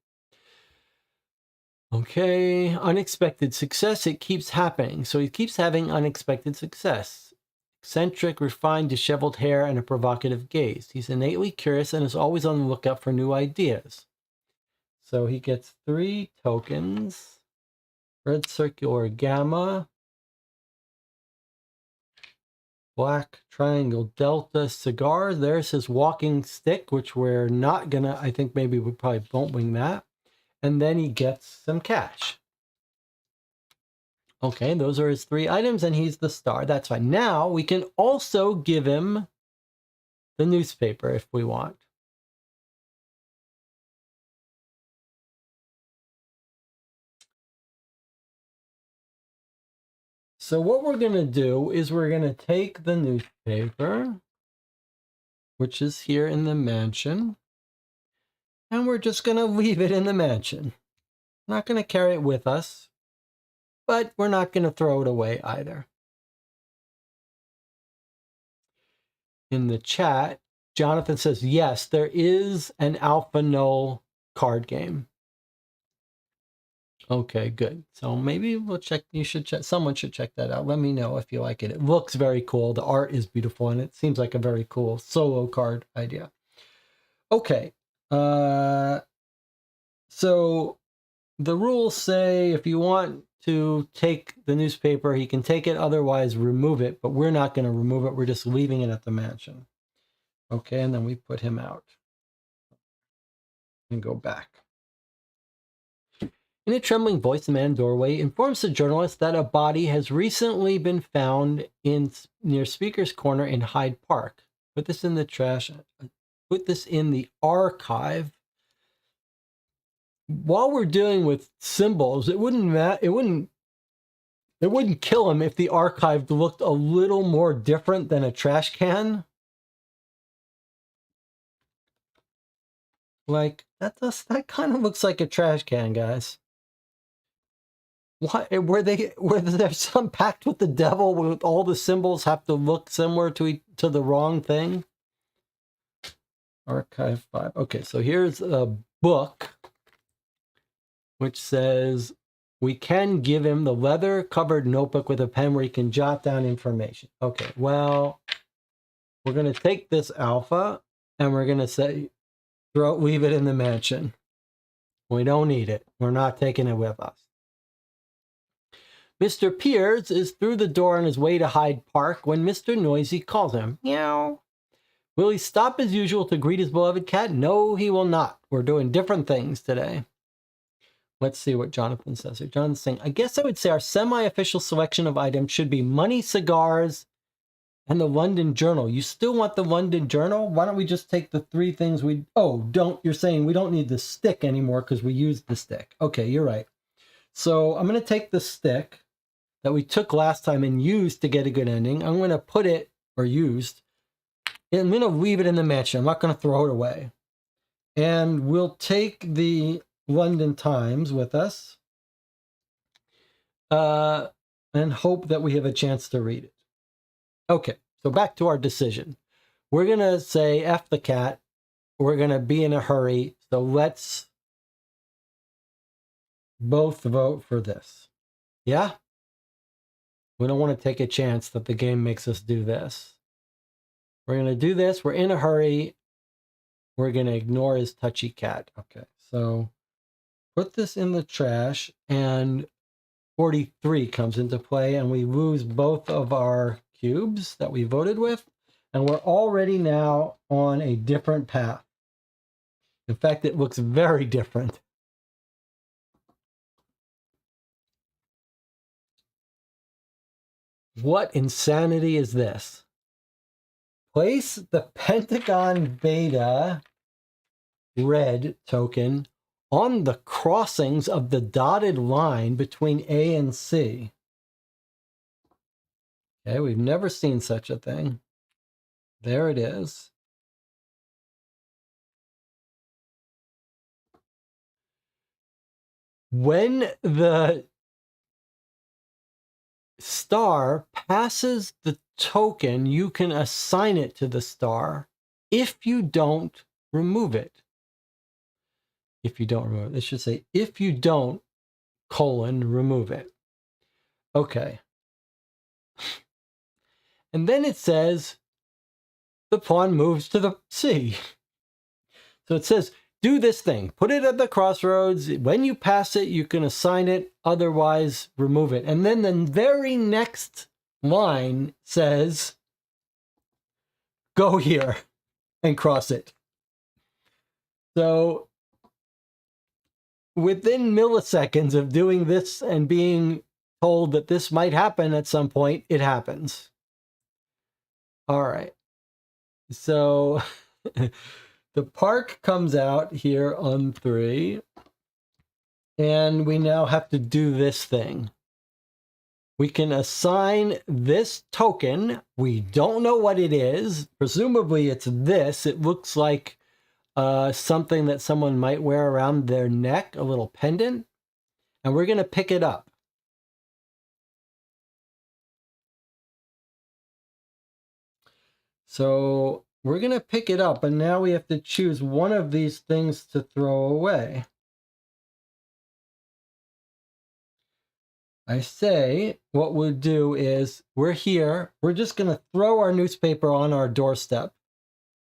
Okay, unexpected success. It keeps happening. So he keeps having unexpected success. Eccentric, refined, disheveled hair, and a provocative gaze. He's innately curious and is always on the lookout for new ideas. So he gets 3 tokens. Red circular gamma. Black triangle delta cigar. There's his walking stick, which we're not gonna, I think maybe we probably won't wing that. And then he gets some cash. Okay, those are his 3 items, and he's the star. That's fine. Now we can also give him the newspaper if we want. So what we're going to do is we're going to take the newspaper, which is here in the mansion, and we're just going to leave it in the mansion. Not going to carry it with us, but we're not going to throw it away either. In the chat, Jonathan says, yes, there is an Alpha Null card game. Okay, good. So maybe we'll check. You should check. Someone should check that out. Let me know if you like it. It looks very cool. The art is beautiful, and it seems like a very cool solo card idea. Okay. So the rules say if you want to take the newspaper, he can take it. Otherwise, remove it. But we're not going to remove it. We're just leaving it at the mansion. Okay, and then we put him out and go back. In a trembling voice, the man in the doorway informs the journalist that a body has recently been found near Speaker's Corner in Hyde Park. Put this in the trash. Put this in the archive. While we're dealing with symbols, it wouldn't kill him if the archive looked a little more different than a trash can. Like that kind of looks like a trash can, guys. What were there some pact with the devil where all the symbols have to look similar to the wrong thing? Archive 5. Okay, so here's a book which says we can give him the leather-covered notebook with a pen where he can jot down information. Okay, well, we're going to take this alpha and we're going to say leave it in the mansion. We don't need it. We're not taking it with us. Mr. Pierce is through the door on his way to Hyde Park when Mr. Noisy calls him. Meow. Will he stop as usual to greet his beloved cat? No, he will not. We're doing different things today. Let's see what Jonathan says here. Jonathan's saying, I guess I would say our semi-official selection of items should be money, cigars, and the London Journal. You still want the London Journal? Why don't we just take the 3 things we... Oh, you're saying we don't need the stick anymore because we used the stick. Okay, you're right. So I'm going to take the stick that we took last time and used to get a good ending. I'm going to put it, or used, and I'm going to leave it in the mansion. I'm not going to throw it away. And we'll take the London Times with us and hope that we have a chance to read it. Okay, so back to our decision. We're going to say F the cat. We're going to be in a hurry. So let's both vote for this. Yeah? We don't want to take a chance that the game makes us do this. We're going to do this. We're in a hurry. We're going to ignore his touchy cat. Okay, so put this in the trash, and 43 comes into play, and we lose both of our cubes that we voted with, and we're already now on a different path. In fact, it looks very different. What insanity is this? Place the Pentagon Beta red token on the crossings of the dotted line between A and C. Okay, we've never seen such a thing. There it is. When the star passes the token, you can assign it to the star if you don't remove it. If you don't remove it. It should say, if you don't, remove it. Okay. And then it says, the pawn moves to the C. So it says, do this thing. Put it at the crossroads. When you pass it, you can assign it. Otherwise, remove it. And then the very next line says, go here and cross it. So within milliseconds of doing this and being told that this might happen at some point, it happens. All right. So the park comes out here on 3. And we now have to do this thing. We can assign this token. We don't know what it is. Presumably it's this. It looks like something that someone might wear around their neck, a little pendant. And we're going to pick it up. So we're going to pick it up, and now we have to choose one of these things to throw away. I say what we'll do is we're here. We're just going to throw our newspaper on our doorstep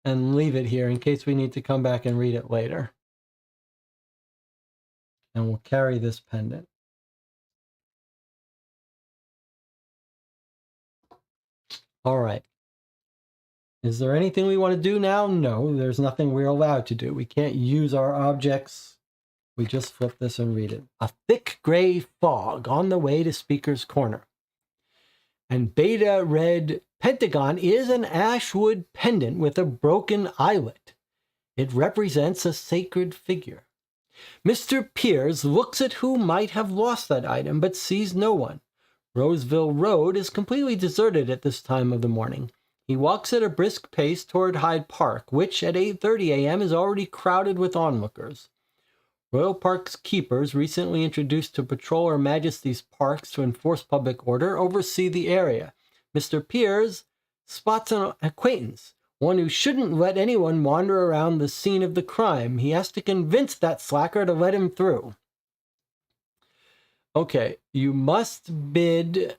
and leave it here in case we need to come back and read it later. And we'll carry this pendant. All right. Is there anything we want to do now? No, there's nothing we're allowed to do. We can't use our objects. We just flip this and read it. A thick gray fog on the way to Speaker's Corner. And beta red pentagon is an ashwood pendant with a broken eyelet. It represents a sacred figure. Mr. Piers looks at who might have lost that item, but sees no one. Roseville Road is completely deserted at this time of the morning. He walks at a brisk pace toward Hyde Park, which at 8:30 a.m. is already crowded with onlookers. Royal Park's keepers, recently introduced to patrol Her Majesty's parks to enforce public order, oversee the area. Mr. Piers spots an acquaintance, one who shouldn't let anyone wander around the scene of the crime. He has to convince that slacker to let him through. Okay, you must bid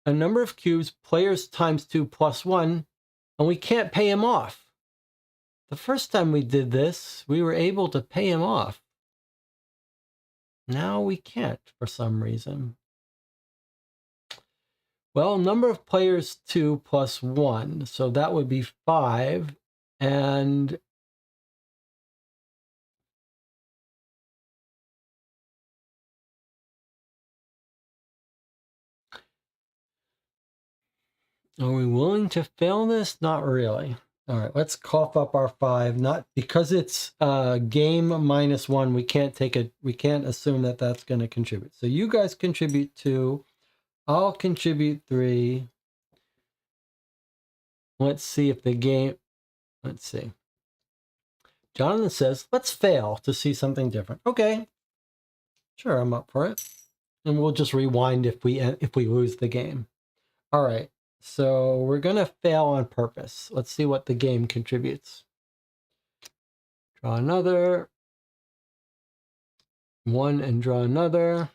a number of cubes, players times 2 plus 1, and we can't pay him off. The first time we did this, we were able to pay him off. Now we can't for some reason. Well, number of players 2 plus 1, so that would be 5, and are we willing to fail this? Not really. All right, let's cough up our 5. Not because it's game -1. We can't assume that that's going to contribute. So you guys contribute 2. I'll contribute 3. Let's see if the game. Let's see. Jonathan says, "Let's fail to see something different." Okay, sure, I'm up for it. And we'll just rewind if we lose the game. All right. So we're going to fail on purpose. Let's see what the game contributes. Draw another. 1 and draw another.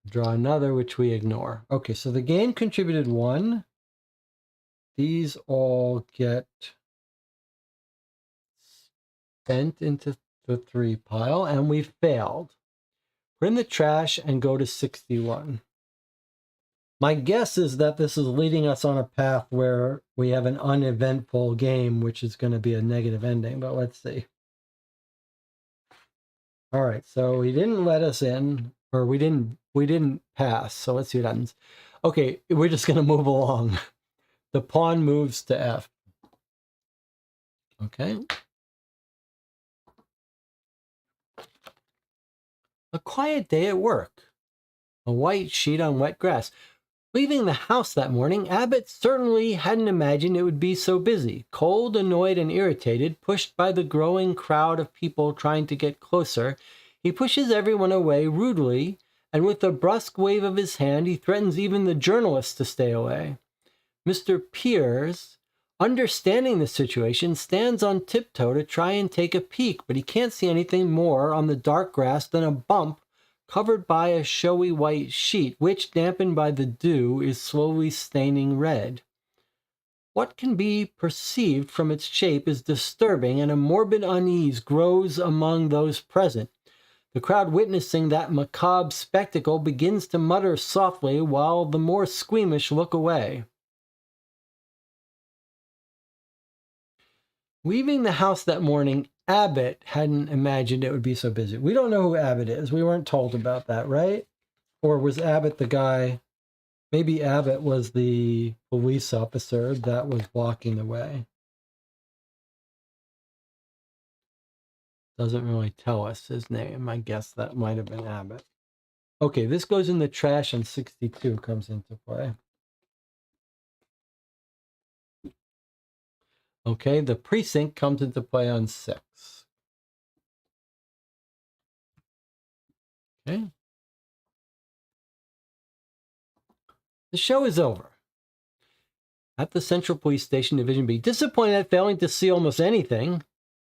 Draw another, which we ignore. Okay, so the game contributed 1. These all get spent into the 3 pile, and we failed. Put in the trash and go to 61. My guess is that this is leading us on a path where we have an uneventful game, which is going to be a negative ending, but let's see. All right, so he didn't let us in, or we didn't pass, so let's see what happens. Okay, we're just going to move along. The pawn moves to F. Okay. A quiet day at work. A white sheet on wet grass. Leaving the house that morning, Abbott certainly hadn't imagined it would be so busy. Cold, annoyed, and irritated, pushed by the growing crowd of people trying to get closer, he pushes everyone away rudely, and with a brusque wave of his hand, he threatens even the journalists to stay away. Mr. Piers, understanding the situation, stands on tiptoe to try and take a peek, but he can't see anything more on the dark grass than a bump covered by a showy white sheet, which, dampened by the dew, is slowly staining red. What can be perceived from its shape is disturbing, and a morbid unease grows among those present. The crowd witnessing that macabre spectacle begins to mutter softly, while the more squeamish look away. Leaving the house that morning, Abbott hadn't imagined it would be so busy. We don't know who Abbott is. We weren't told about that, right? Or was Abbott the guy? Maybe Abbott was the police officer that was walking the way. Doesn't really tell us his name. I guess that might have been Abbott. Okay, this goes in the trash and 62 comes into play. Okay, the precinct comes into play on 6. Okay. The show is over. At the Central Police Station, Division B, disappointed at failing to see almost anything,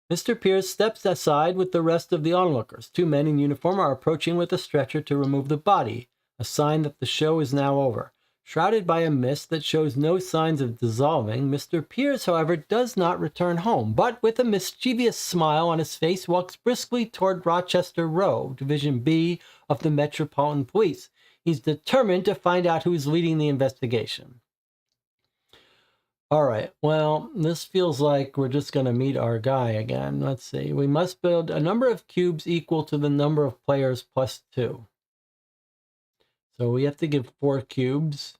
Mr. Pierce steps aside with the rest of the onlookers. 2 men in uniform are approaching with a stretcher to remove the body, a sign that the show is now over. Shrouded by a mist that shows no signs of dissolving, Mr. Pierce, however, does not return home, but with a mischievous smile on his face walks briskly toward Rochester Row, Division B of the Metropolitan Police. He's determined to find out who's leading the investigation. All right, well, this feels like we're just going to meet our guy again. Let's see. We must build a number of cubes equal to the number of players plus 2. So we have to give 4 cubes.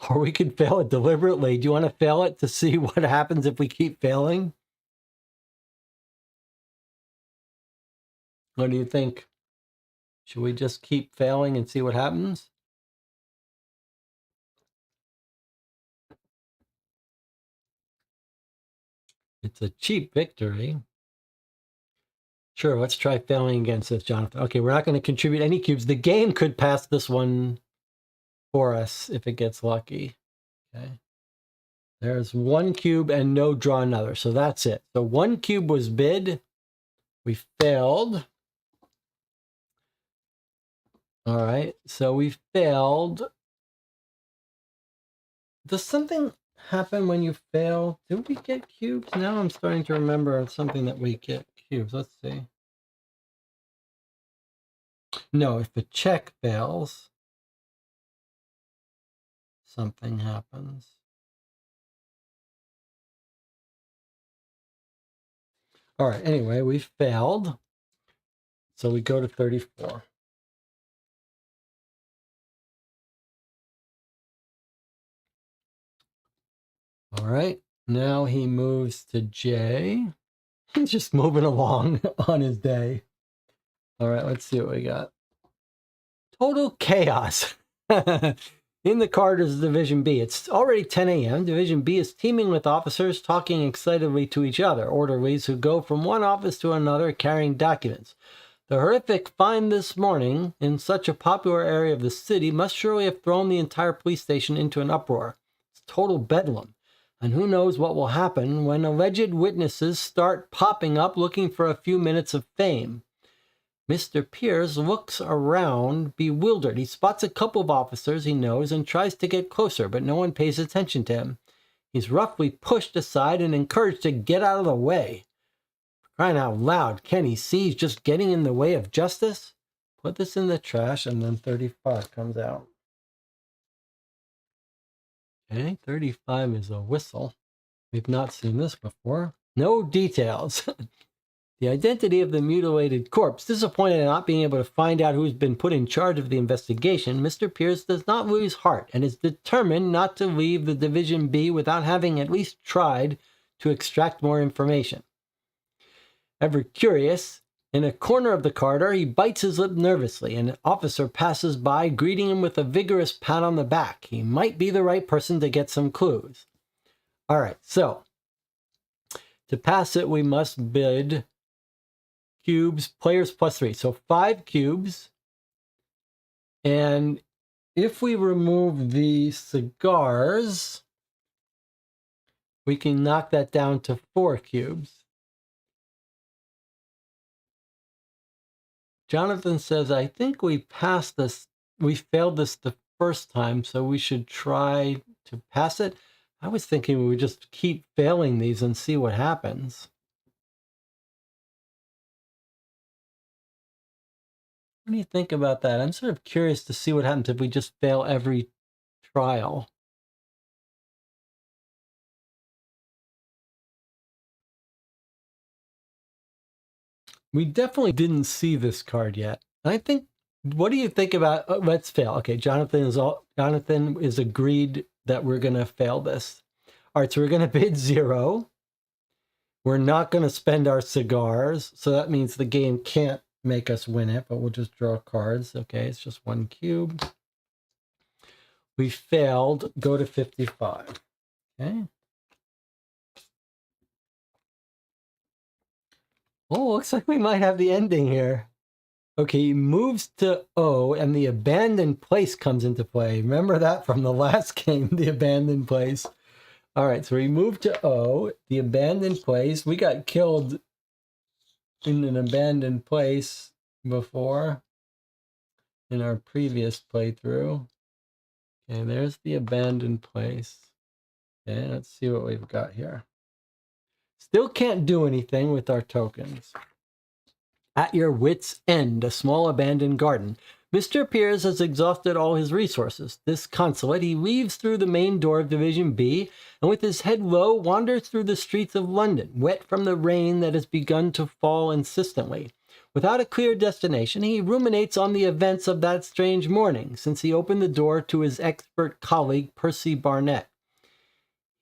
Or we could fail it deliberately. Do you want to fail it to see what happens if we keep failing? What do you think? Should we just keep failing and see what happens? It's a cheap victory. Sure, let's try failing again, says Jonathan. Okay, we're not going to contribute any cubes. The game could pass this one for us if it gets lucky. Okay. There's 1 cube and no draw another. So that's it. So 1 cube was bid. We failed. All right. So we failed. Does something happen when you fail? Do we get cubes? Now I'm starting to remember something that we get cubes. Let's see. No, if the check fails, something happens. All right, anyway, we failed. So we go to 34. All right, now he moves to J. He's just moving along on his day. All right, let's see what we got. Total chaos in the corridors of Division B. It's already 10 a.m. Division B is teeming with officers talking excitedly to each other, orderlies who go from one office to another carrying documents. The horrific find this morning in such a popular area of the city must surely have thrown the entire police station into an uproar. It's total bedlam. And who knows what will happen when alleged witnesses start popping up looking for a few minutes of fame. Mr. Pierce looks around, bewildered. He spots a couple of officers he knows and tries to get closer, but no one pays attention to him. He's roughly pushed aside and encouraged to get out of the way. Crying out loud, can he see he's just getting in the way of justice? Put this in the trash, and then 35 comes out. Okay, 35 is a whistle. We've not seen this before. No details. The identity of the mutilated corpse. Disappointed in not being able to find out who's been put in charge of the investigation, Mr. Pierce does not lose heart and is determined not to leave the Division B without having at least tried to extract more information. Ever curious, In a corner of the corridor, he bites his lip nervously. An officer passes by, greeting him with a vigorous pat on the back. He might be the right person to get some clues. All right, so to pass it, we must bid cubes, players +3. So 5 cubes. And if we remove the cigars, we can knock that down to 4 cubes. Jonathan says, I think we passed this. We failed this the first time, so we should try to pass it. I was thinking we would just keep failing these and see what happens. What do you think about that? I'm sort of curious to see what happens if we just fail every trial. We definitely didn't see this card yet. I think, what do you think about, let's fail. Okay, Jonathan is agreed that we're going to fail this. All right, so we're going to bid 0. We're not going to spend our cigars, so that means the game can't make us win it, but we'll just draw cards. Okay, it's just 1 cube. We failed. Go to 55. Okay. Oh, looks like we might have the ending here. Okay, he moves to O, and the abandoned place comes into play. Remember that from the last game, the abandoned place. All right, so we moved to O, the abandoned place. We got killed in an abandoned place before in our previous playthrough. Okay, there's the abandoned place. Okay, let's see what we've got here. Still can't do anything with our tokens. At your wit's end, a small abandoned garden. Mr. Piers has exhausted all his resources. Disconsolate, he leaves through the main door of Division B, and with his head low, wanders through the streets of London, wet from the rain that has begun to fall insistently. Without a clear destination, he ruminates on the events of that strange morning, since he opened the door to his expert colleague, Percy Barnett.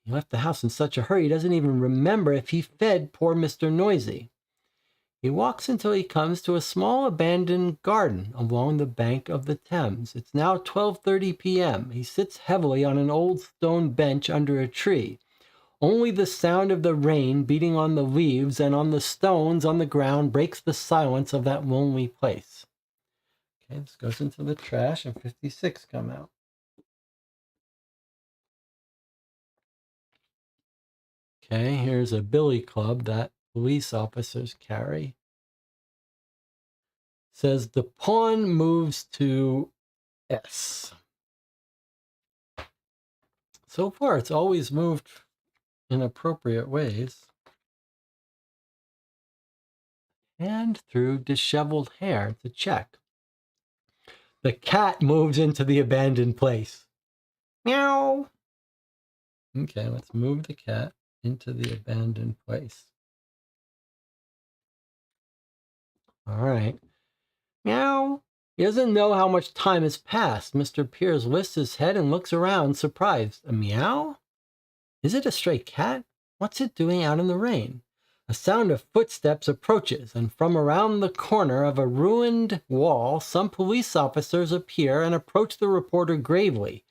He left the house in such a hurry he doesn't even remember if he fed poor Mr. Noisy. He walks until he comes to a small abandoned garden along the bank of the Thames. It's now 12:30 p.m. He sits heavily on an old stone bench under a tree. Only the sound of the rain beating on the leaves and on the stones on the ground breaks the silence of that lonely place. Okay, this goes into the trash and 56 come out. Okay, here's a billy club that police officers carry. Says the pawn moves to S. So far, it's always moved in appropriate ways. And through disheveled hair to check. The cat moves into the abandoned place. Meow. Okay, let's move the cat into the abandoned place. All right. Meow. He doesn't know how much time has passed. Mr. Piers lifts his head and looks around, surprised. A meow? Is it a stray cat? What's it doing out in the rain? A sound of footsteps approaches, and from around the corner of a ruined wall, some police officers appear and approach the reporter gravely,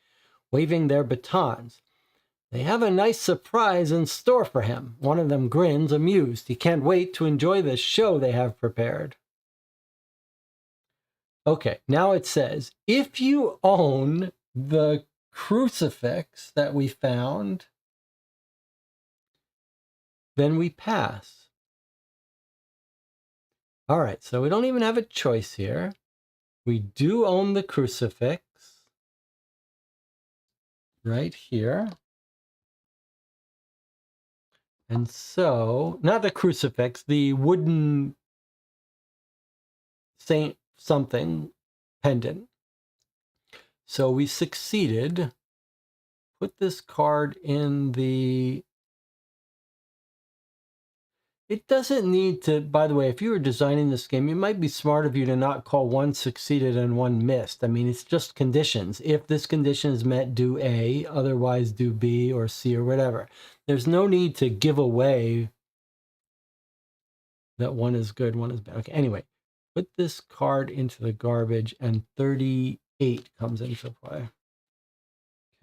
waving their batons. They have a nice surprise in store for him. One of them grins, amused. He can't wait to enjoy the show they have prepared. Okay, now it says, if you own the crucifix that we found, then we pass. All right, so we don't even have a choice here. We do own the crucifix right here. And so, not the crucifix, the wooden saint something pendant. So we succeeded. Put this card in the... It doesn't need to, by the way, if you were designing this game, it might be smart of you to not call one succeeded and one missed. I mean, it's just conditions. If this condition is met, do A, otherwise do B or C or whatever. There's no need to give away that one is good, one is bad. Okay, anyway, put this card into the garbage and 38 comes into play.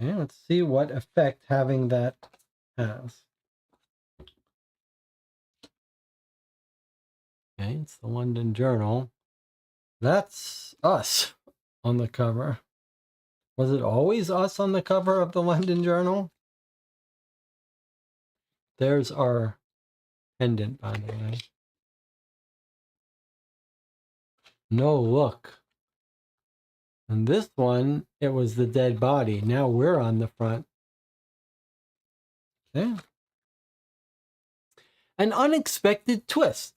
Okay, let's see what effect having that has. Okay, it's the London Journal. That's us on the cover. Was it always us on the cover of the London Journal? There's our pendant, by the way. No, look. And this one, it was the dead body. Now we're on the front. Okay. An unexpected twist.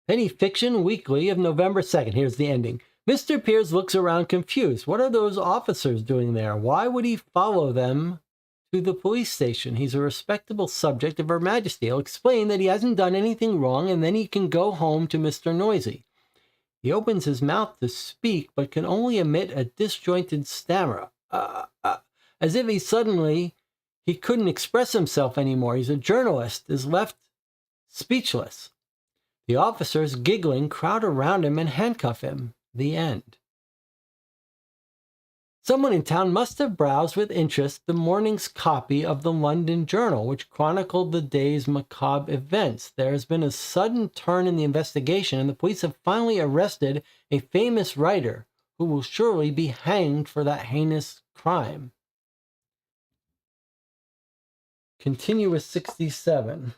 Penny Fiction Weekly of November 2nd. Here's the ending. Mr. Piers looks around confused. What are those officers doing there? Why would he follow them to the police station? He's a respectable subject of Her Majesty. He'll explain that he hasn't done anything wrong, and then he can go home to Mr. Noisy. He opens his mouth to speak, but can only emit a disjointed stammer. As if he couldn't express himself anymore. He's a journalist, is left speechless. The officers, giggling, crowd around him and handcuff him. The end. Someone in town must have browsed with interest the morning's copy of the London Journal, which chronicled the day's macabre events. There has been a sudden turn in the investigation, and the police have finally arrested a famous writer who will surely be hanged for that heinous crime. Continue with 67.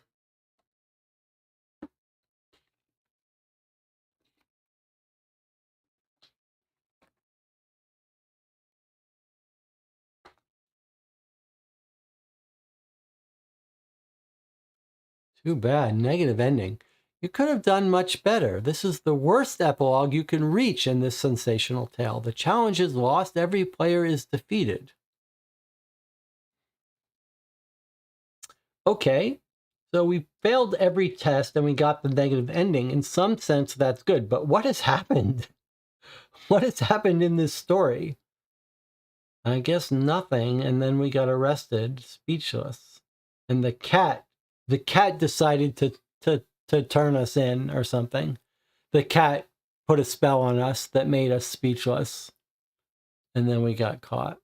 Too bad. Negative ending. You could have done much better. This is the worst epilogue you can reach in this sensational tale. The challenge is lost. Every player is defeated. Okay, so we failed every test and we got the negative ending. In some sense, that's good. But what has happened? What has happened in this story? I guess nothing. And then we got arrested, speechless. And the cat decided to turn us in or something. The cat put a spell on us that made us speechless. And then we got caught.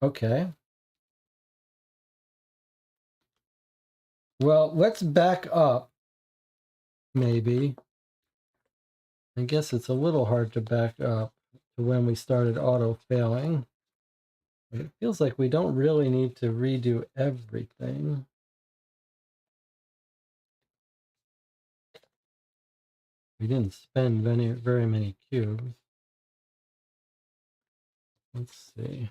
Okay. Well, let's back up, maybe. I guess it's a little hard to back up to when we started auto-failing. But it feels like we don't really need to redo everything. We didn't spend very many cubes. Let's see.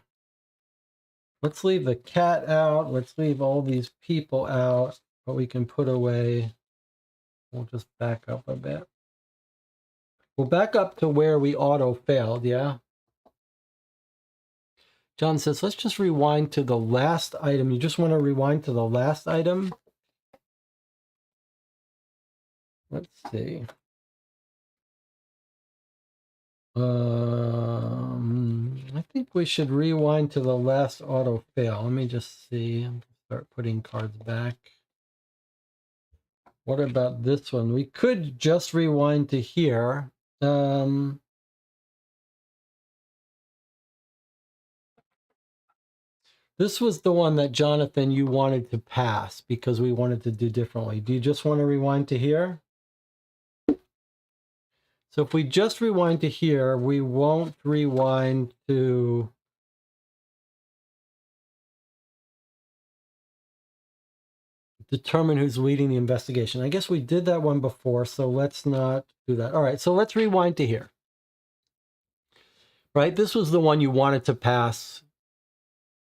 Let's leave the cat out. Let's leave all these people out. But we can put away. We'll just back up a bit. We'll back up to where we auto-failed, yeah? John says, let's just rewind to the last item. You just want to rewind to the last item? Let's see. I think we should rewind to the last auto fail. Let me just see. Start putting cards back. What about this one? We could just rewind to here. This was the one that, Jonathan, you wanted to pass because we wanted to do differently. Do you just want to rewind to here? So if we just rewind to here, we won't rewind to determine who's leading the investigation. I guess we did that one before, so let's not do that. All right, so let's rewind to here. Right, this was the one you wanted to pass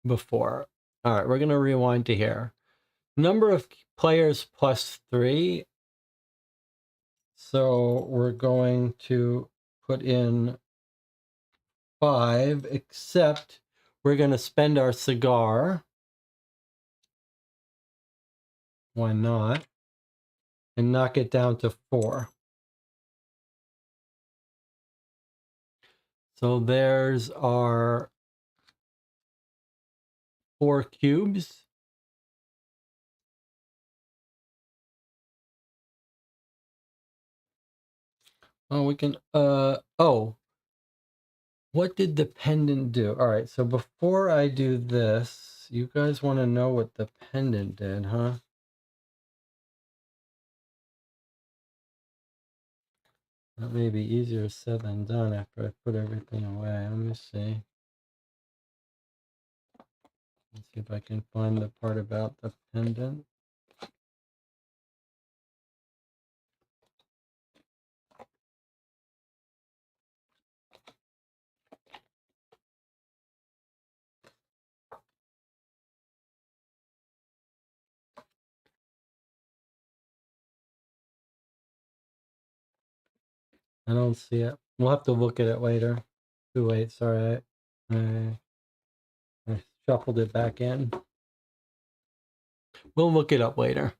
before. All right, we're going to rewind to here. Number of players plus 3. So we're going to put in 5, except we're going to spend our cigar. Why not? And knock it down to 4. So there's our 4 cubes. Oh, we can, oh, what did the pendant do? All right, so before I do this, you guys want to know what the pendant did, huh? That may be easier said than done after I put everything away. Let me see. Let's see if I can find the part about the pendant. I don't see it. We'll have to look at it later. Too late. Sorry, I shuffled it back in. We'll look it up later.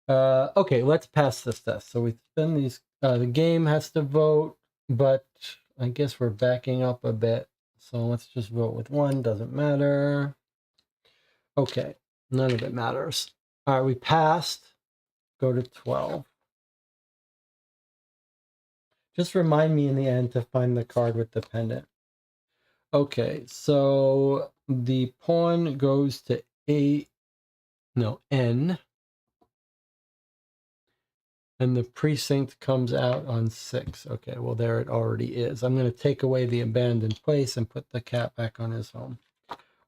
Okay, let's pass this test. So we spin these. The game has to vote, but I guess we're backing up a bit. So let's just vote with one. Doesn't matter. Okay, none of it matters. All right, we passed. Go to 12. Just remind me in the end to find the card with the pendant. Okay, so the pawn goes to N, and the precinct comes out on 6. Okay, well, there it already is. I'm going to take away the abandoned place and put the cat back on his home.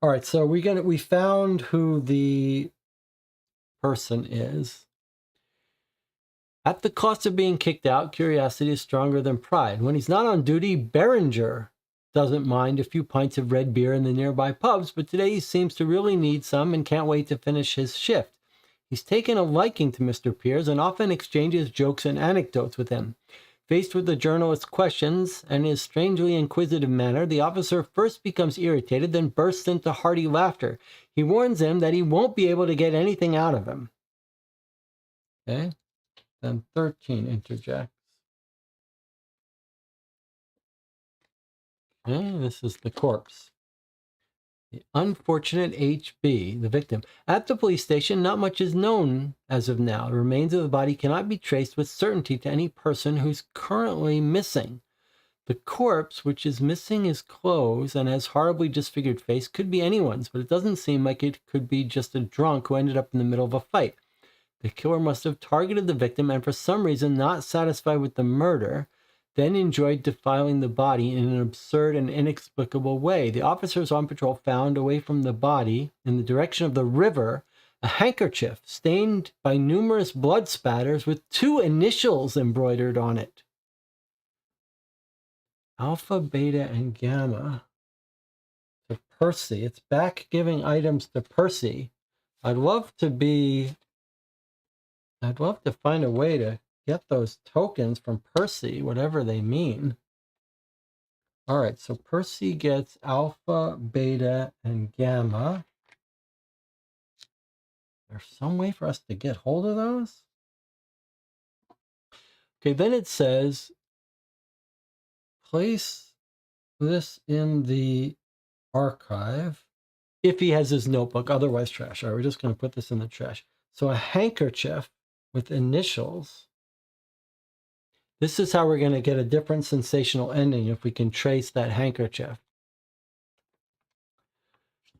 All right, so we found who the person is. At the cost of being kicked out, curiosity is stronger than pride. When he's not on duty, Berenger doesn't mind a few pints of red beer in the nearby pubs, but today he seems to really need some and can't wait to finish his shift. He's taken a liking to Mr. Piers and often exchanges jokes and anecdotes with him. Faced with the journalist's questions and his strangely inquisitive manner, the officer first becomes irritated, then bursts into hearty laughter. He warns him that he won't be able to get anything out of him. Okay? Then 13 interjects. Okay, this is the corpse. The unfortunate HB, the victim. At the police station, not much is known as of now. The remains of the body cannot be traced with certainty to any person who's currently missing. The corpse, which is missing his clothes and has horribly disfigured face, could be anyone's, but it doesn't seem like it could be just a drunk who ended up in the middle of a fight. The killer must have targeted the victim and for some reason not satisfied with the murder, then enjoyed defiling the body in an absurd and inexplicable way. The officers on patrol found away from the body in the direction of the river a handkerchief stained by numerous blood spatters with 2 initials embroidered on it. Alpha, Beta, and Gamma. To Percy. It's back giving items to Percy. I'd love to find a way to get those tokens from Percy, whatever they mean. All right, so Percy gets Alpha, Beta, and Gamma. There's some way for us to get hold of those? Okay, then it says, place this in the archive. If he has his notebook, otherwise trash. All right, we're just going to put this in the trash. So a handkerchief with initials. This is how we're going to get a different sensational ending if we can trace that handkerchief.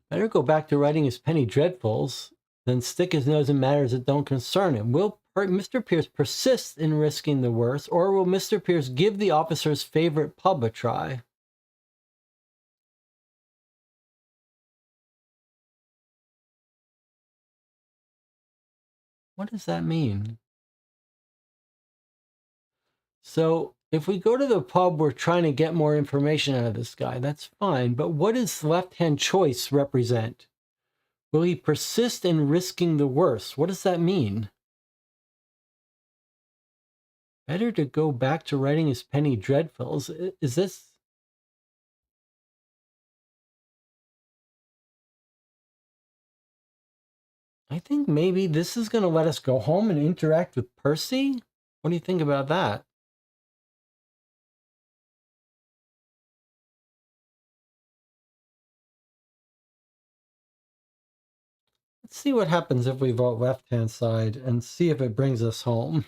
Better go back to writing his penny dreadfuls than stick his nose in matters that don't concern him. Will Mr. Pierce persist in risking the worst, or will Mr. Pierce give the officer's favorite pub a try? What does that mean? So if we go to the pub, we're trying to get more information out of this guy. That's fine. But what does left-hand choice represent? Will he persist in risking the worst? What does that mean? Better to go back to writing his penny dreadfuls. Is this... I think maybe this is going to let us go home and interact with Percy? What do you think about that? Let's see what happens if we vote left-hand side and see if it brings us home.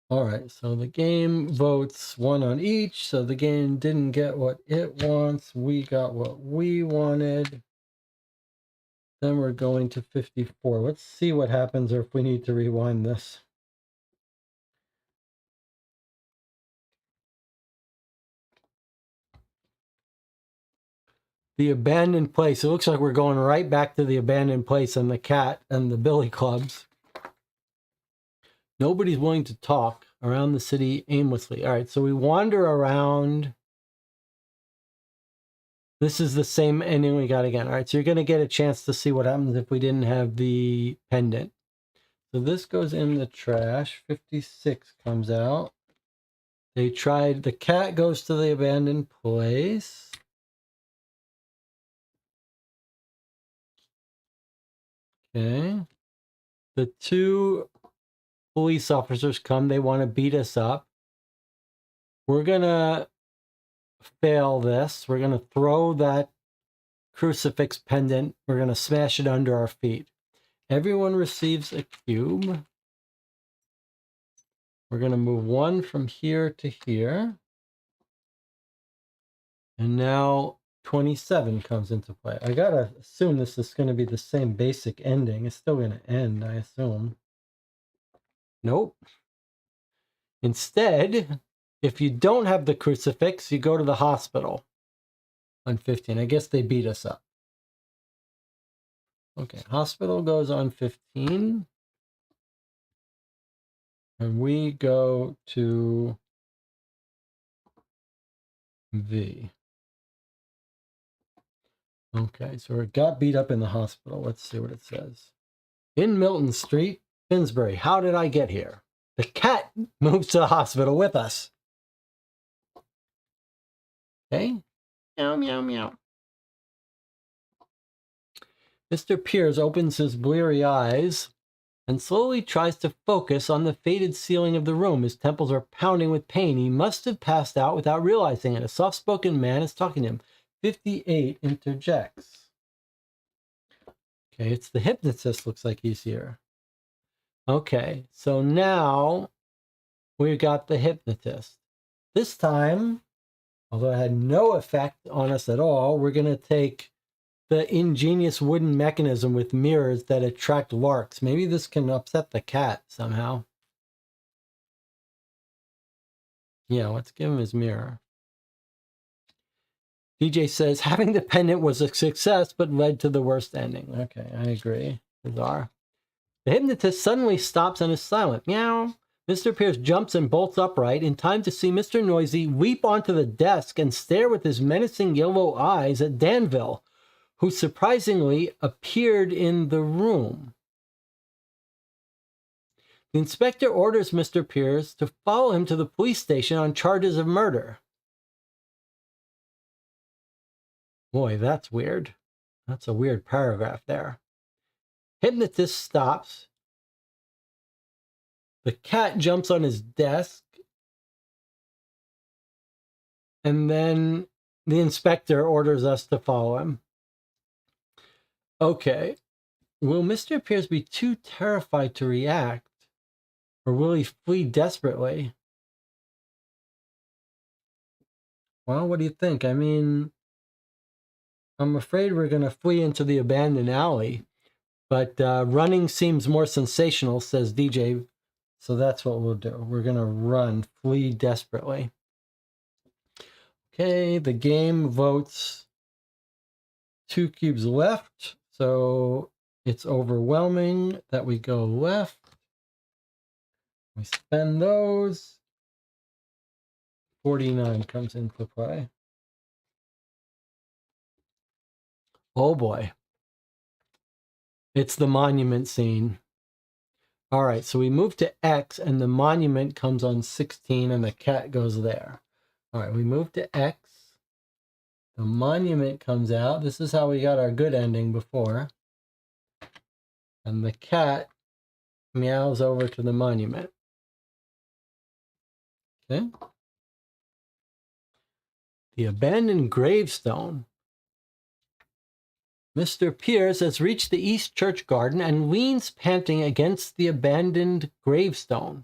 All right, so the game votes one on each. So the game didn't get what it wants. We got what we wanted. Then we're going to 54. Let's see what happens or if we need to rewind this. The abandoned place. It looks like we're going right back to the abandoned place and the cat and the billy clubs. Nobody's willing to talk around the city aimlessly. All right, so we wander around. This is the same ending we got again. All right, so you're going to get a chance to see what happens if we didn't have the pendant. So this goes in the trash. 56 comes out. They tried, the cat goes to the abandoned place. Okay. The two police officers come. They want to beat us up. We're going to fail this. We're going to throw that crucifix pendant. We're going to smash it under our feet. Everyone receives a cube. We're going to move one from here to here. And now 27 comes into play. I got to assume this is going to be the same basic ending. It's still going to end, I assume. Nope. Instead, if you don't have the crucifix, you go to the hospital on 15. I guess they beat us up. Okay, hospital goes on 15. And we go to V. Okay, so it got beat up in the hospital. Let's see what it says. In Milton Street, Finsbury. How did I get here? The cat moves to the hospital with us. Okay. Meow, meow, meow. Mr. Pierce opens his bleary eyes and slowly tries to focus on the faded ceiling of the room. His temples are pounding with pain. He must have passed out without realizing it. A soft-spoken man is talking to him. 58 interjects. Okay, it's the hypnotist. Looks like he's here. Okay, so now we've got the hypnotist. This time, although it had no effect on us at all, we're going to take the ingenious wooden mechanism with mirrors that attract larks. Maybe this can upset the cat somehow. Yeah, let's give him his mirror. DJ says, having the pendant was a success, but led to the worst ending. Okay, I agree. Bizarre. The hypnotist suddenly stops and is silent. Meow. Mr. Pierce jumps and bolts upright in time to see Mr. Noisy leap onto the desk and stare with his menacing yellow eyes at Danville, who surprisingly appeared in the room. The inspector orders Mr. Pierce to follow him to the police station on charges of murder. Boy, that's weird. That's a weird paragraph there. Hypnotist stops. The cat jumps on his desk. And then the inspector orders us to follow him. Okay. Will Mr. Pierce be too terrified to react? Or will he flee desperately? Well, what do you think? I mean, I'm afraid we're going to flee into the abandoned alley. But running seems more sensational, says DJ. So that's what we'll do. We're going to run, flee desperately. Okay, the game votes 2 cubes left. So it's overwhelming that we go left. We spend those. 49 comes into play. Oh boy. It's the monument scene. All right, so we move to X and the monument comes on 16 and the cat goes there. All right, we move to X. The monument comes out. This is how we got our good ending before. And the cat meows over to the monument. Okay. The abandoned gravestone. Mr. Pierce has reached the East Church garden and leans panting against the abandoned gravestone.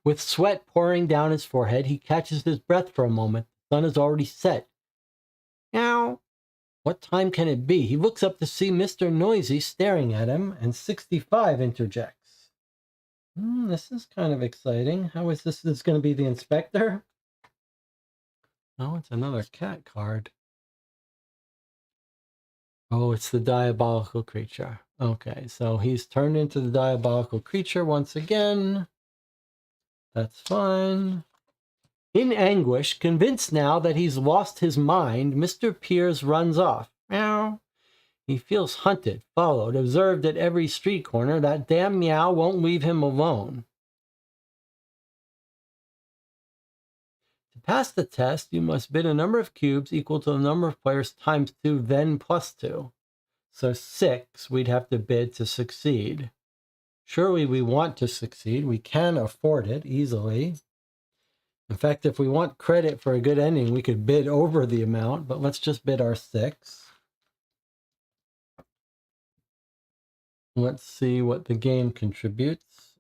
With sweat pouring down his forehead, he catches his breath for a moment. The sun is already set. Meow. What time can it be? He looks up to see Mr. Noisy staring at him, and 65 interjects. This is kind of exciting. How is this? This is going to be the inspector? Oh, it's another cat card. Oh, it's the diabolical creature. Okay, so he's turned into the diabolical creature once again. That's fine. In anguish, convinced now that he's lost his mind, Mr. Piers runs off. Meow. He feels hunted, followed, observed at every street corner. That damn meow won't leave him alone. To pass the test, you must bid a number of cubes equal to the number of players times 2, then plus 2. So 6 we'd have to bid to succeed. Surely we want to succeed. We can afford it easily. In fact, if we want credit for a good ending, we could bid over the amount, but let's just bid our 6. Let's see what the game contributes.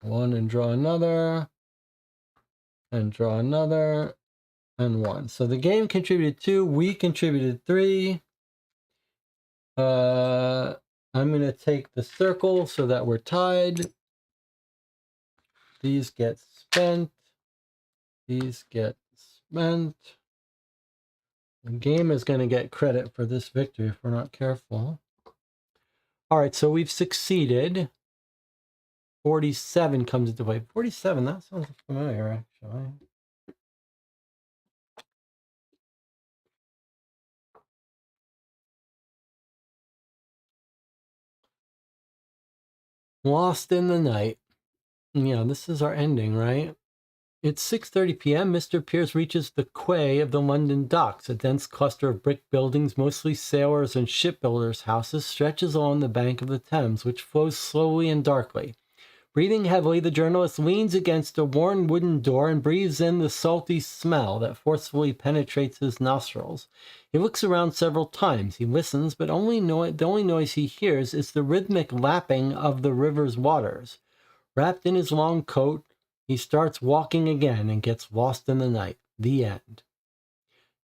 1 and draw another, and draw another, and 1. So the game contributed 2, we contributed 3. I'm going to take the circle so that we're tied. These get spent. These get spent. The game is going to get credit for this victory if we're not careful. All right, so we've succeeded. 47 comes into play. 47, that sounds familiar, actually. Lost in the night. Yeah, this is our ending, right? It's 6:30 p.m. Mr. Pierce reaches the quay of the London docks. A dense cluster of brick buildings, mostly sailors' and shipbuilders' houses, stretches along the bank of the Thames, which flows slowly and darkly. Breathing heavily, the journalist leans against a worn wooden door and breathes in the salty smell that forcefully penetrates his nostrils. He looks around several times. He listens, but the only noise he hears is the rhythmic lapping of the river's waters. Wrapped in his long coat, he starts walking again and gets lost in the night. The end.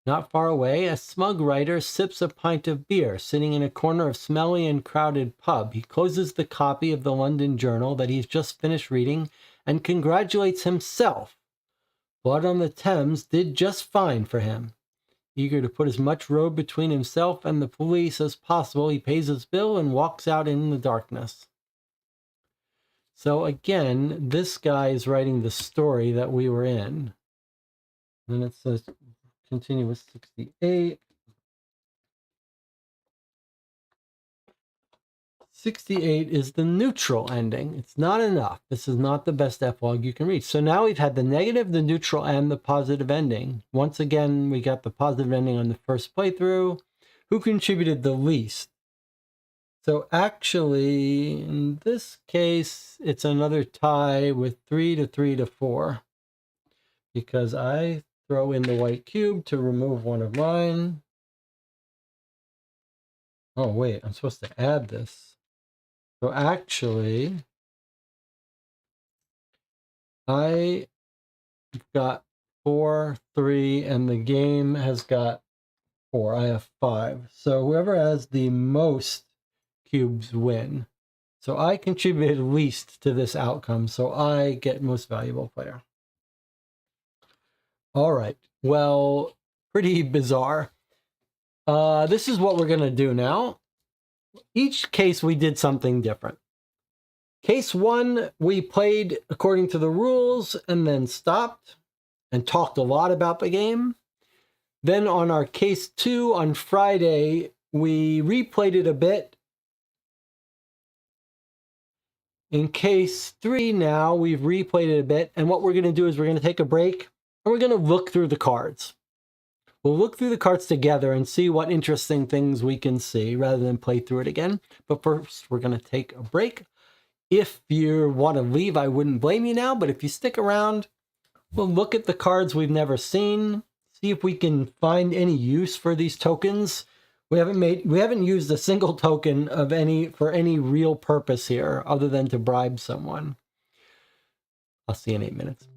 Not far away, a smug writer sips a pint of beer, sitting in a corner of smelly and crowded pub. He closes the copy of the London Journal that he's just finished reading and congratulates himself. Blood on the Thames did just fine for him. Eager to put as much road between himself and the police as possible, he pays his bill and walks out in the darkness. So again, this guy is writing the story that we were in. And it says, continue with 68. 68 is the neutral ending. It's not enough. This is not the best epilogue you can read. So now we've had the negative, the neutral, and the positive ending. Once again, we got the positive ending on the first playthrough. Who contributed the least? So actually, in this case, it's another tie with 3 to 3 to 4. Because I throw in the white cube to remove one of mine. Oh, wait, I'm supposed to add this. So actually, I got 4, 3, and the game has got 4. I have 5. So whoever has the most cubes win. So I contributed least to this outcome, so I get most valuable player. All right, well, pretty bizarre. This is what we're going to do now. Each case we did something different. Case 1, we played according to the rules and then stopped and talked a lot about the game. Then on our case 2 on Friday, we replayed it a bit. In case 3 now, we've replayed it a bit. And what we're going to do is we're going to take a break and we're going to look through the cards. We'll look through the cards together and see what interesting things we can see rather than play through it again. But first, we're going to take a break. If you want to leave, I wouldn't blame you now. But if you stick around, we'll look at the cards we've never seen. See if we can find any use for these tokens. We haven't used a single token of for any real purpose here other than to bribe someone. I'll see you in 8 minutes.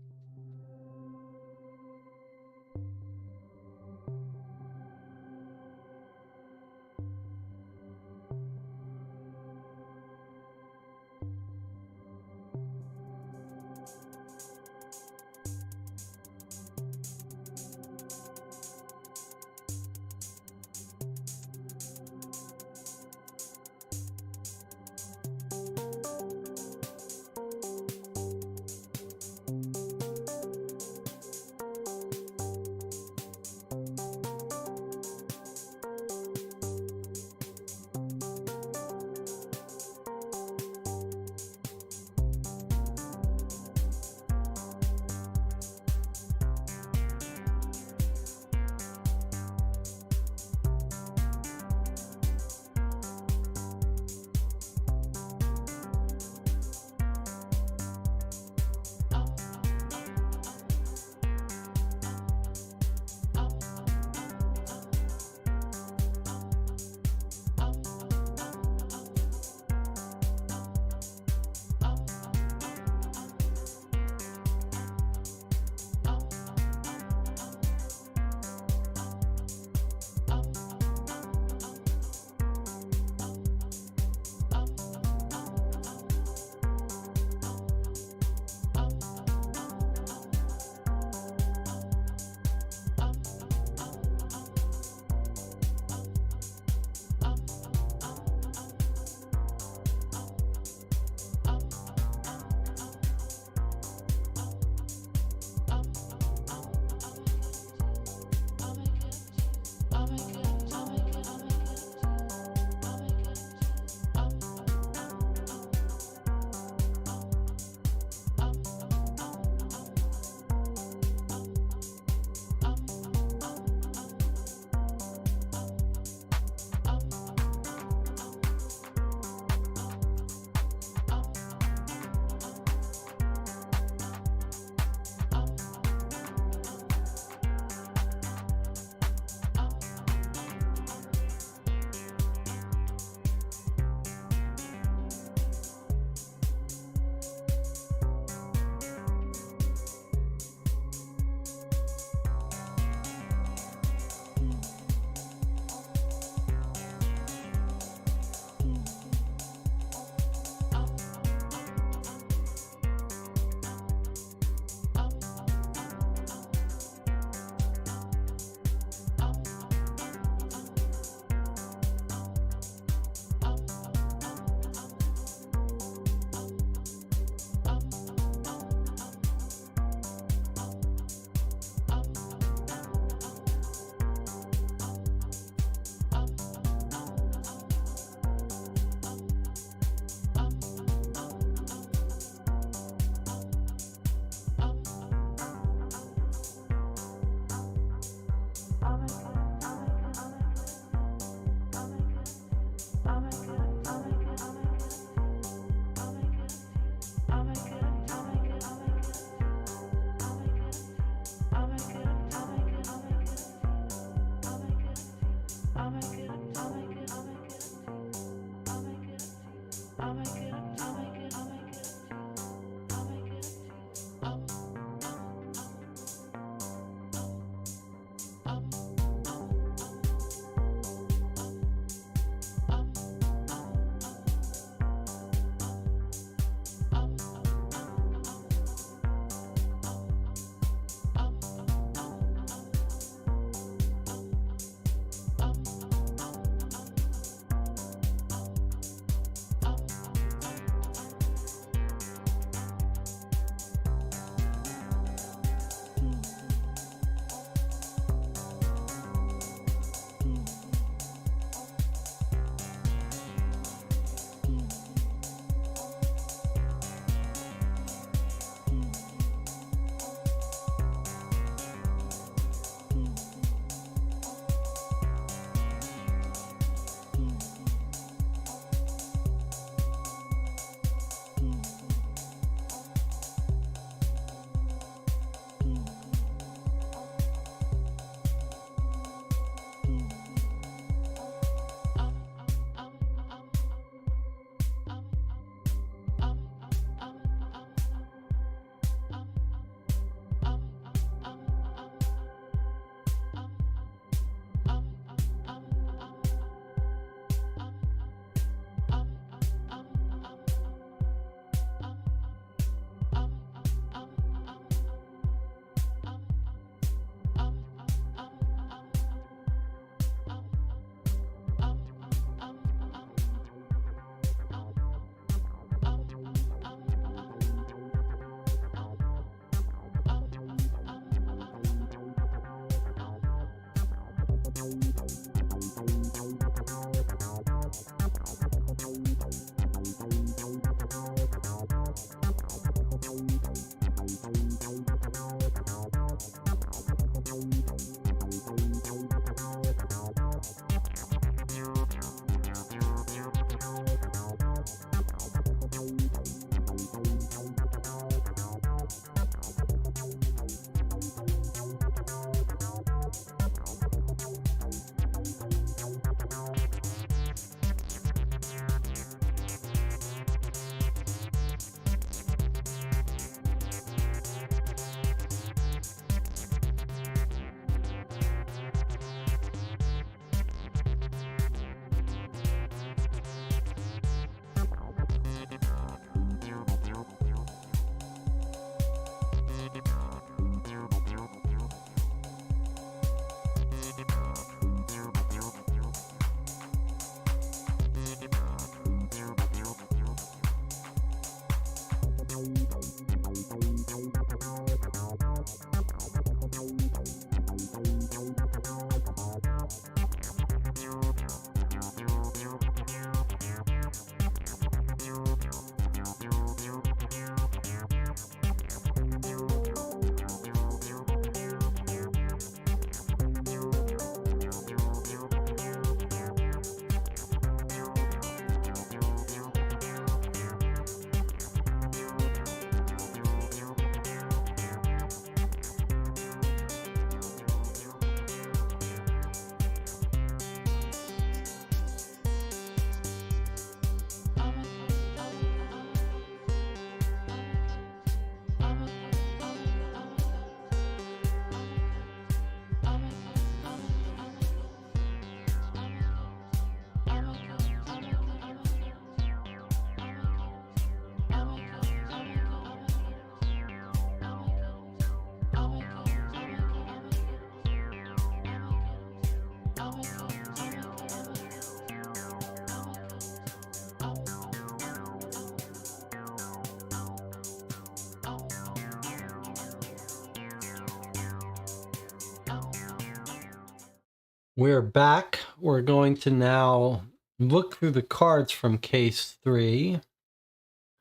We're back. We're going to now look through the cards from case 3,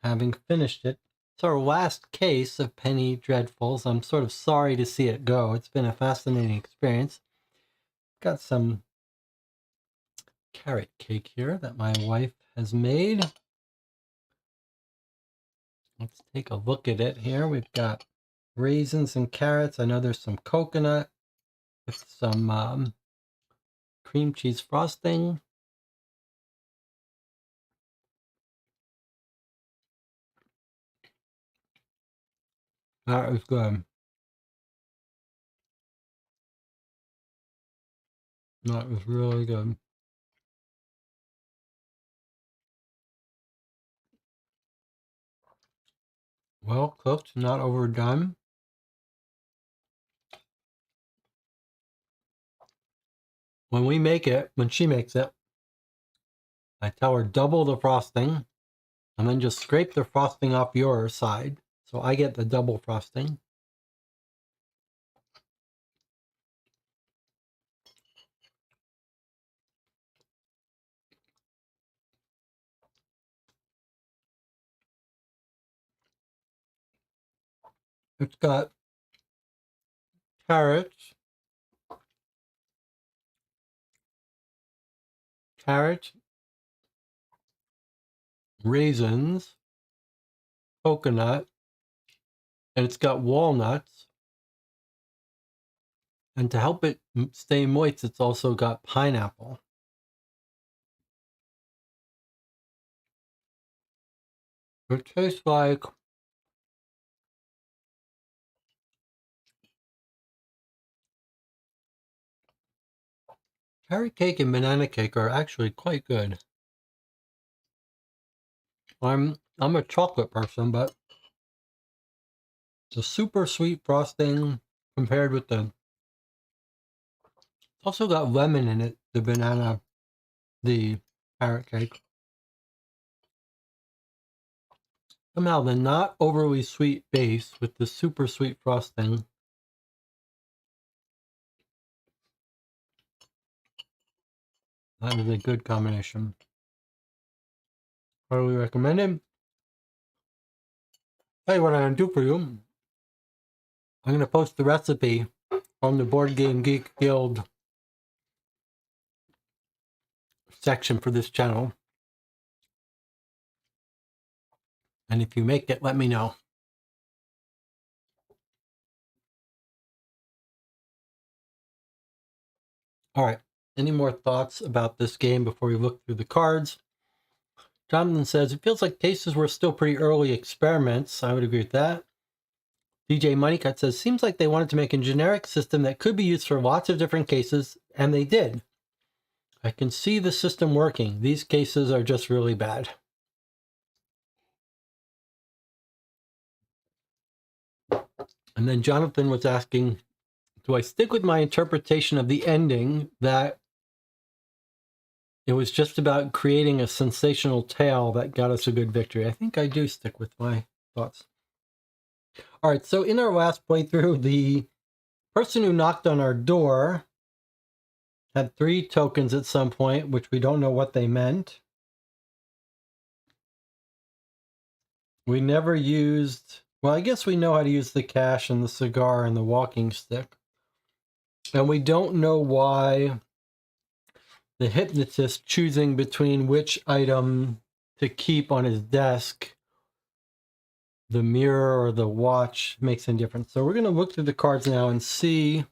having finished it. It's our last case of Penny Dreadfuls. I'm sort of sorry to see it go. It's been a fascinating experience. Got some carrot cake here that my wife has made. Let's take a look at it here. We've got raisins and carrots. I know there's some coconut with some cream cheese frosting. That was good. That was really good. Well cooked, not overdone. When we make it, when she makes it, I tell her double the frosting and then just scrape the frosting off your side. So I get the double frosting. It's got carrots, raisins, coconut, and it's got walnuts. And to help it stay moist, it's also got pineapple. It tastes like carrot cake and banana cake are actually quite good. I'm a chocolate person, but the super sweet frosting compared with the, it's also got lemon in it, the banana, the carrot cake. Somehow the not overly sweet base with the super sweet frosting. That is a good combination. Highly recommended. Tell you what I'm going to do for you. I'm going to post the recipe on the Board Game Geek Guild section for this channel. And if you make it, let me know. All right. Any more thoughts about this game before we look through the cards? Jonathan says, it feels like cases were still pretty early experiments. I would agree with that. DJ Moneycut says, seems like they wanted to make a generic system that could be used for lots of different cases, and they did. I can see the system working. These cases are just really bad. And then Jonathan was asking, do I stick with my interpretation of the ending that it was just about creating a sensational tale that got us a good victory? I think I do stick with my thoughts. All right, so in our last playthrough, the person who knocked on our door had 3 tokens at some point, which we don't know what they meant. We never used, well, I guess we know how to use the cash and the cigar and the walking stick. And we don't know why the hypnotist choosing between which item to keep on his desk, the mirror or the watch, makes any difference. So we're going to look through the cards now and see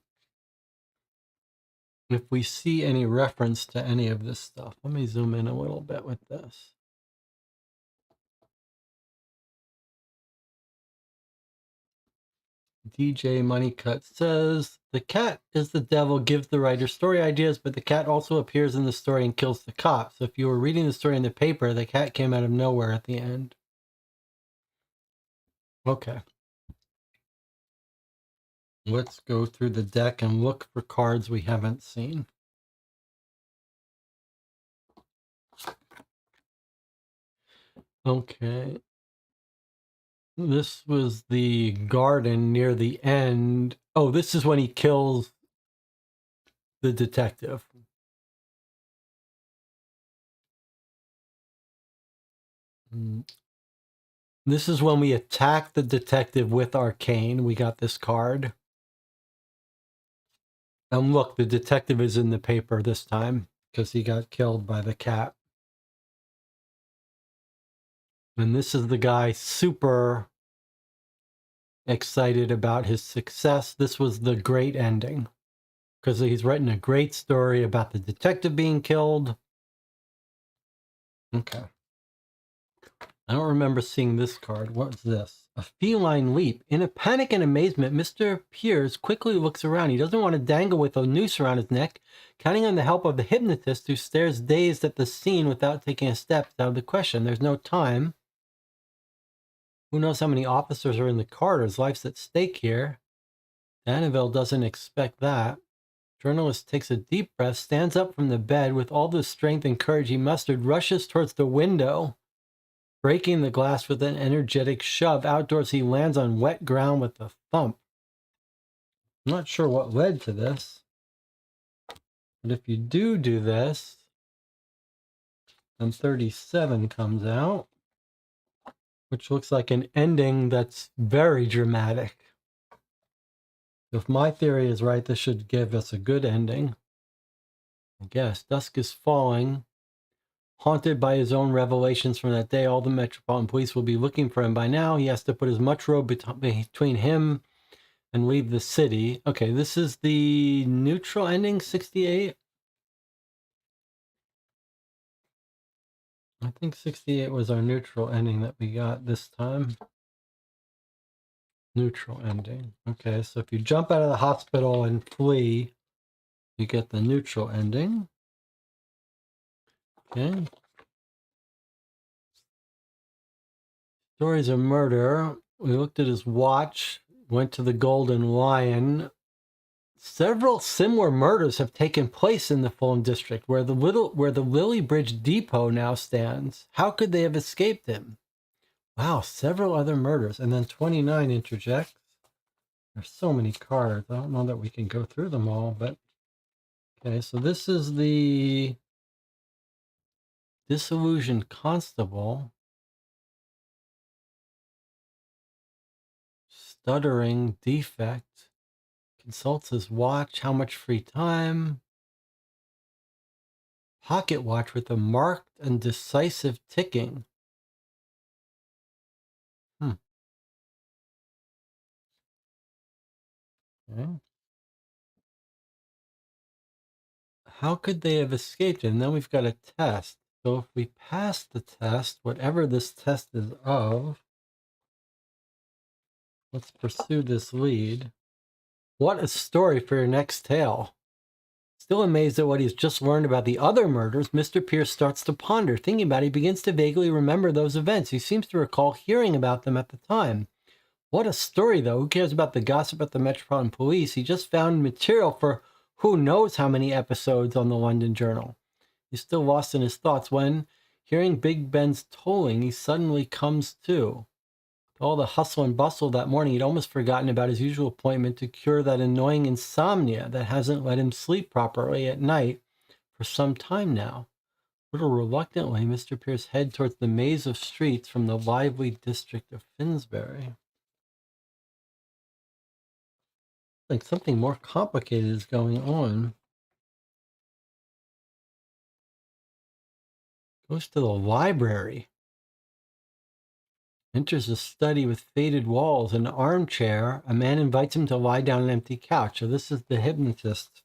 if we see any reference to any of this stuff. Let me zoom in a little bit with this. DJ Moneycut says, the cat is the devil, gives the writer story ideas, but the cat also appears in the story and kills the cop. So if you were reading the story in the paper, the cat came out of nowhere at the end. Okay. Let's go through the deck and look for cards we haven't seen. Okay. This was the garden near the end. Oh, this is when he kills the detective. This is when we attack the detective with our cane. We got this card. And look, the detective is in the paper this time because he got killed by the cat. And this is the guy super excited about his success. This was the great ending because he's written a great story about the detective being killed. Okay. I don't remember seeing this card. What's this? A feline leap. In a panic and amazement, Mr. Pierce quickly looks around. He doesn't want to dangle with a noose around his neck. Counting on the help of the hypnotist, who stares dazed at the scene without taking a step, is out of the question. There's no time. Who knows how many officers are in the corridors? Life's at stake here. Annabelle doesn't expect that. Journalist takes a deep breath, stands up from the bed with all the strength and courage he mustered, rushes towards the window, breaking the glass with an energetic shove. Outdoors, he lands on wet ground with a thump. I'm not sure what led to this, but if you do this, then 37 comes out, which looks like an ending that's very dramatic. If my theory is right, this should give us a good ending. I guess. Dusk is falling. Haunted by his own revelations from that day, all the Metropolitan Police will be looking for him by now. He has to put as much road between him and leave the city. Okay, this is the neutral ending, 68. I think 68 was our neutral ending that we got this time. Neutral ending. Okay, so if you jump out of the hospital and flee, you get the neutral ending. Okay. Stories of murder. We looked at his watch, went to the Golden Lion. Several similar murders have taken place in the Fulham district, where the Lily Bridge Depot now stands. How could they have escaped him? Wow, several other murders. And then 29 interjects. There's so many cards. I don't know that we can go through them all, but okay, so this is the disillusioned constable. Stuttering defect. Consults his watch. How much free time? Pocket watch with a marked and decisive ticking. Okay. How could they have escaped? And then we've got a test. So if we pass the test, whatever this test is of, let's pursue this lead. What a story for your next tale. Still amazed at what he's just learned about the other murders, Mr. Pierce starts to ponder. Thinking about it, he begins to vaguely remember those events. He seems to recall hearing about them at the time. What a story, though. Who cares about the gossip at the Metropolitan Police? He just found material for who knows how many episodes on the London Journal. He's still lost in his thoughts when, hearing Big Ben's tolling, he suddenly comes to. All the hustle and bustle that morning, he'd almost forgotten about his usual appointment to cure that annoying insomnia that hasn't let him sleep properly at night for some time now. A little reluctantly, Mr. Pierce head towards the maze of streets from the lively district of Finsbury. Like something more complicated is going on. Goes to the library. Enters a study with faded walls, an armchair. A man invites him to lie down on an empty couch. So this is the hypnotist.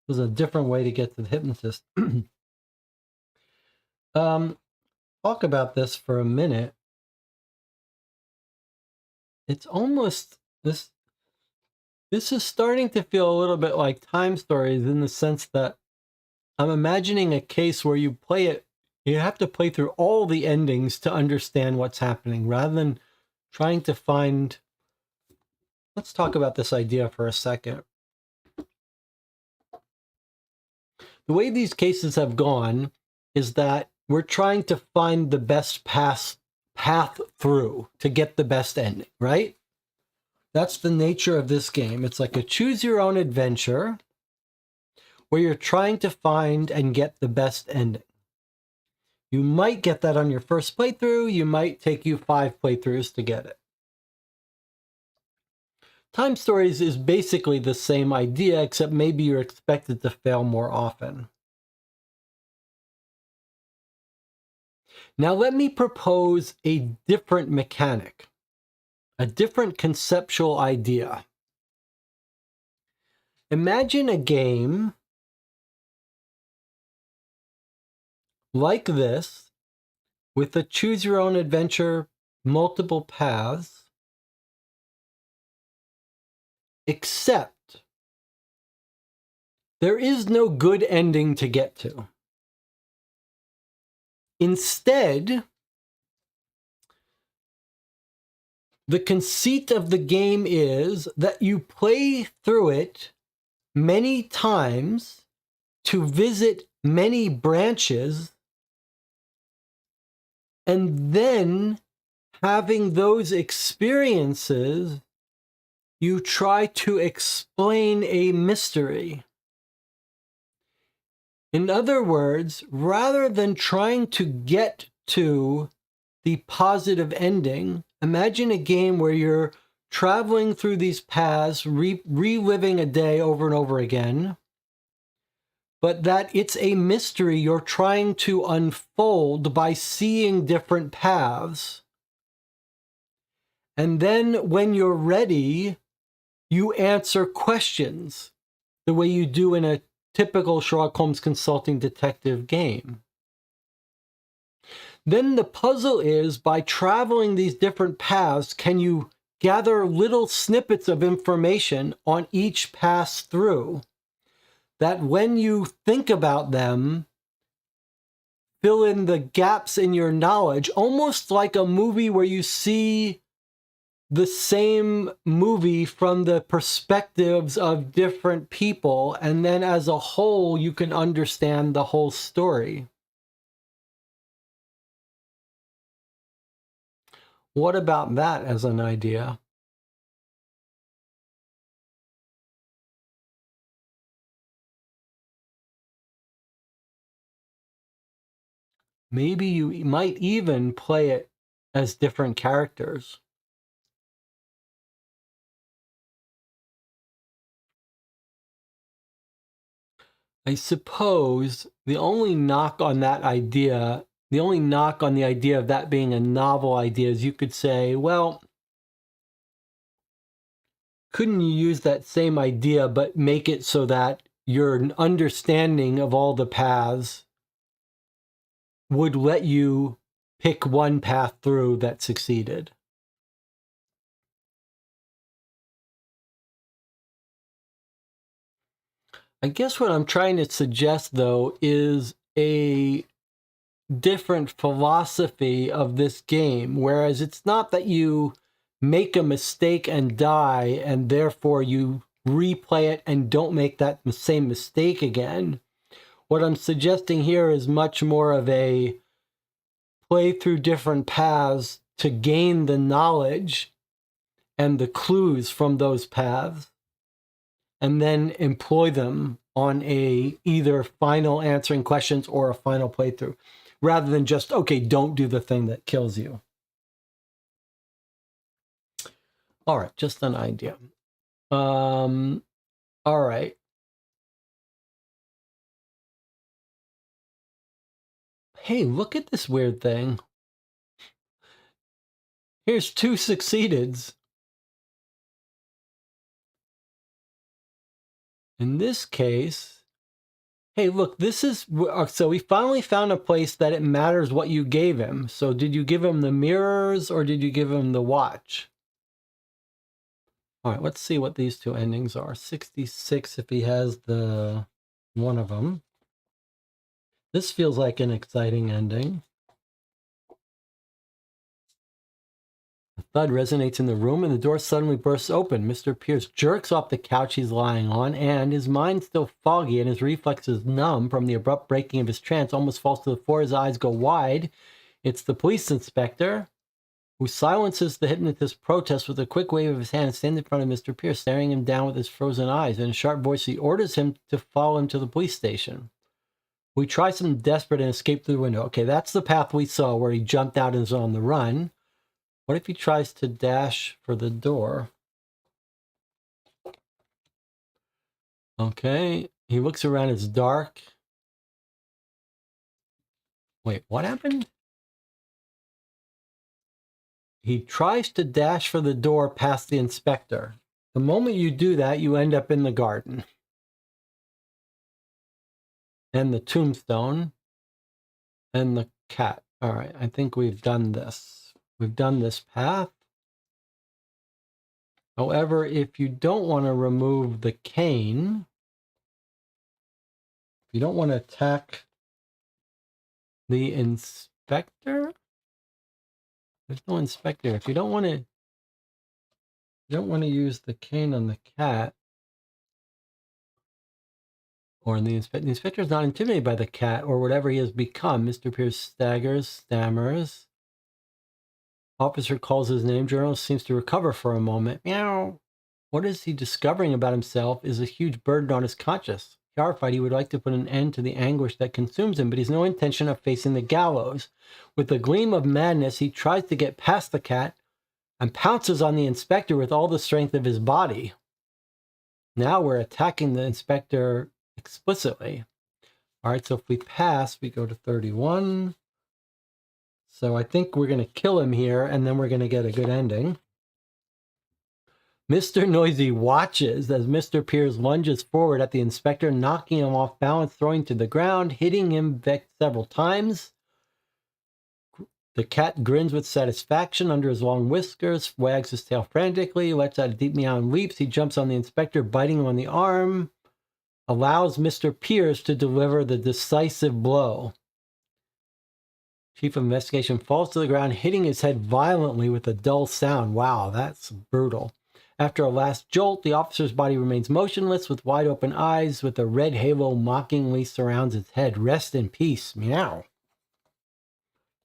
There's a different way to get to the hypnotist. Talk about this for a minute. It's almost this is starting to feel a little bit like Time Stories in the sense that I'm imagining a case where you play it, you have to play through all the endings to understand what's happening rather than trying to find. Let's talk about this idea for a second. The way these cases have gone is that we're trying to find the best path through to get the best ending, right? That's the nature of this game. It's like a choose your own adventure where you're trying to find and get the best ending. You might get that on your first playthrough. You might take you 5 playthroughs to get it. Time stories is basically the same idea, except maybe you're expected to fail more often. Now let me propose a different mechanic, a different conceptual idea. Imagine a game like this, with a choose-your-own-adventure, multiple paths, except there is no good ending to get to. Instead, the conceit of the game is that you play through it many times to visit many branches, and then having those experiences, you try to explain a mystery. In other words, rather than trying to get to the positive ending, imagine a game where you're traveling through these paths, reliving a day over and over again, but that it's a mystery you're trying to unfold by seeing different paths. And then when you're ready, you answer questions the way you do in a typical Sherlock Holmes consulting detective game. Then the puzzle is, by traveling these different paths, can you gather little snippets of information on each pass through, that when you think about them, fill in the gaps in your knowledge, almost like a movie where you see the same movie from the perspectives of different people, and then as a whole, you can understand the whole story. What about that as an idea? Maybe you might even play it as different characters. I suppose the only knock on that idea, the only knock on the idea of that being a novel idea, is you could say, well, couldn't you use that same idea but make it so that your understanding of all the paths would let you pick one path through that succeeded? I guess what I'm trying to suggest, though, is a different philosophy of this game, whereas it's not that you make a mistake and die, and therefore you replay it and don't make that same mistake again. What I'm suggesting here is much more of a play through different paths to gain the knowledge and the clues from those paths, and then employ them on a either final answering questions or a final playthrough, rather than just, okay, don't do the thing that kills you. All right, just an idea. All right. Hey, look at this weird thing. Here's 2 succeededs. In this case, hey, look, this is, so we finally found a place that it matters what you gave him. So did you give him the mirrors or did you give him the watch? All right, let's see what these 2 endings are. 66 if he has the one of them. This feels like an exciting ending. A thud resonates in the room and the door suddenly bursts open. Mr. Pierce jerks off the couch he's lying on, and his mind still foggy and his reflexes numb from the abrupt breaking of his trance, almost falls to the floor. His eyes go wide. It's the police inspector. who silences the hypnotist's protest with a quick wave of his hand and stands in front of Mr. Pierce, staring him down with his frozen eyes. In a sharp voice, he orders him to follow him to the police station. We try something desperate and escape through the window. Okay, that's the path we saw where he jumped out and is on the run. What if he tries to dash for the door? Okay, he looks around, it's dark. Wait, what happened? He tries to dash for the door past the inspector. The moment you do that, you end up in the garden. And the tombstone. And the cat. All right, I think we've done this. We've done this path. However, if you don't want to remove the cane, if you don't want to attack the inspector, there's no inspector. If you don't want to use the cane on the cat, or the inspector is not intimidated by the cat or whatever he has become. Mr. Pierce staggers, stammers. Officer calls his name. Journalist seems to recover for a moment. Meow. What is he discovering about himself is a huge burden on his conscience. Horrified, he would like to put an end to the anguish that consumes him, but he has no intention of facing the gallows. With a gleam of madness, he tries to get past the cat and pounces on the inspector with all the strength of his body. Now we're attacking the inspector explicitly. All right, so if we pass, we go to 31. So I think we're going to kill him here, and then we're going to get a good ending. Mr. Noisy watches as Mr. Pierce lunges forward at the inspector, knocking him off balance, throwing to the ground, hitting him several times. The cat grins with satisfaction under his long whiskers, wags his tail frantically, lets out a deep meow and leaps. He jumps on the inspector, biting him on the arm, allows Mr. Pierce to deliver the decisive blow. Chief of Investigation falls to the ground, hitting his head violently with a dull sound. Wow, that's brutal. After a last jolt, the officer's body remains motionless with wide open eyes, with a red halo mockingly surrounds its head. Rest in peace. Meow.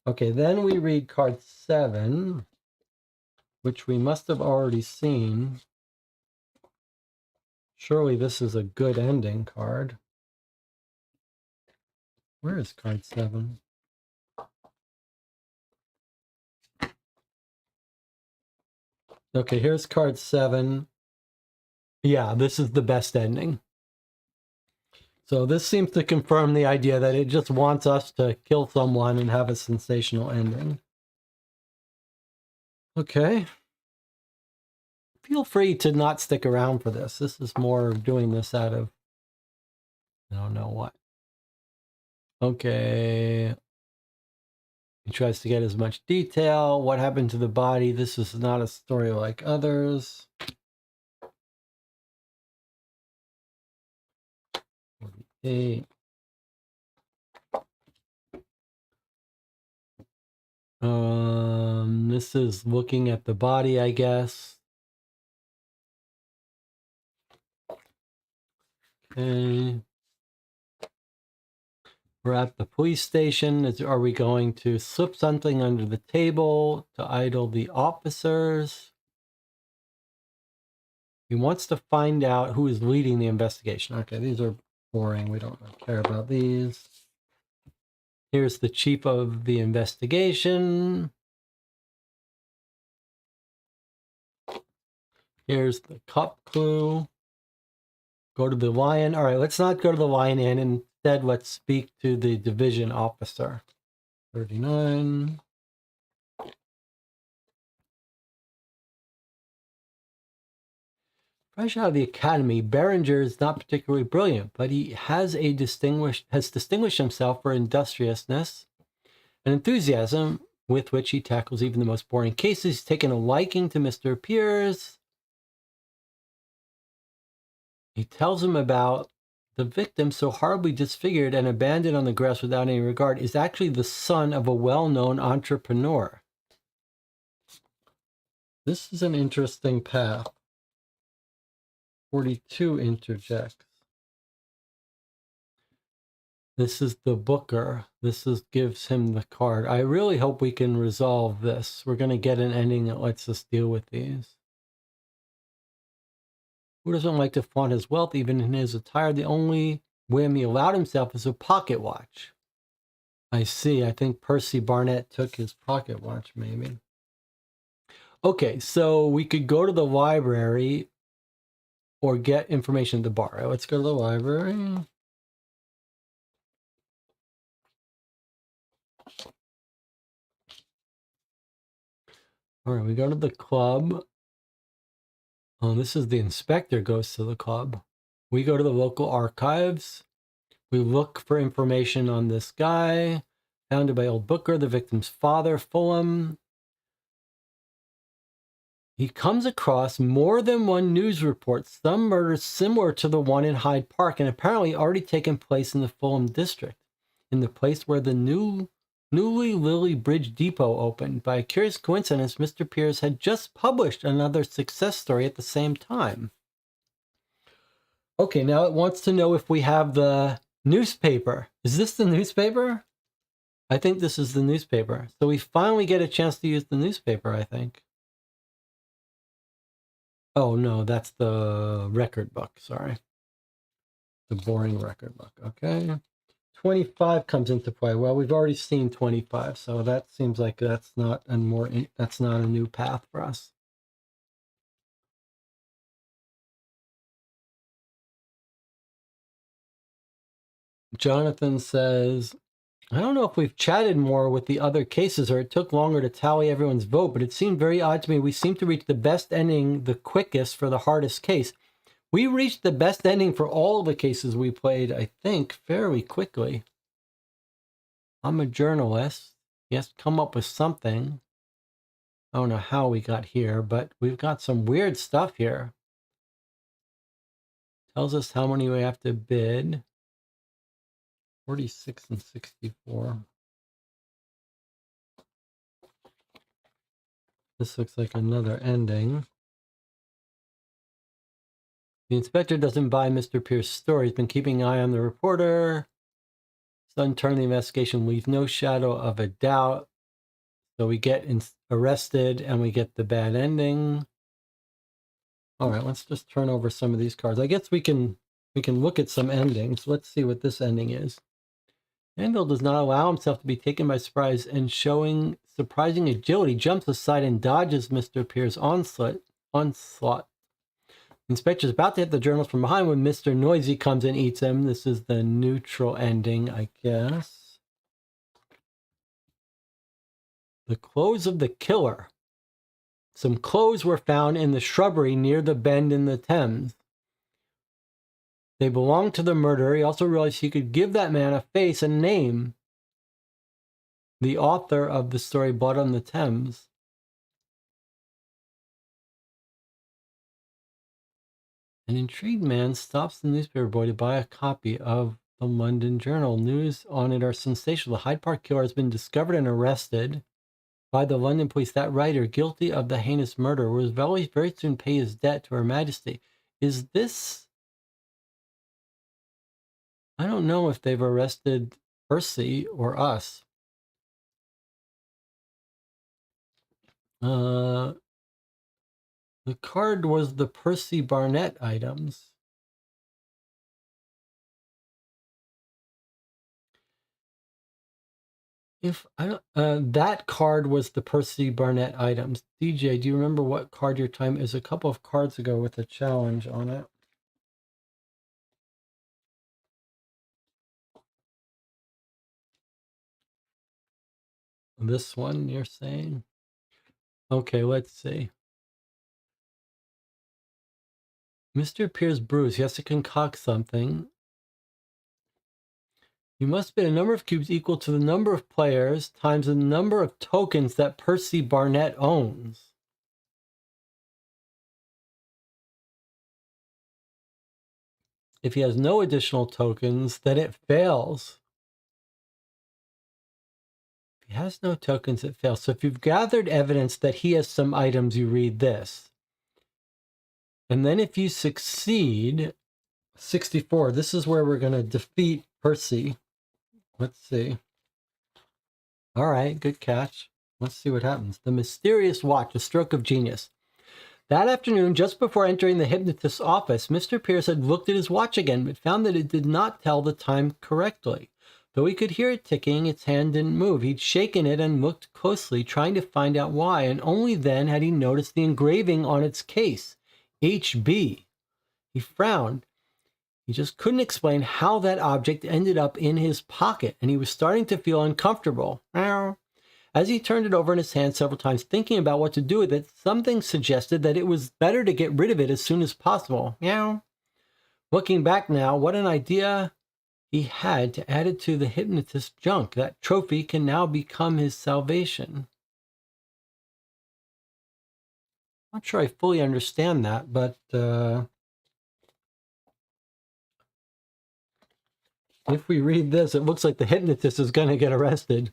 Okay, then we read card 7, which we must have already seen. Surely this is a good ending card. Where is card 7? Okay, here's card 7. Yeah, this is the best ending. So this seems to confirm the idea that it just wants us to kill someone and have a sensational ending. Okay. Feel free to not stick around for this. This is more doing this out of I don't know what. Okay. He tries to get as much detail. What happened to the body? This is not a story like others. 48. This is looking at the body, I guess. Okay. We're at the police station. Are we going to slip something under the table to idle the officers? He wants to find out who is leading the investigation. Okay, these are boring. We don't care about these. Here's the chief of the investigation. Here's the cup clue. Go to the Lion. All right, let's not go to the Lion Inn. Instead, let's speak to the division officer. 39. Fresh out of the academy, Berenger is not particularly brilliant, but he has distinguished himself for industriousness and enthusiasm with which he tackles even the most boring cases. He's taken a liking to Mr. Pierce. He tells him about the victim, so horribly disfigured and abandoned on the grass without any regard, is actually the son of a well-known entrepreneur. This is an interesting path. 42 interjects. This is the booker. Gives him the card. I really hope we can resolve this. We're going to get an ending that lets us deal with these. Who doesn't like to flaunt his wealth, even in his attire? The only whim he allowed himself is a pocket watch. I see. I think Percy Barnett took his pocket watch, maybe. Okay, so we could go to the library or get information at the bar. Let's go to the library. All right, we go to the club. Oh, this is the inspector goes to the club. We go to the local archives. We look for information on this guy, founded by old Booker, the victim's father, Fulham. He comes across more than one news report, some murders similar to the one in Hyde Park, and apparently already taken place in the Fulham district, in the place where the newly Lily Bridge Depot opened. By a curious coincidence, Mr. Pierce had just published another success story at the same time. Okay, now it wants to know if we have the newspaper. Is this the newspaper? I think this is the newspaper. So we finally get a chance to use the newspaper, I think. Oh, no, that's the record book. Sorry. The boring record book. Okay. 25 comes into play. Well, we've already seen 25, so that seems like that's not a new path for us. Jonathan says, I don't know if we've chatted more with the other cases or it took longer to tally everyone's vote, but it seemed very odd to me. We seem to reach the best ending the quickest for the hardest case. We reached the best ending for all the cases we played, I think, fairly quickly. I'm a journalist. He has to come up with something. I don't know how we got here, but we've got some weird stuff here. Tells us how many we have to bid. 46 and 64. This looks like another ending. The inspector doesn't buy Mr. Pierce's story. He's been keeping an eye on the reporter. Sudden turn of the investigation leaves no shadow of a doubt. So we get arrested and we get the bad ending. All right, let's just turn over some of these cards. I guess we can look at some endings. Let's see what this ending is. Anvil does not allow himself to be taken by surprise and showing surprising agility, jumps aside and dodges Mr. Pierce's onslaught. Inspector's about to hit the journalist from behind when Mr. Noisy comes and eats him. This is the neutral ending, I guess. The clothes of the killer. Some clothes were found in the shrubbery near the bend in the Thames. They belonged to the murderer. He also realized he could give that man a face and name. The author of the story Blood on the Thames. An intrigued man stops the newspaper boy to buy a copy of the London Journal. News on it are sensational. The Hyde Park killer has been discovered and arrested by the London police. That writer, guilty of the heinous murder, will very soon pay his debt to Her Majesty. Is this... I don't know if they've arrested Percy or us. The card was the Percy Barnett items. If I don't, that card was the Percy Barnett items. DJ, do you remember what card your time is? A couple of cards ago with a challenge on it. This one, you're saying? Okay, let's see. Mr. Pierce brews. He has to concoct something. You must bid a number of cubes equal to the number of players times the number of tokens that Percy Barnett owns. If he has no additional tokens, then it fails. If he has no tokens, it fails. So if you've gathered evidence that he has some items, you read this. And then if you succeed, 64, this is where we're going to defeat Percy. Let's see. All right, good catch. Let's see what happens. The mysterious watch, a stroke of genius. That afternoon, just before entering the hypnotist's office, Mr. Pierce had looked at his watch again, but found that it did not tell the time correctly. Though he could hear it ticking, its hand didn't move. He'd shaken it and looked closely, trying to find out why, and only then had he noticed the engraving on its case, HB. He frowned. He just couldn't explain how that object ended up in his pocket, and he was starting to feel uncomfortable. As he turned it over in his hand several times, thinking about what to do with it, something suggested that it was better to get rid of it as soon as possible. Meow. Looking back now, what an idea he had to add it to the hypnotist's junk. That trophy can now become his salvation. Not sure I fully understand that, but if we read this, it looks like the hypnotist is going to get arrested.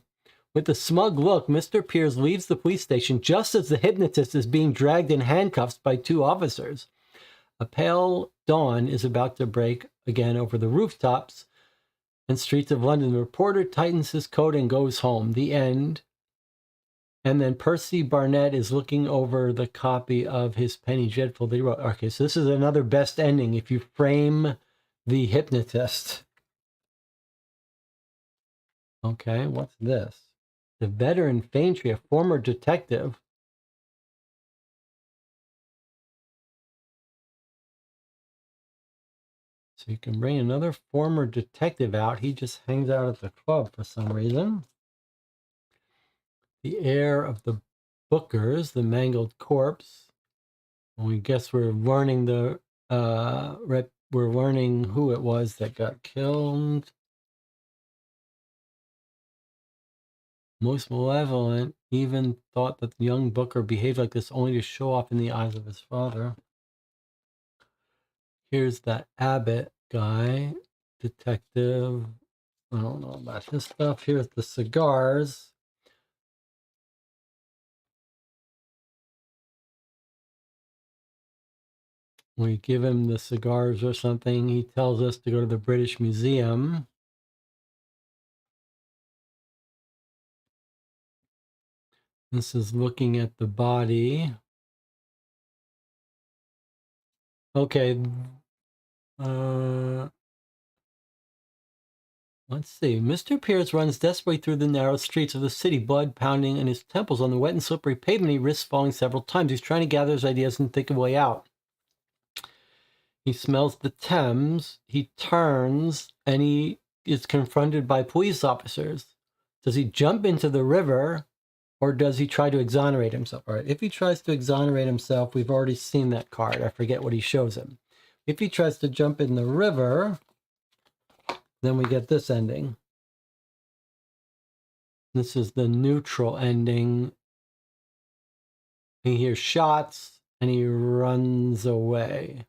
With a smug look, Mr. Pierce leaves the police station just as the hypnotist is being dragged in handcuffs by two officers. A pale dawn is about to break again over the rooftops and streets of London. The reporter tightens his coat and goes home. The end. And then Percy Barnett is looking over the copy of his Penny Dreadful that he wrote. Okay, so this is another best ending if you frame the hypnotist. Okay, what's this? The veteran Faintree, a former detective. So you can bring another former detective out. He just hangs out at the club for some reason. The heir of the Bookers, the mangled corpse. Well, we guess we're learning we're learning who it was that got killed. Most malevolent, even thought that the young Booker behaved like this only to show off in the eyes of his father. Here's that Abbott guy, detective. I don't know about his stuff. Here's the cigars. We give him the cigars or something. He tells us to go to the British Museum. This is looking at the body. Okay. Let's see. Mr. Pierce runs desperately through the narrow streets of the city, blood pounding in his temples on the wet and slippery pavement. He risks falling several times. He's trying to gather his ideas and think a way out. He smells the Thames. He turns and he is confronted by police officers. Does he jump into the river? Or does he try to exonerate himself? All right, if he tries to exonerate himself, we've already seen that card. I forget what he shows him. If he tries to jump in the river, then we get this ending. This is the neutral ending. He hears shots and he runs away.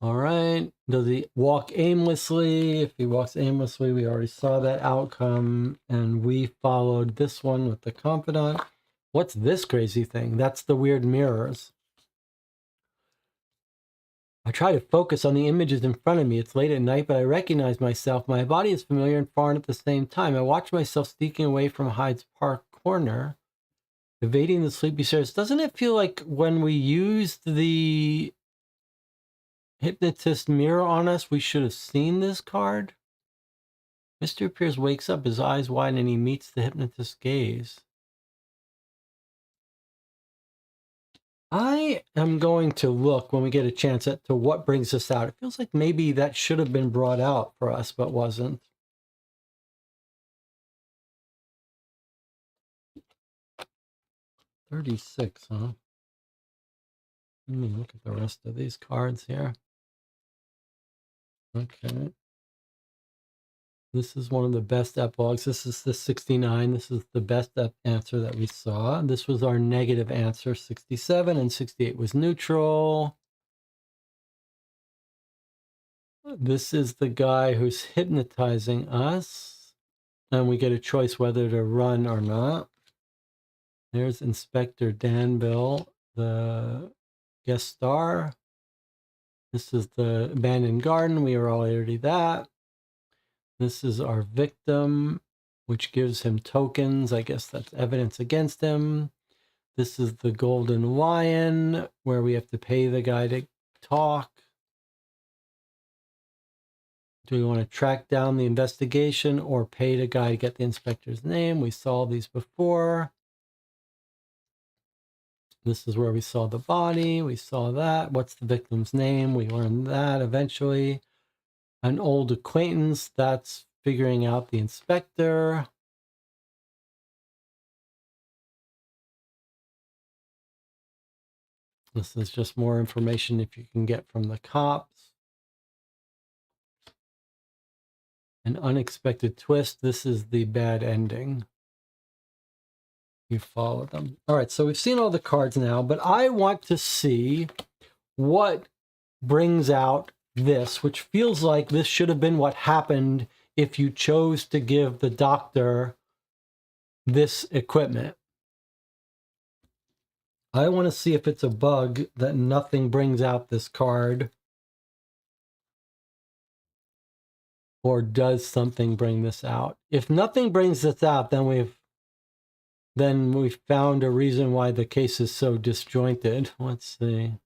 All right. Does he walk aimlessly? If he walks aimlessly, we already saw that outcome. And we followed this one with the confidant. What's this crazy thing? That's the weird mirrors. I try to focus on the images in front of me. It's late at night, but I recognize myself. My body is familiar and foreign at the same time. I watch myself sneaking away from Hyde's Park corner, evading the sleepy stairs. Doesn't it feel like when we used the hypnotist mirror on us, we should have seen this card? Mr. Pierce wakes up, his eyes widen, and he meets the hypnotist's gaze. I am going to look when we get a chance at to what brings us out. It feels like maybe that should have been brought out for us, but wasn't. 36, huh? Let me look at the rest of these cards here. Okay. This is one of the best epilogues. This is the 69. This is the best answer that we saw. This was our negative answer. 67 and 68 was neutral. This is the guy who's hypnotizing us. And we get a choice whether to run or not. There's Inspector Danville, the guest star. This is the abandoned garden. We are already that. This is our victim, which gives him tokens. I guess that's evidence against him. This is the golden lion, where we have to pay the guy to talk. Do we want to track down the investigation or pay the guy to get the inspector's name? We saw these before. This is where we saw the body. We saw that. What's the victim's name? We learned that eventually. An old acquaintance. That's figuring out the inspector. This is just more information if you can get from the cops. An unexpected twist. This is the bad ending. You follow them. All right, so we've seen all the cards now, but I want to see what brings out this, which feels like this should have been what happened if you chose to give the doctor this equipment. I want to see if it's a bug that nothing brings out this card, or does something bring this out? If nothing brings this out, then we've found a reason why the case is so disjointed. Let's see.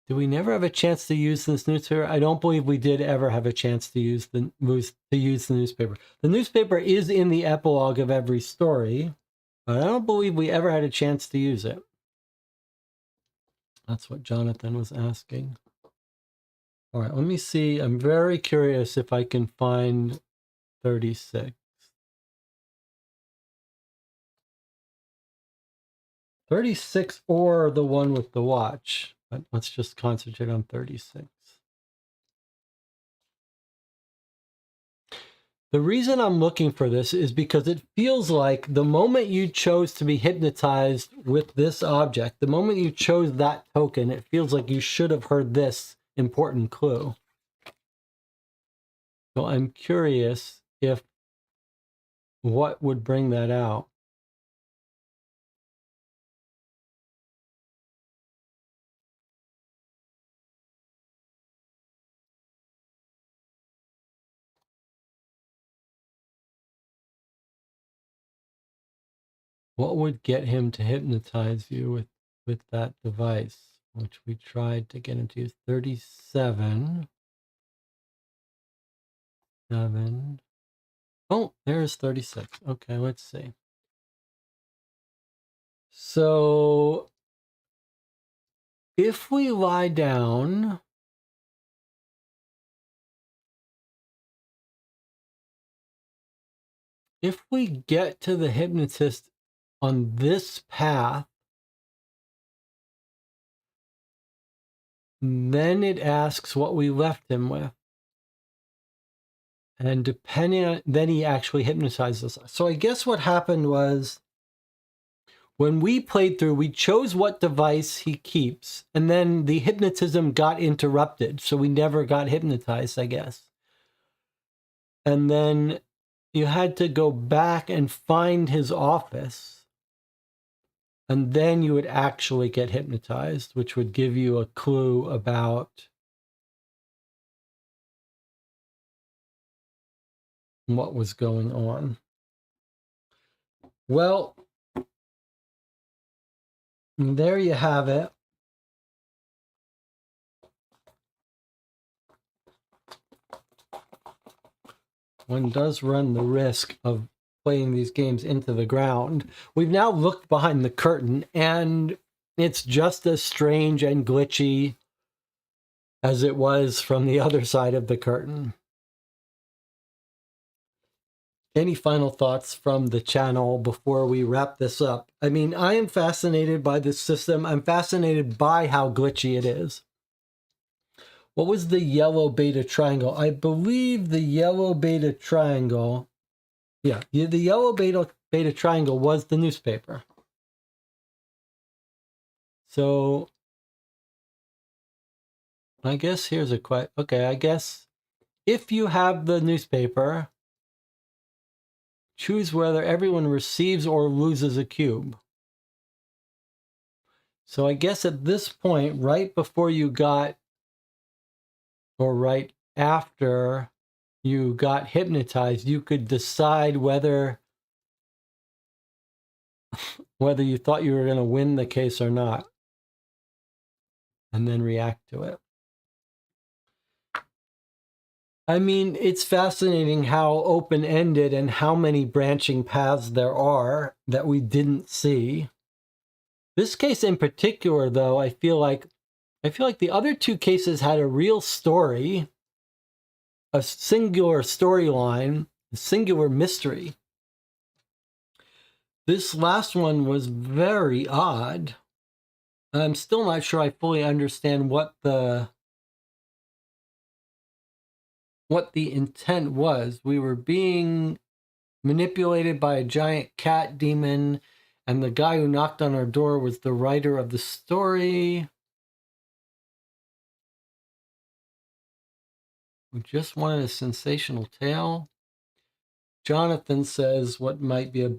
Do we never have a chance to use this newspaper? I don't believe we did ever have a chance to use the newspaper. The newspaper is in the epilogue of every story, but I don't believe we ever had a chance to use it. That's what Jonathan was asking. All right, let me see. I'm very curious if I can find 36. 36 or the one with the watch, but let's just concentrate on 36. The reason I'm looking for this is because it feels like the moment you chose to be hypnotized with this object, the moment you chose that token, it feels like you should have heard this important clue. So I'm curious if what would bring that out. What would get him to hypnotize you with that device, which we tried to get him to use? 37. 7. Oh, there's 36. Okay, let's see. So if we lie down, if we get to the hypnotist on this path, then it asks what we left him with. And depending on, then he actually hypnotizes us. So I guess what happened was, when we played through, we chose what device he keeps, and then the hypnotism got interrupted. So we never got hypnotized, I guess. And then you had to go back and find his office, and then you would actually get hypnotized, which would give you a clue about what was going on. Well, there you have it. One does run the risk of playing these games into the ground. We've now looked behind the curtain, and it's just as strange and glitchy as it was from the other side of the curtain. Any final thoughts from the channel before we wrap this up? I mean, I am fascinated by this system. I'm fascinated by how glitchy it is. What was the yellow beta triangle? I believe the yellow beta triangle, the yellow beta triangle was the newspaper. So I guess here's a question. Okay, I guess if you have the newspaper, choose whether everyone receives or loses a cube. So I guess at this point, right before you got, or right after you got hypnotized, you could decide whether you thought you were going to win the case or not, and then react to it. I mean, it's fascinating how open-ended and how many branching paths there are that we didn't see. This case in particular, though, I feel like the other two cases had a real story, a singular storyline, a singular mystery. This last one was very odd. I'm still not sure I fully understand what the intent was. We were being manipulated by a giant cat demon, and the guy who knocked on our door was the writer of the story. We just wanted a sensational tale. Jonathan says what might be a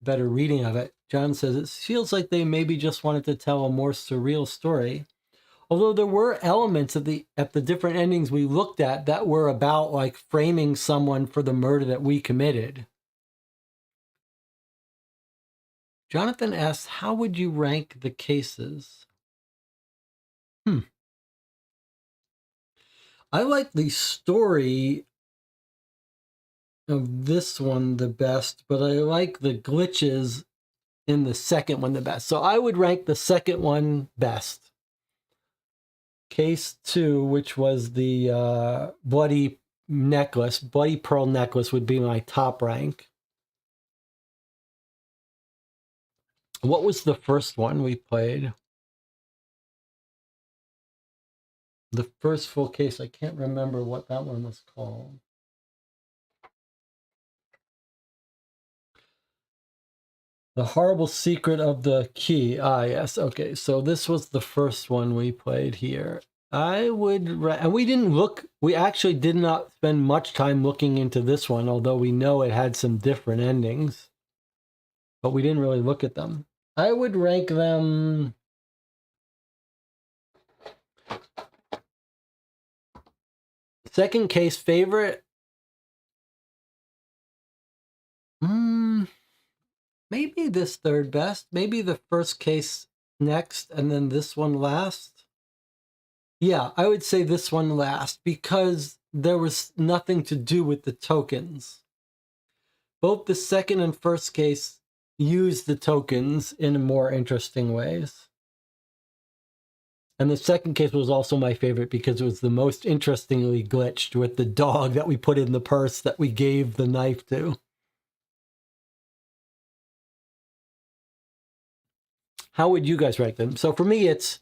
better reading of it. John says it feels like they maybe just wanted to tell a more surreal story. Although there were elements at the different endings we looked at that were about like framing someone for the murder that we committed. Jonathan asks, how would you rank the cases? I like the story of this one the best, but I like the glitches in the second one the best. So I would rank the second one best. Case 2, which was the bloody pearl necklace, would be my top rank. What was the first one we played? The first full case, I can't remember what that one was called. The Horrible Secret of the Key. Ah, yes. Okay, so this was the first one we played here. And we actually did not spend much time looking into this one, although we know it had some different endings. But we didn't really look at them. I would rank them... Second case favorite? Maybe this third best. Maybe the first case next, and then this one last. Yeah, I would say this one last, because there was nothing to do with the tokens. Both the second and first case used the tokens in more interesting ways. And the second case was also my favorite because it was the most interestingly glitched, with the dog that we put in the purse that we gave the knife to. How would you guys rank them? So for me, it's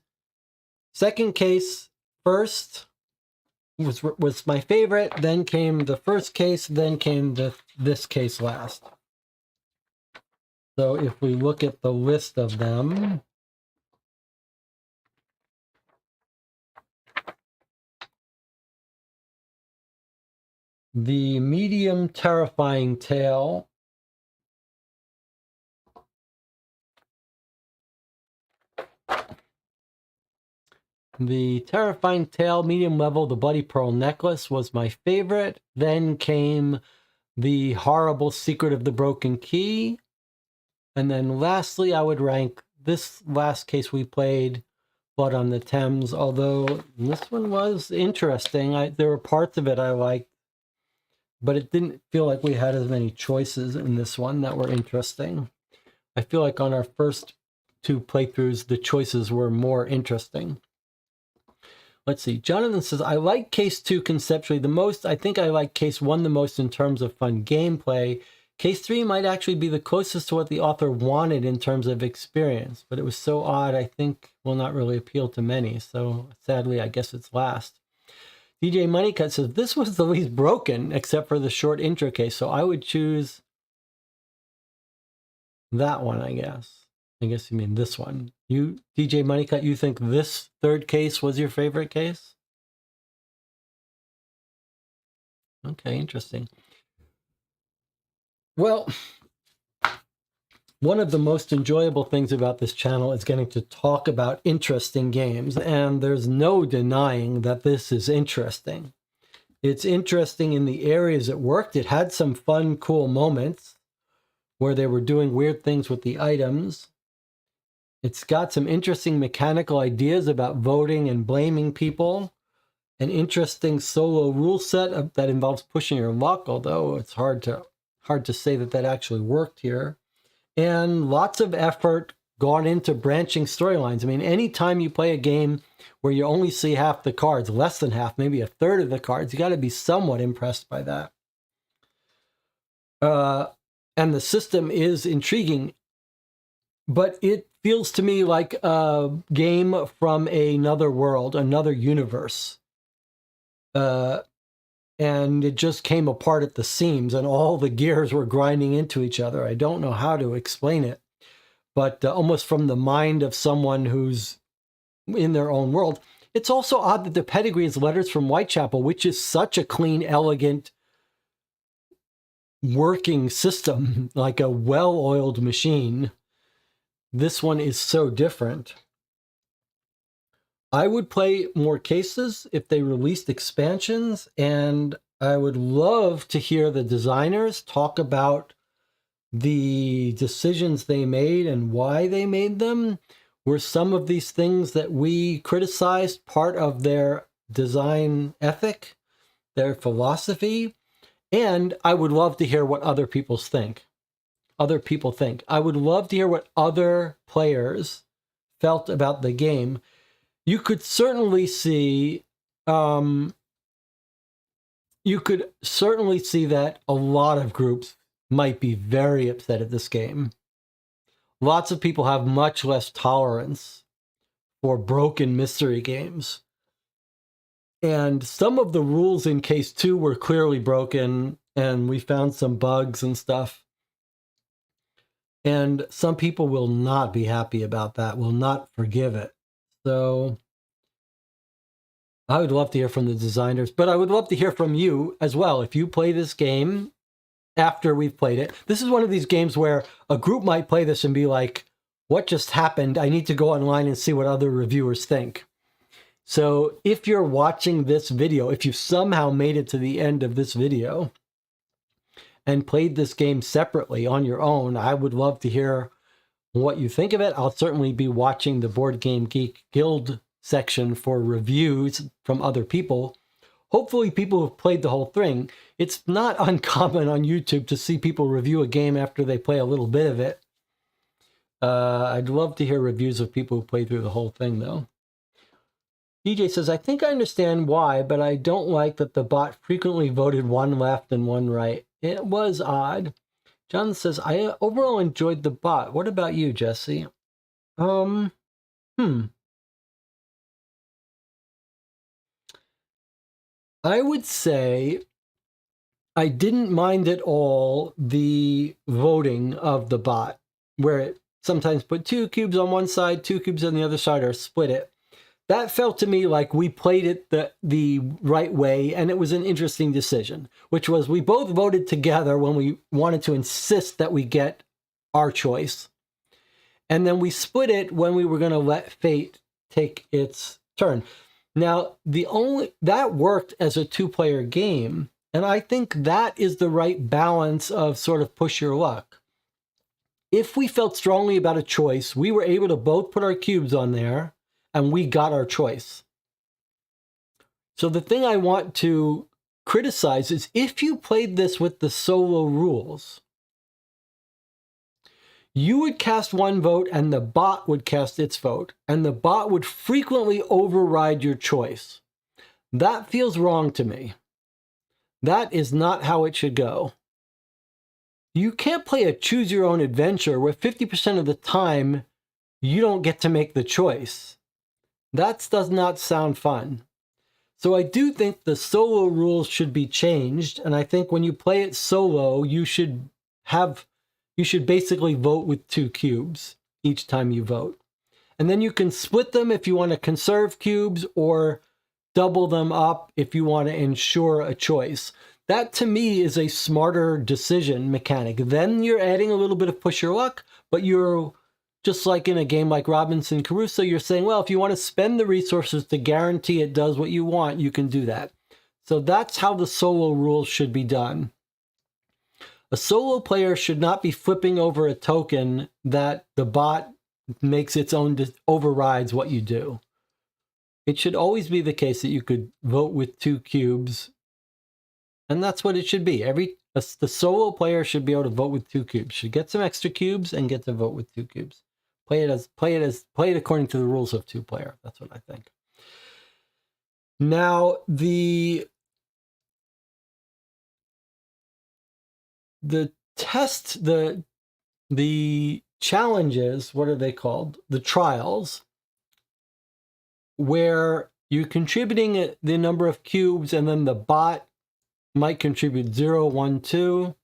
second case first was my favorite, then came the first case, then came this case last. So if we look at the list of them, the medium terrifying tale medium level, the bloody pearl necklace was my favorite. Then came the horrible secret of the broken key. And then lastly, I would rank this last case we played, Blood on the Thames, although this one was interesting. There were parts of it I liked, but it didn't feel like we had as many choices in this one that were interesting. I feel like on our first two playthroughs, the choices were more interesting. Let's see. Jonathan says, I like case 2 conceptually the most. I think I like case 1 the most in terms of fun gameplay. Case 3 might actually be the closest to what the author wanted in terms of experience, but it was so odd, I think will not really appeal to many. So sadly, I guess it's last. DJ Moneycut says, this was the least broken except for the short intro case. So I would choose that one, I guess. I guess you mean this one. You, DJ Moneycut, you think this third case was your favorite case? Okay, interesting. Well, One of the most enjoyable things about this channel is getting to talk about interesting games, and there's no denying that this is interesting. It's interesting in the areas it worked. It had some fun, cool moments where they were doing weird things with the items. It's got some interesting mechanical ideas about voting and blaming people. An interesting solo rule set that involves pushing your luck, although it's hard to say that that actually worked here. And lots of effort gone into branching storylines. I mean, anytime you play a game where you only see half the cards, less than half, maybe a third of the cards, you got to be somewhat impressed by that. And the system is intriguing, but it feels to me like a game from another world, another universe. And it just came apart at the seams, and all the gears were grinding into each other. I don't know how to explain it, but almost from the mind of someone who's in their own world. It's also odd that the pedigree is Letters from Whitechapel, which is such a clean, elegant, working system, like a well-oiled machine. This one is so different. I would play more cases if they released expansions, and I would love to hear the designers talk about the decisions they made and why they made them. Were some of these things that we criticized part of their design ethic, their philosophy? And I would love to hear what other people think. I would love to hear what other players felt about the game. You could certainly see that a lot of groups might be very upset at this game. Lots of people have much less tolerance for broken mystery games. And some of the rules in case 2 were clearly broken, and we found some bugs and stuff. And some people will not be happy about that, will not forgive it. So I would love to hear from the designers, but I would love to hear from you as well. If you play this game after we've played it, this is one of these games where a group might play this and be like, what just happened? I need to go online and see what other reviewers think. So if you're watching this video, if you somehow made it to the end of this video and played this game separately on your own, I would love to hear what you think of it. I'll certainly be watching the Board Game Geek Guild section for reviews from other people. Hopefully people who've played the whole thing. It's not uncommon on YouTube to see people review a game after they play a little bit of it. I'd love to hear reviews of people who played through the whole thing, though. DJ says, I think I understand why, but I don't like that the bot frequently voted one left and one right. It was odd. John says, I overall enjoyed the bot. What about you, Jesse? I would say I didn't mind at all the voting of the bot, where it sometimes put 2 cubes on one side, 2 cubes on the other side, or split it. That felt to me like we played it the right way, and it was an interesting decision, which was we both voted together when we wanted to insist that we get our choice. And then we split it when we were going to let fate take its turn. Now, that worked as a 2-player game, and I think that is the right balance of sort of push your luck. If we felt strongly about a choice, we were able to both put our cubes on there, and we got our choice. So the thing I want to criticize is if you played this with the solo rules, you would cast one vote and the bot would cast its vote, and the bot would frequently override your choice. That feels wrong to me. That is not how it should go. You can't play a choose your own adventure where 50% of the time you don't get to make the choice. That does not sound fun. So I do think the solo rules should be changed, and I think when you play it solo, you should basically vote with 2 cubes each time you vote. And then you can split them if you want to conserve cubes, or double them up if you want to ensure a choice. That, to me, is a smarter decision mechanic. Then you're adding a little bit of push your luck, But you're just like in a game like Robinson Crusoe, you're saying, well, if you want to spend the resources to guarantee it does what you want, you can do that. So that's how the solo rules should be done. A solo player should not be flipping over a token that the bot makes its own, overrides what you do. It should always be the case that you could vote with 2 cubes, and that's what it should be. The solo player should be able to vote with 2 cubes. Should get some extra cubes and get to vote with 2 cubes. Play it according to the rules of 2-player. That's what I think. Now the test, the challenges, what are they called? The trials, where you're contributing the number of cubes and then the bot might contribute 0, 1, 2.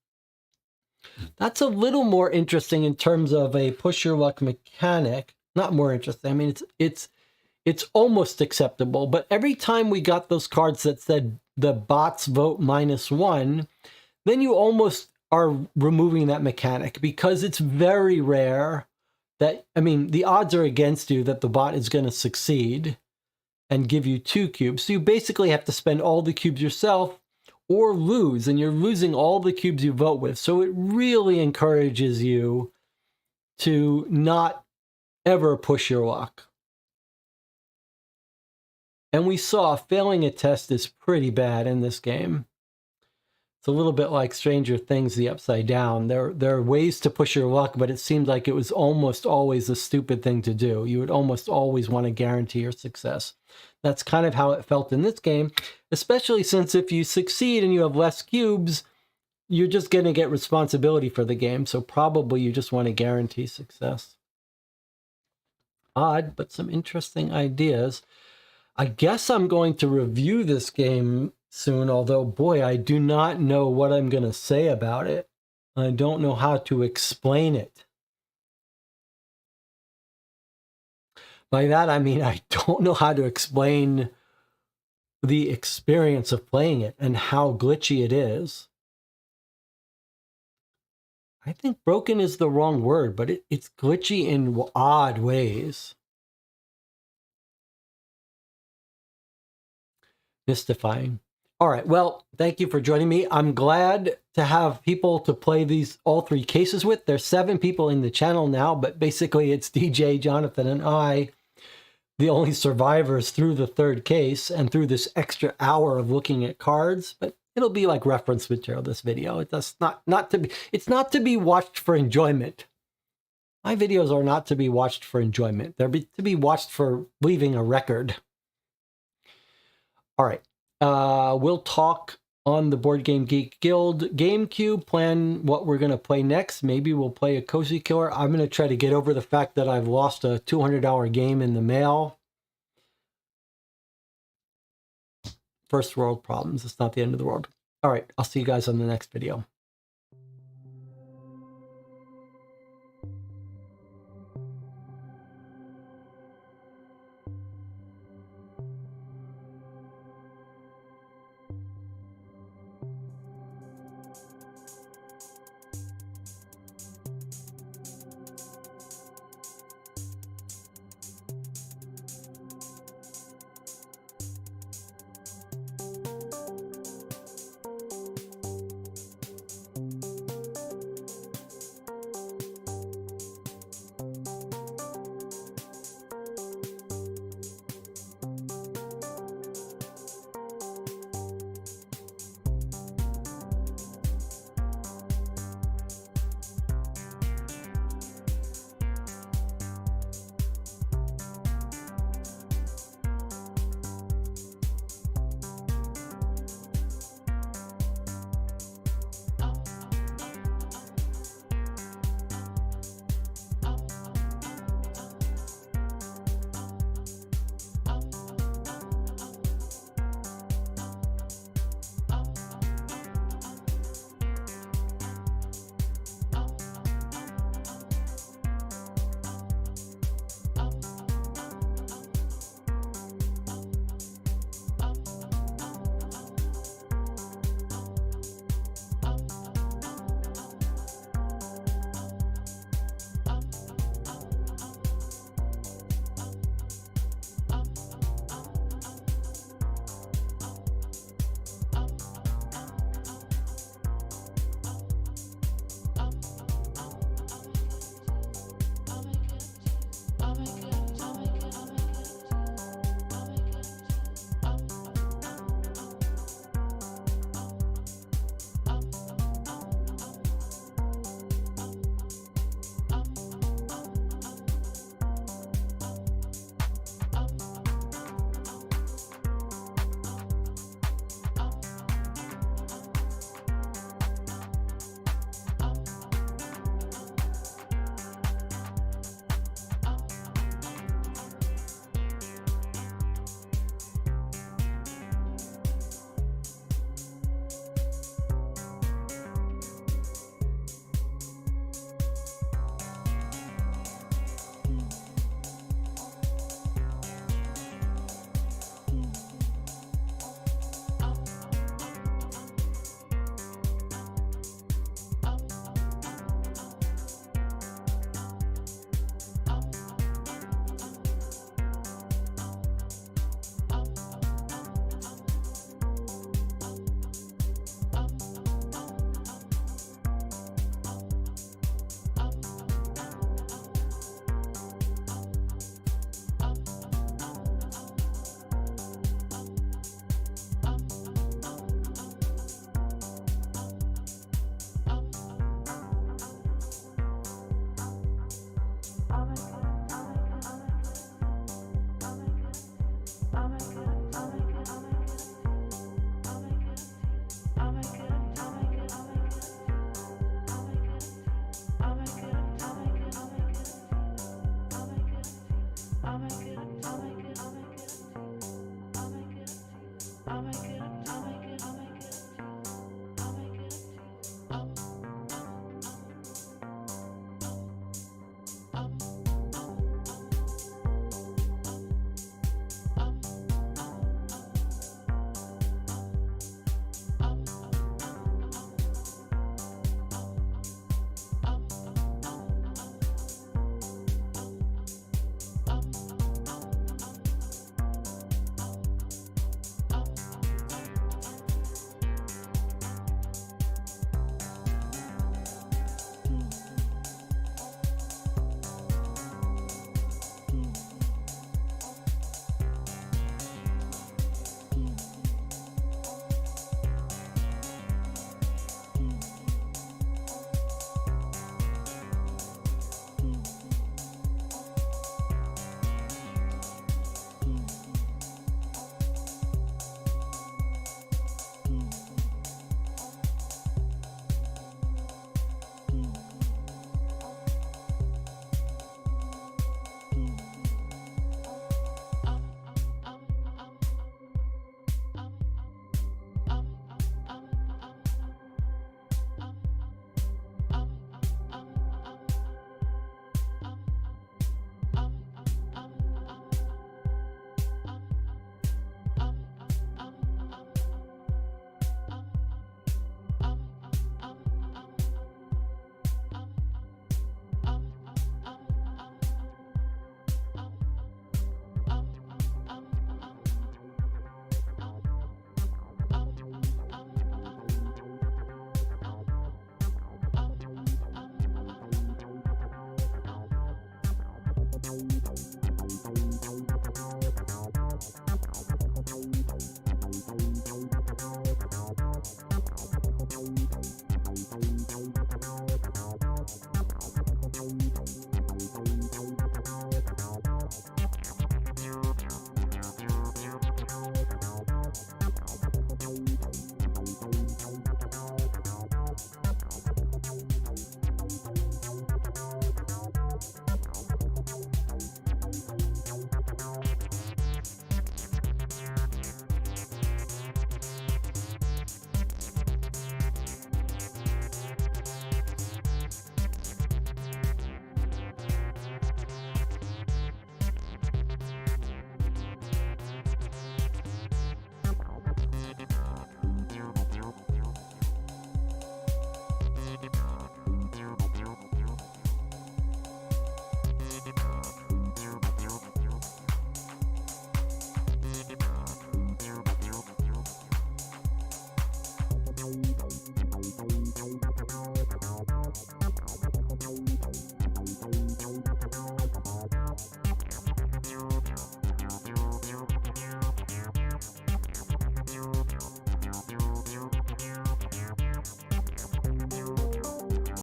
That's a little more interesting in terms of a push your luck mechanic. Not more interesting. I mean, it's almost acceptable. But every time we got those cards that said the bots vote -1, then you almost are removing that mechanic, because it's very rare that, I mean, the odds are against you that the bot is going to succeed and give you 2 cubes. So you basically have to spend all the cubes yourself or lose, and you're losing all the cubes you vote with. So it really encourages you to not ever push your luck. And we saw failing a test is pretty bad in this game. It's a little bit like Stranger Things, the Upside Down. There are ways to push your luck, but it seemed like it was almost always a stupid thing to do. You would almost always want to guarantee your success. That's kind of how it felt in this game, especially since if you succeed and you have less cubes, you're just going to get responsibility for the game. So probably you just want to guarantee success. Odd, but some interesting ideas. I guess I'm going to review this game soon, although, boy, I do not know what I'm going to say about it. I don't know how to explain it. By that, I mean, I don't know how to explain the experience of playing it and how glitchy it is. I think broken is the wrong word, but it's glitchy in odd ways. Mystifying. All right, well, thank you for joining me. I'm glad to have people to play all 3 cases with. There's 7 people in the channel now, but basically it's DJ, Jonathan, and I, the only survivors through the 3rd case and through this extra hour of looking at cards. But it'll be like reference material, this video. It's not to be watched for enjoyment. My videos are not to be watched for enjoyment. They're to be watched for leaving a record. All right. We'll talk on the Board Game Geek Guild GameCube, plan what we're going to play next. Maybe we'll play a Cozy Killer. I'm going to try to get over the fact that I've lost a $200 game in the mail. First world problems. It's not the end of the world. All right. I'll see you guys on the next video.